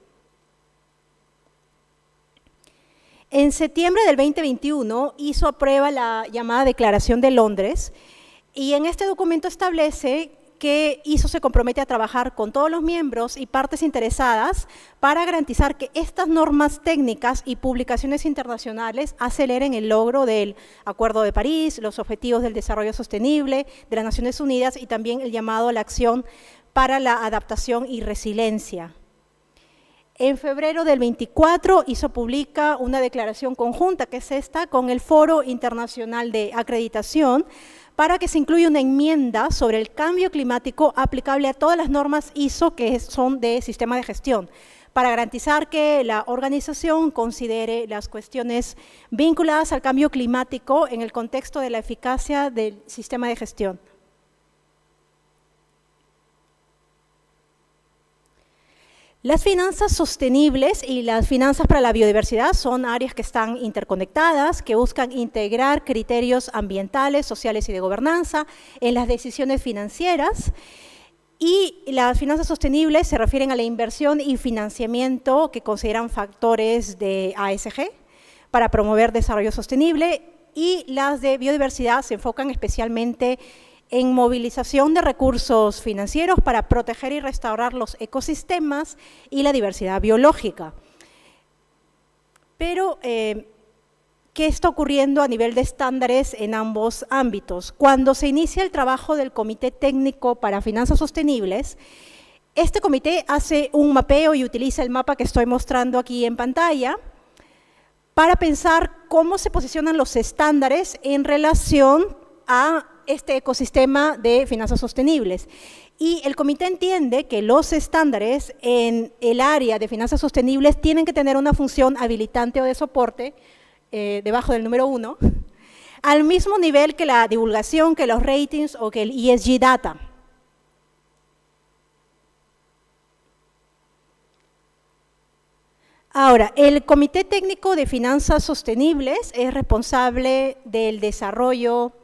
En septiembre del 2021, ISO aprueba la llamada Declaración de Londres y en este documento establece que ISO se compromete a trabajar con todos los miembros y partes interesadas para garantizar que estas normas técnicas y publicaciones internacionales aceleren el logro del Acuerdo de París, los Objetivos del Desarrollo Sostenible de las Naciones Unidas y también el llamado a la acción para la adaptación y resiliencia. En febrero del 24, ISO publica una declaración conjunta, que es esta, con el Foro Internacional de Acreditación, para que se incluya una enmienda sobre el cambio climático aplicable a todas las normas ISO que son de sistema de gestión, para garantizar que la organización considere las cuestiones vinculadas al cambio climático en el contexto de la eficacia del sistema de gestión. Las finanzas sostenibles y las finanzas para la biodiversidad son áreas que están interconectadas, que buscan integrar criterios ambientales, sociales y de gobernanza en las decisiones financieras. Y las finanzas sostenibles se refieren a la inversión y financiamiento que consideran factores de ASG para promover desarrollo sostenible, y las de biodiversidad se enfocan especialmente en movilización de recursos financieros para proteger y restaurar los ecosistemas y la diversidad biológica. Pero, ¿qué está ocurriendo a nivel de estándares en ambos ámbitos? Cuando se inicia el trabajo del Comité Técnico para Finanzas Sostenibles, este comité hace un mapeo y utiliza el mapa que estoy mostrando aquí en pantalla para pensar cómo se posicionan los estándares en relación a este ecosistema de finanzas sostenibles. Y el comité entiende que los estándares en el área de finanzas sostenibles tienen que tener una función habilitante o de soporte, debajo del número 1, al mismo nivel que la divulgación, que los ratings o que el ESG data. Ahora, el Comité Técnico de Finanzas Sostenibles es responsable del desarrollo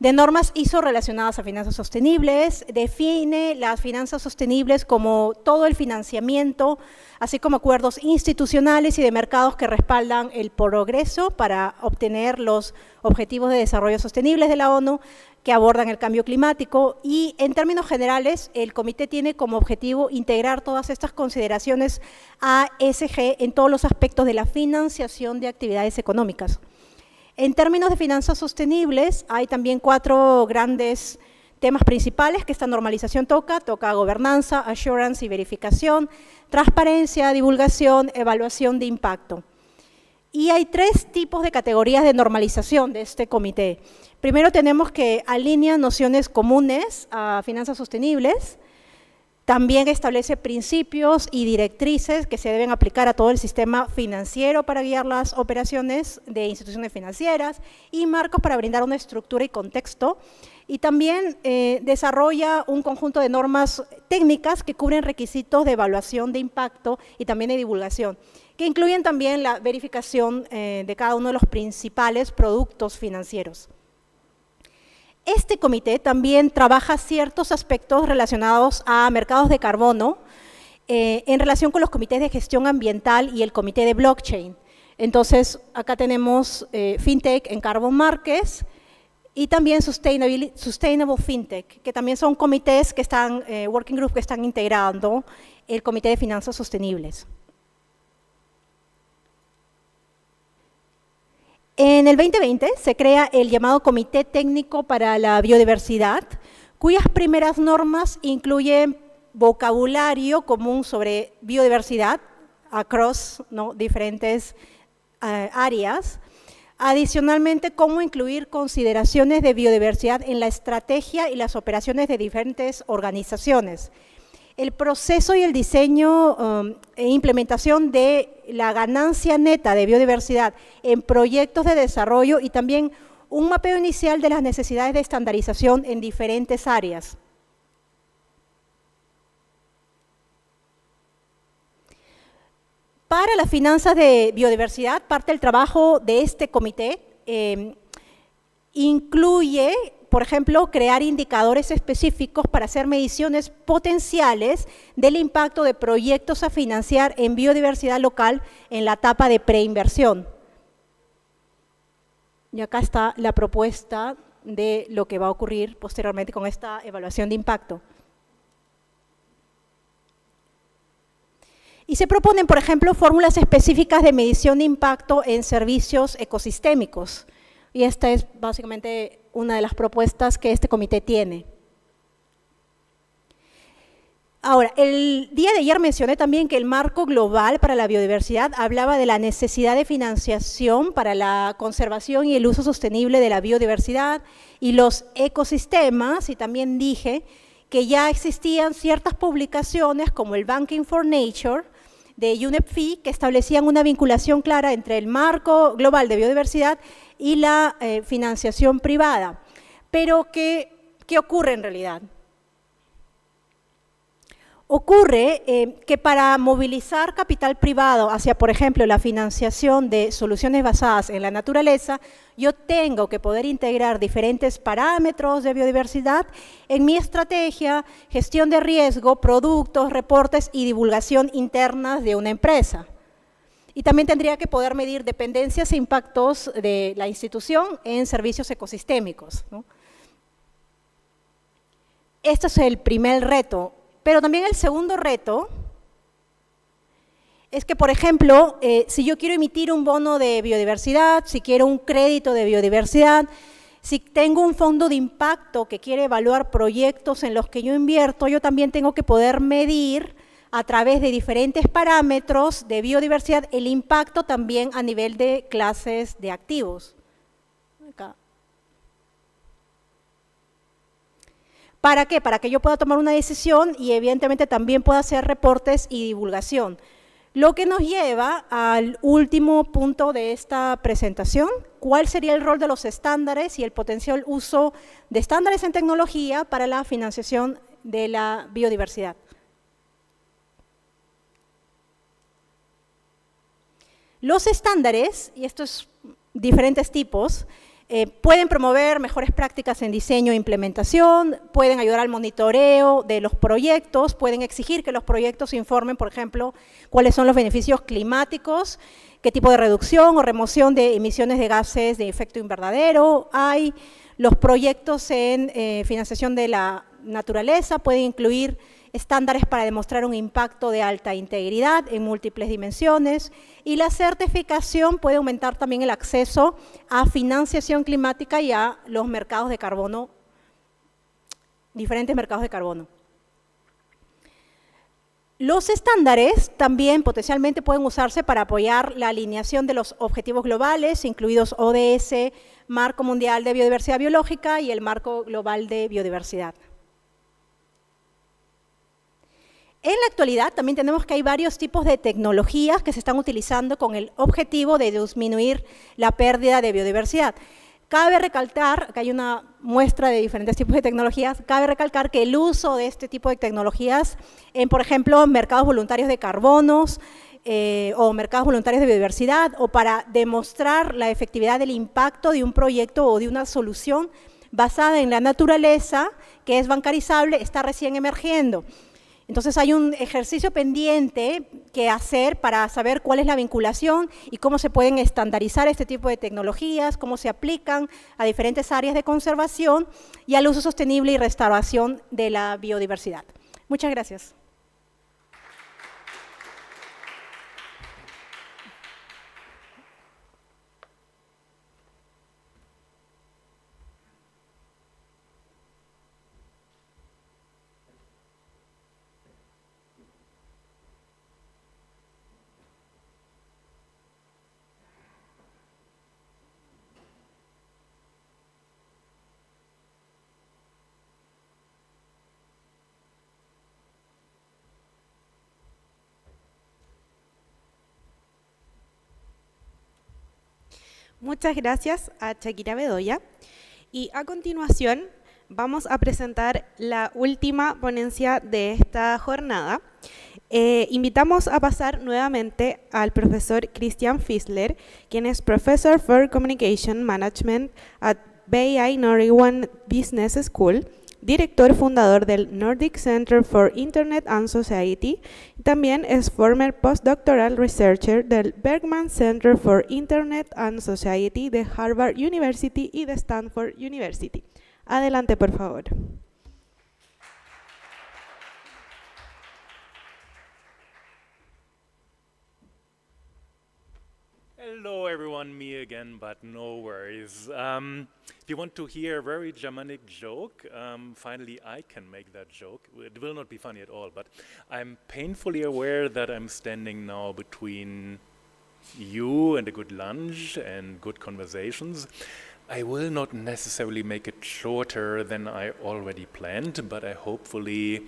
de normas ISO relacionadas a finanzas sostenibles, define las finanzas sostenibles como todo el financiamiento, así como acuerdos institucionales y de mercados que respaldan el progreso para obtener los objetivos de desarrollo sostenibles de la ONU que abordan el cambio climático, y en términos generales el comité tiene como objetivo integrar todas estas consideraciones ASG en todos los aspectos de la financiación de actividades económicas. En términos de finanzas sostenibles, hay también 4 grandes temas principales que esta normalización toca gobernanza, assurance y verificación, transparencia, divulgación, evaluación de impacto. Y hay 3 tipos de categorías de normalización de este comité. Primero tenemos que alinea nociones comunes a finanzas sostenibles. También establece principios y directrices que se deben aplicar a todo el sistema financiero para guiar las operaciones de instituciones financieras, y marcos para brindar una estructura y contexto. Y también desarrolla un conjunto de normas técnicas que cubren requisitos de evaluación de impacto y también de divulgación, que incluyen también la verificación de cada uno de los principales productos financieros. Este comité también trabaja ciertos aspectos relacionados a mercados de carbono en relación con los comités de gestión ambiental y el comité de blockchain. Entonces, acá tenemos FinTech en Carbon Markets y también Sustainable FinTech, que también son comités que están, working group que están integrando el Comité de Finanzas Sostenibles. En el 2020 se crea el llamado Comité Técnico para la Biodiversidad, cuyas primeras normas incluyen vocabulario común sobre biodiversidad across diferentes áreas. Adicionalmente, cómo incluir consideraciones de biodiversidad en la estrategia y las operaciones de diferentes organizaciones. El proceso y el diseño e implementación de la ganancia neta de biodiversidad en proyectos de desarrollo, y también un mapeo inicial de las necesidades de estandarización en diferentes áreas. Para las finanzas de biodiversidad, parte del trabajo de este comité incluye, por ejemplo, crear indicadores específicos para hacer mediciones potenciales del impacto de proyectos a financiar en biodiversidad local en la etapa de preinversión. Y acá está la propuesta de lo que va a ocurrir posteriormente con esta evaluación de impacto. Y se proponen, por ejemplo, fórmulas específicas de medición de impacto en servicios ecosistémicos. Y esta es básicamente una de las propuestas que este comité tiene. Ahora, el día de ayer mencioné también que el marco global para la biodiversidad hablaba de la necesidad de financiación para la conservación y el uso sostenible de la biodiversidad y los ecosistemas, y también dije que ya existían ciertas publicaciones como el Banking for Nature de UNEP-FI que establecían una vinculación clara entre el marco global de biodiversidad y la financiación privada. Pero, ¿qué ocurre en realidad? Ocurre que para movilizar capital privado hacia, por ejemplo, la financiación de soluciones basadas en la naturaleza, yo tengo que poder integrar diferentes parámetros de biodiversidad en mi estrategia, gestión de riesgo, productos, reportes y divulgación internas de una empresa. Y también tendría que poder medir dependencias e impactos de la institución en servicios ecosistémicos, ¿no? Este es el primer reto. Pero también el segundo reto es que, por ejemplo, si yo quiero emitir un bono de biodiversidad, si quiero un crédito de biodiversidad, si tengo un fondo de impacto que quiere evaluar proyectos en los que yo invierto, yo también tengo que poder medir a través de diferentes parámetros de biodiversidad el impacto también a nivel de clases de activos. Acá. ¿Para qué? Para que yo pueda tomar una decisión y evidentemente también pueda hacer reportes y divulgación. Lo que nos lleva al último punto de esta presentación, ¿cuál sería el rol de los estándares y el potencial uso de estándares en tecnología para la financiación de la biodiversidad? Los estándares, y estos diferentes tipos, pueden promover mejores prácticas en diseño e implementación, pueden ayudar al monitoreo de los proyectos, pueden exigir que los proyectos informen, por ejemplo, cuáles son los beneficios climáticos, qué tipo de reducción o remoción de emisiones de gases de efecto invernadero hay. Los proyectos en financiación de la naturaleza pueden incluir estándares para demostrar un impacto de alta integridad en múltiples dimensiones, y la certificación puede aumentar también el acceso a financiación climática y a los mercados de carbono, diferentes mercados de carbono. Los estándares también potencialmente pueden usarse para apoyar la alineación de los objetivos globales, incluidos ODS, Marco Mundial de Biodiversidad Biológica y el Marco Global de Biodiversidad. En la actualidad también tenemos que hay varios tipos de tecnologías que se están utilizando con el objetivo de disminuir la pérdida de biodiversidad. Cabe recalcar que hay una muestra de diferentes tipos de tecnologías, cabe recalcar que el uso de este tipo de tecnologías en, por ejemplo, mercados voluntarios de carbonos o mercados voluntarios de biodiversidad, o para demostrar la efectividad del impacto de un proyecto o de una solución basada en la naturaleza que es bancarizable, está recién emergiendo. Entonces hay un ejercicio pendiente que hacer para saber cuál es la vinculación y cómo se pueden estandarizar este tipo de tecnologías, cómo se aplican a diferentes áreas de conservación y al uso sostenible y restauración de la biodiversidad. Muchas gracias. Muchas gracias a Shakira Bedoya. Y a continuación vamos a presentar la última ponencia de esta jornada. Invitamos a pasar nuevamente al profesor Christian Fischler, quien es Professor for Communication Management at BI Norwegian Business School, director fundador del Nordic Center for Internet and Society, y también es former postdoctoral researcher del Bergman Center for Internet and Society de Harvard University y de Stanford University. Adelante, por favor. Hello everyone, me again, but no worries. If you want to hear a very Germanic joke, finally I can make that joke. It will not be funny at all, but I'm painfully aware that I'm standing now between you and a good lunch and good conversations. I will not necessarily make it shorter than I already planned, but I hopefully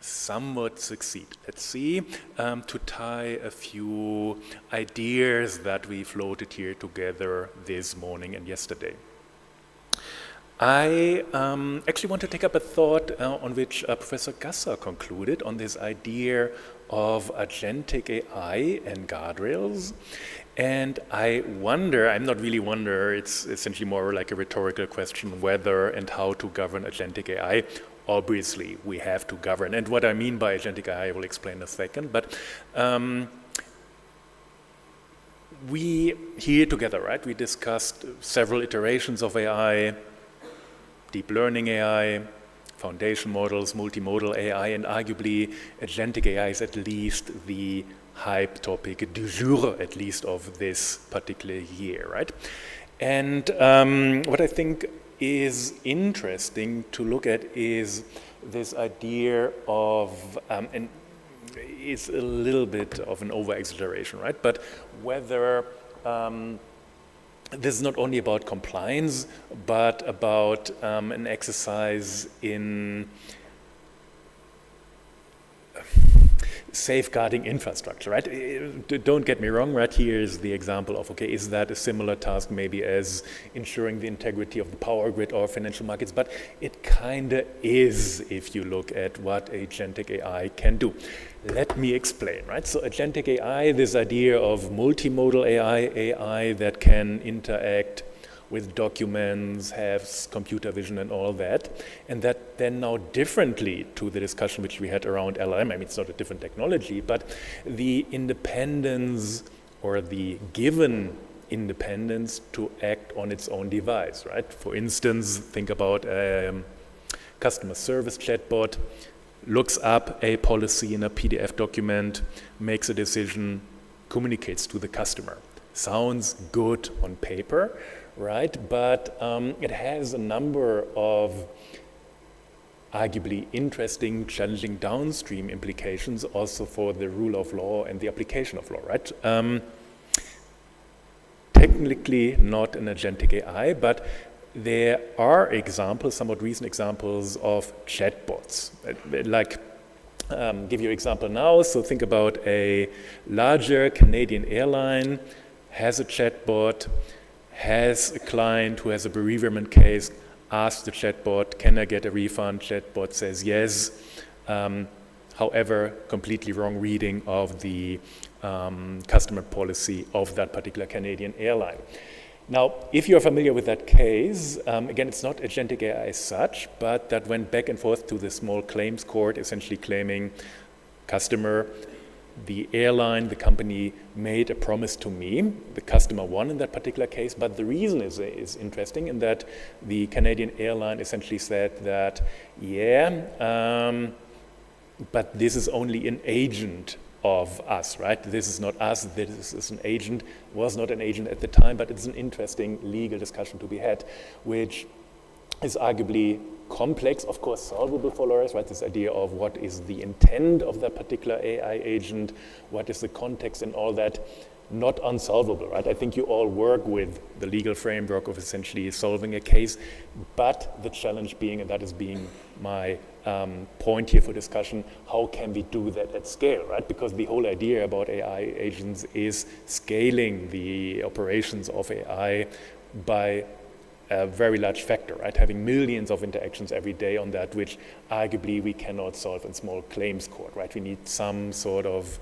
somewhat succeed. Let's see, to tie a few ideas that we floated here together this morning and yesterday. I actually want to take up a thought on which Professor Gasser concluded on this idea of agentic AI and guardrails. And I wonder, I'm not really wonder, it's essentially more like a rhetorical question, whether and how to govern agentic AI. Obviously, we have to govern. And what I mean by agentic AI, I will explain in a second. But we here together, right, we discussed several iterations of AI, deep learning AI, foundation models, multimodal AI, and arguably agentic AI is at least the hype topic du jour, at least of this particular year, right? And what I think is interesting to look at is this idea of, and it's a little bit of an over-exaggeration, right? But whether this is not only about compliance, but about an exercise in safeguarding infrastructure, right? Don't get me wrong, right? Here is the example of, okay, is that a similar task maybe as ensuring the integrity of the power grid or financial markets? But it kind of is if you look at what agentic AI can do. Let me explain, right? So agentic AI, this idea of multimodal AI that can interact with documents, has computer vision and all that, and that then now differently to the discussion which we had around LLM, I mean, it's not a different technology, but the independence or the given independence to act on its own device, right? For instance, think about a customer service chatbot, looks up a policy in a PDF document, makes a decision, communicates to the customer. Sounds good on paper, right? But it has a number of arguably interesting, challenging downstream implications also for the rule of law and the application of law, right? Technically not an agentic AI, but there are examples, somewhat recent examples of chatbots. Like, give you an example now. So think about a larger Canadian airline has a chatbot, has a client who has a bereavement case, asks the chatbot, can I get a refund? Chatbot says yes. However, completely wrong reading of the customer policy of that particular Canadian airline. Now, if you're familiar with that case, again, it's not agentic AI as such, but that went back and forth to the small claims court, essentially claiming customer, the airline, the company made a promise to me. The customer won in that particular case, but the reason is interesting in that the Canadian airline essentially said that, yeah, but this is only an agent of us, right? This is not us, this is an agent, was not an agent at the time, but it's an interesting legal discussion to be had, which is arguably complex, of course solvable for lawyers, right? This idea of what is the intent of that particular AI agent, what is the context and all that, not unsolvable, right? I think you all work with the legal framework of essentially solving a case, but the challenge being, and that is being my point here for discussion, how can we do that at scale, right? Because the whole idea about AI agents is scaling the operations of AI by a very large factor, right? Having millions of interactions every day on that, which arguably we cannot solve in small claims court, right? We need some sort of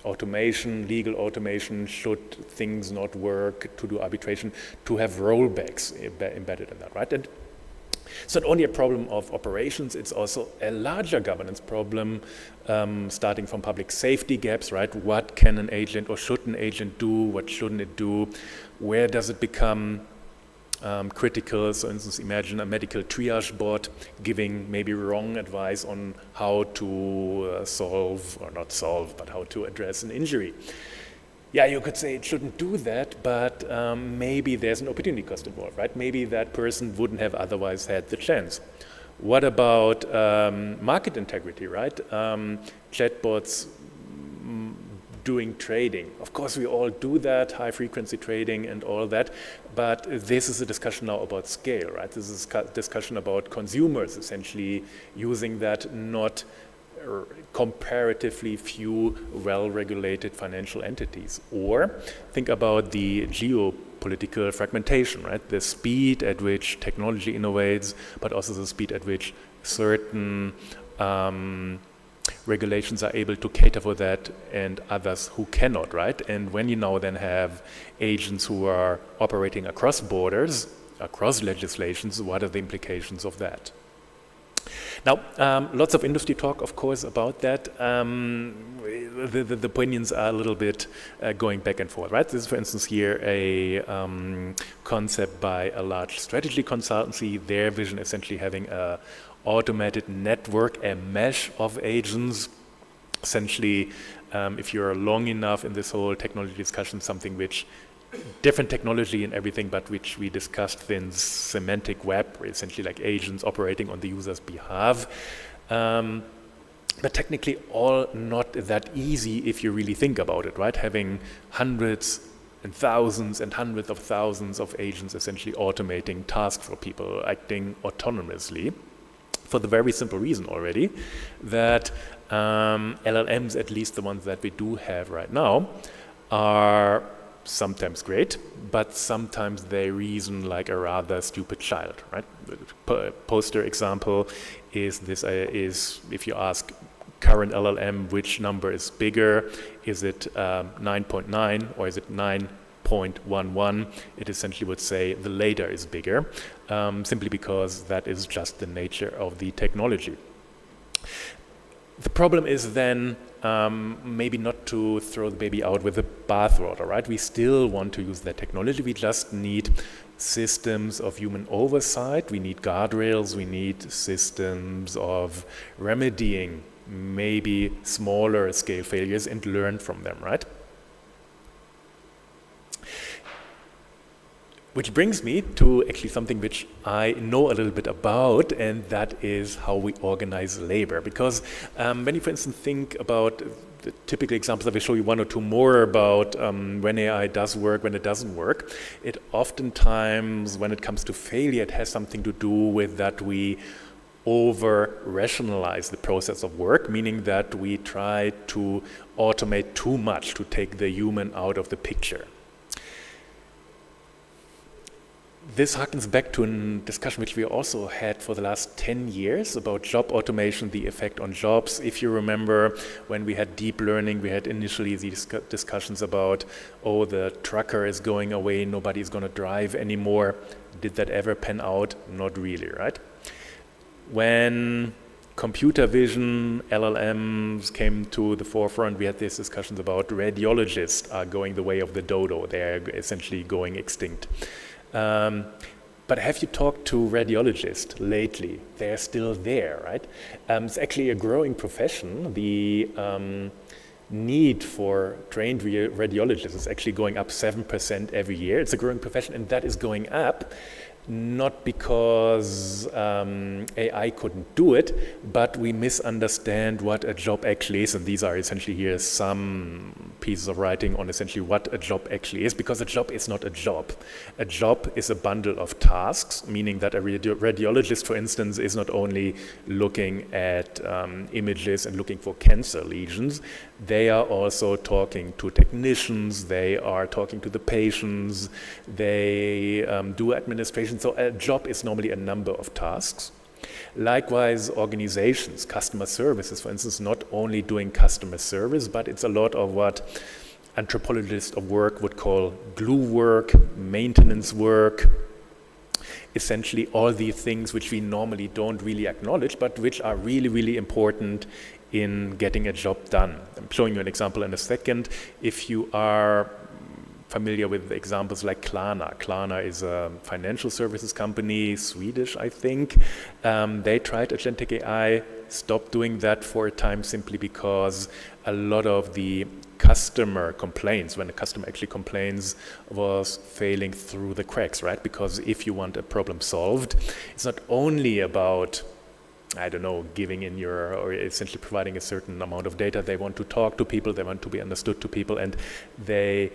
automation, legal automation, should things not work, to do arbitration, to have rollbacks embedded in that, right? And it's not only a problem of operations, it's also a larger governance problem, starting from public safety gaps, right? What can an agent or should an agent do? What shouldn't it do? Where does it become critical? So, for instance, imagine a medical triage bot giving maybe wrong advice on how to solve, or not solve, but how to address an injury. yeah, you could say it shouldn't do that, but maybe there's an opportunity cost involved, right? Maybe that person wouldn't have otherwise had the chance. What about market integrity, right? Chatbots doing trading. Of course, we all do that, high frequency trading and all that, but this is a discussion now about scale, right? This is a discussion about consumers essentially using that, not comparatively few well-regulated financial entities. Or think about the geopolitical fragmentation, right? The speed at which technology innovates, but also the speed at which certain regulations are able to cater for that and others who cannot, right? And when you now then have agents who are operating across borders, across legislations, what are the implications of that? Now, lots of industry talk, of course, about that. The opinions are a little bit going back and forth, right? This is, for instance, here a concept by a large strategy consultancy. Their vision essentially having a automated network, a mesh of agents. Essentially, if you're long enough in this whole technology discussion, something which different technology and everything, but which we discussed in semantic web, essentially like agents operating on the user's behalf. But technically all not that easy if you really think about it, right? Having hundreds and hundreds of thousands of agents essentially automating tasks for people, acting autonomously, for the very simple reason already that LLMs, at least the ones that we do have right now, are sometimes great, but sometimes they reason like a rather stupid child, right? Poster example is this: is if you ask current LLM which number is bigger, is it 9.9 or is it 9.11? It essentially would say the later is bigger, simply because that is just the nature of the technology. The problem is then maybe not to throw the baby out with the bathwater, right? We still want to use that technology. We just need systems of human oversight. We need guardrails. We need systems of remedying maybe smaller scale failures and learn from them, right? Which brings me to actually something which I know a little bit about, and that is how we organize labor. Because when you, for instance, think about the typical examples, I will show you one or two more about when AI does work, when it doesn't work. It oftentimes, when it comes to failure, it has something to do with that we over-rationalize the process of work, meaning that we try to automate too much to take the human out of the picture. This harkens back to a discussion which we also had for the last 10 years about job automation, the effect on jobs. If you remember, when we had deep learning, we had initially these discussions about, oh, the trucker is going away, nobody is going to drive anymore. Did that ever pan out? Not really, right? When computer vision, LLMs came to the forefront, we had these discussions about radiologists are going the way of the dodo. They're essentially going extinct. But have you talked to radiologists lately? They're still there, right? It's actually a growing profession. The need for trained radiologists is actually going up 7% every year. It's a growing profession, and that is going up not because AI couldn't do it, but we misunderstand what a job actually is. And these are essentially here some pieces of writing on essentially what a job actually is, because a job is not a job. A job is a bundle of tasks, meaning that a radiologist, for instance, is not only looking at images and looking for cancer lesions. They are also talking to technicians, they are talking to the patients, they do administration. So a job is normally a number of tasks. Likewise, organizations, customer services, for instance, not only doing customer service, but it's a lot of what anthropologists of work would call glue work, maintenance work, essentially all these things which we normally don't really acknowledge, but which are really, really important in getting a job done. I'm showing you an example in a second. If you are familiar with examples like Klarna. Klarna is a financial services company, Swedish, I think. They tried agentic AI, stopped doing that for a time simply because a lot of the customer complaints, when a customer actually complains, was failing through the cracks, right? Because if you want a problem solved, it's not only about, I don't know, giving in or essentially providing a certain amount of data. They want to talk to people, they want to be understood to people, and they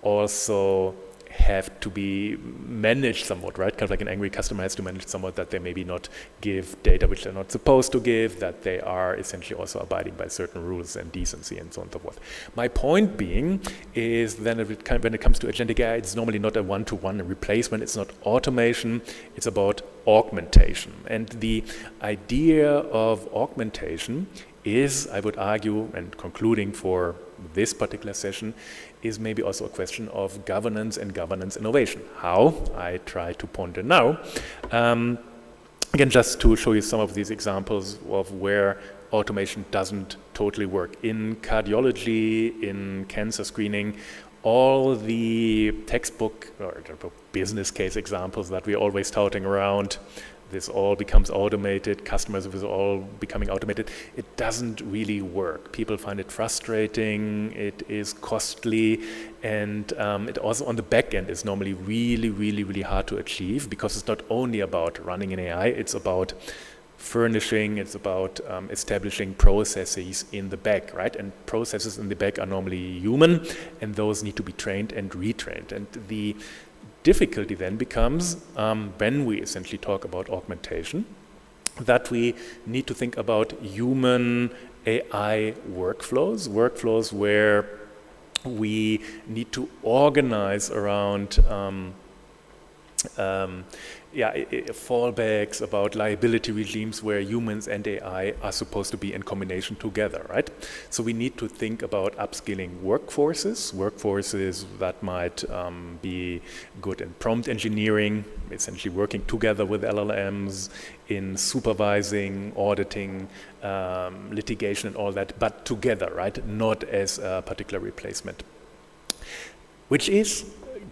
also have to be managed somewhat, right? Kind of like an angry customer has to manage somewhat that they maybe not give data which they're not supposed to give, that they are essentially also abiding by certain rules and decency and so on and so forth. My point being is then when it comes to agentic AI, it's normally not a one-to-one replacement, it's not automation, it's about augmentation. And the idea of augmentation is, I would argue, and concluding for this particular session, is maybe also a question of governance and governance innovation. How? I try to ponder now. Again, just to show you some of these examples of where automation doesn't totally work. In cardiology, in cancer screening, all the textbook or business case examples that we're always touting around, this all becomes automated, customers is all becoming automated, it doesn't really work. People find it frustrating, it is costly, and it also on the back end is normally really, really, really hard to achieve, because it's not only about running an AI, it's about furnishing, it's about establishing processes in the back, right? And processes in the back are normally human, and those need to be trained and retrained. And the difficulty then becomes, when we essentially talk about augmentation, that we need to think about human AI workflows where we need to organize around fallbacks, about liability regimes where humans and AI are supposed to be in combination together, right? So we need to think about upskilling workforces that might be good in prompt engineering, essentially working together with LLMs, in supervising, auditing, litigation and all that, but together, right? Not as a particular replacement. Which is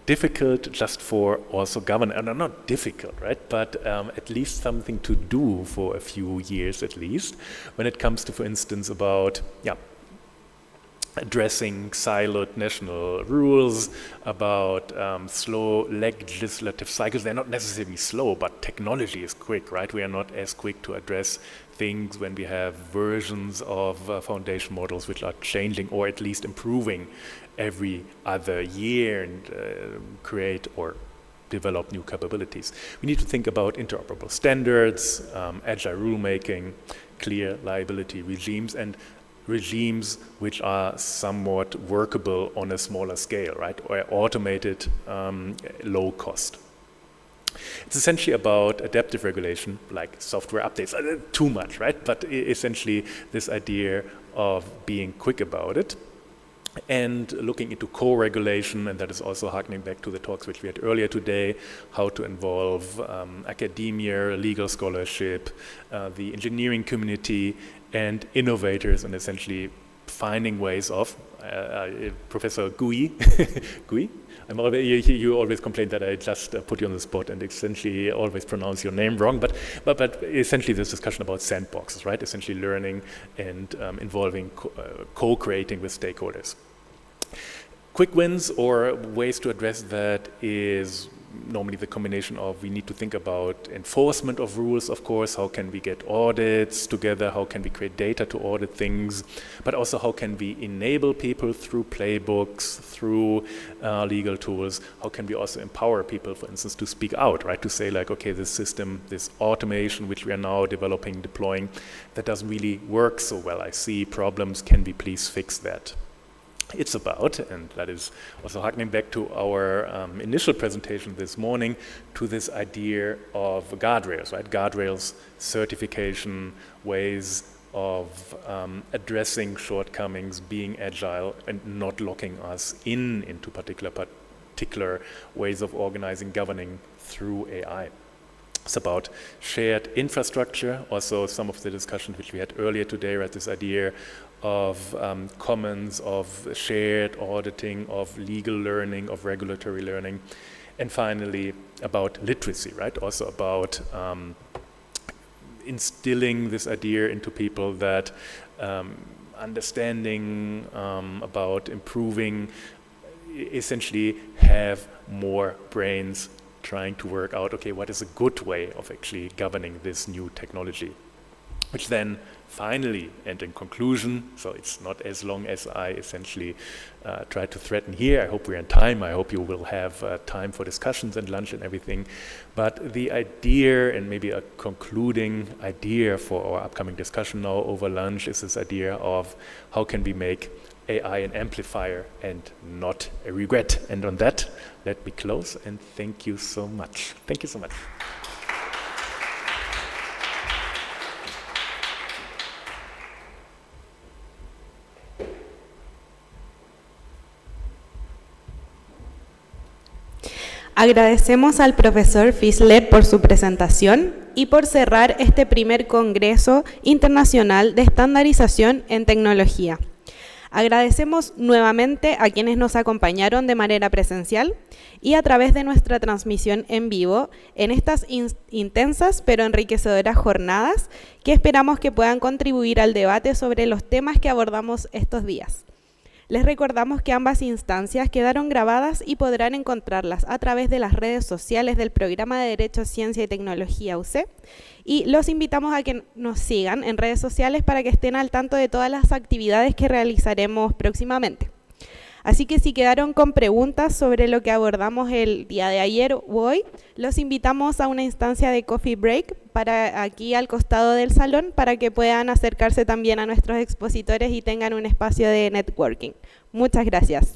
difficult just for also governance, no, not difficult, right? But at least something to do for a few years at least, when it comes to, for instance, about addressing siloed national rules, about slow legislative cycles. They're not necessarily slow, but technology is quick, right? We are not as quick to address things when we have versions of foundation models which are changing or at least improving every other year and create or develop new capabilities. We need to think about interoperable standards, agile rulemaking, clear liability regimes, and regimes which are somewhat workable on a smaller scale, right? Or automated, low cost. It's essentially about adaptive regulation, like software updates. Too much, right? But essentially this idea of being quick about it, and looking into co-regulation, and that is also harkening back to the talks which we had earlier today, how to involve academia, legal scholarship, the engineering community, and innovators, and essentially finding ways of, Professor Gui, Gui? You always complain that I just put you on the spot and essentially always pronounce your name wrong, but essentially this discussion about sandboxes, right? Essentially learning and involving co-creating with stakeholders. Quick wins or ways to address that is normally the combination of, we need to think about enforcement of rules, of course, how can we get audits together, how can we create data to audit things, but also how can we enable people through playbooks, through legal tools, how can we also empower people, for instance, to speak out, right, to say like, okay, this system, this automation which we are now developing, deploying, that doesn't really work so well, I see problems, can we please fix that? It's about, and that is also harkening back to our initial presentation this morning, to this idea of guardrails, right? Guardrails, certification, ways of addressing shortcomings, being agile, and not locking us into particular ways of organizing, governing through AI. It's about shared infrastructure, also some of the discussions which we had earlier today, right? This idea of commons, of shared auditing, of legal learning, of regulatory learning, and finally about literacy, right? Also about instilling this idea into people that understanding about improving essentially have more brains trying to work out, okay, what is a good way of actually governing this new technology? Which then finally, and in conclusion, so it's not as long as I essentially try to threaten here, I hope we're in time, I hope you will have time for discussions and lunch and everything, but the idea, and maybe a concluding idea for our upcoming discussion now over lunch, is this idea of how can we make AI an amplifier and not a regret. And on that, let me close and thank you so much. Thank you so much. Agradecemos al profesor Fischler por su presentación y por cerrar este primer Congreso Internacional de Estandarización en Tecnología. Agradecemos nuevamente a quienes nos acompañaron de manera presencial y a través de nuestra transmisión en vivo en estas intensas pero enriquecedoras jornadas que esperamos que puedan contribuir al debate sobre los temas que abordamos estos días. Les recordamos que ambas instancias quedaron grabadas y podrán encontrarlas a través de las redes sociales del Programa de Derecho, Ciencia y Tecnología UC, y los invitamos a que nos sigan en redes sociales para que estén al tanto de todas las actividades que realizaremos próximamente. Así que si quedaron con preguntas sobre lo que abordamos el día de ayer o hoy, los invitamos a una instancia de coffee break para aquí al costado del salón para que puedan acercarse también a nuestros expositores y tengan un espacio de networking. Muchas gracias.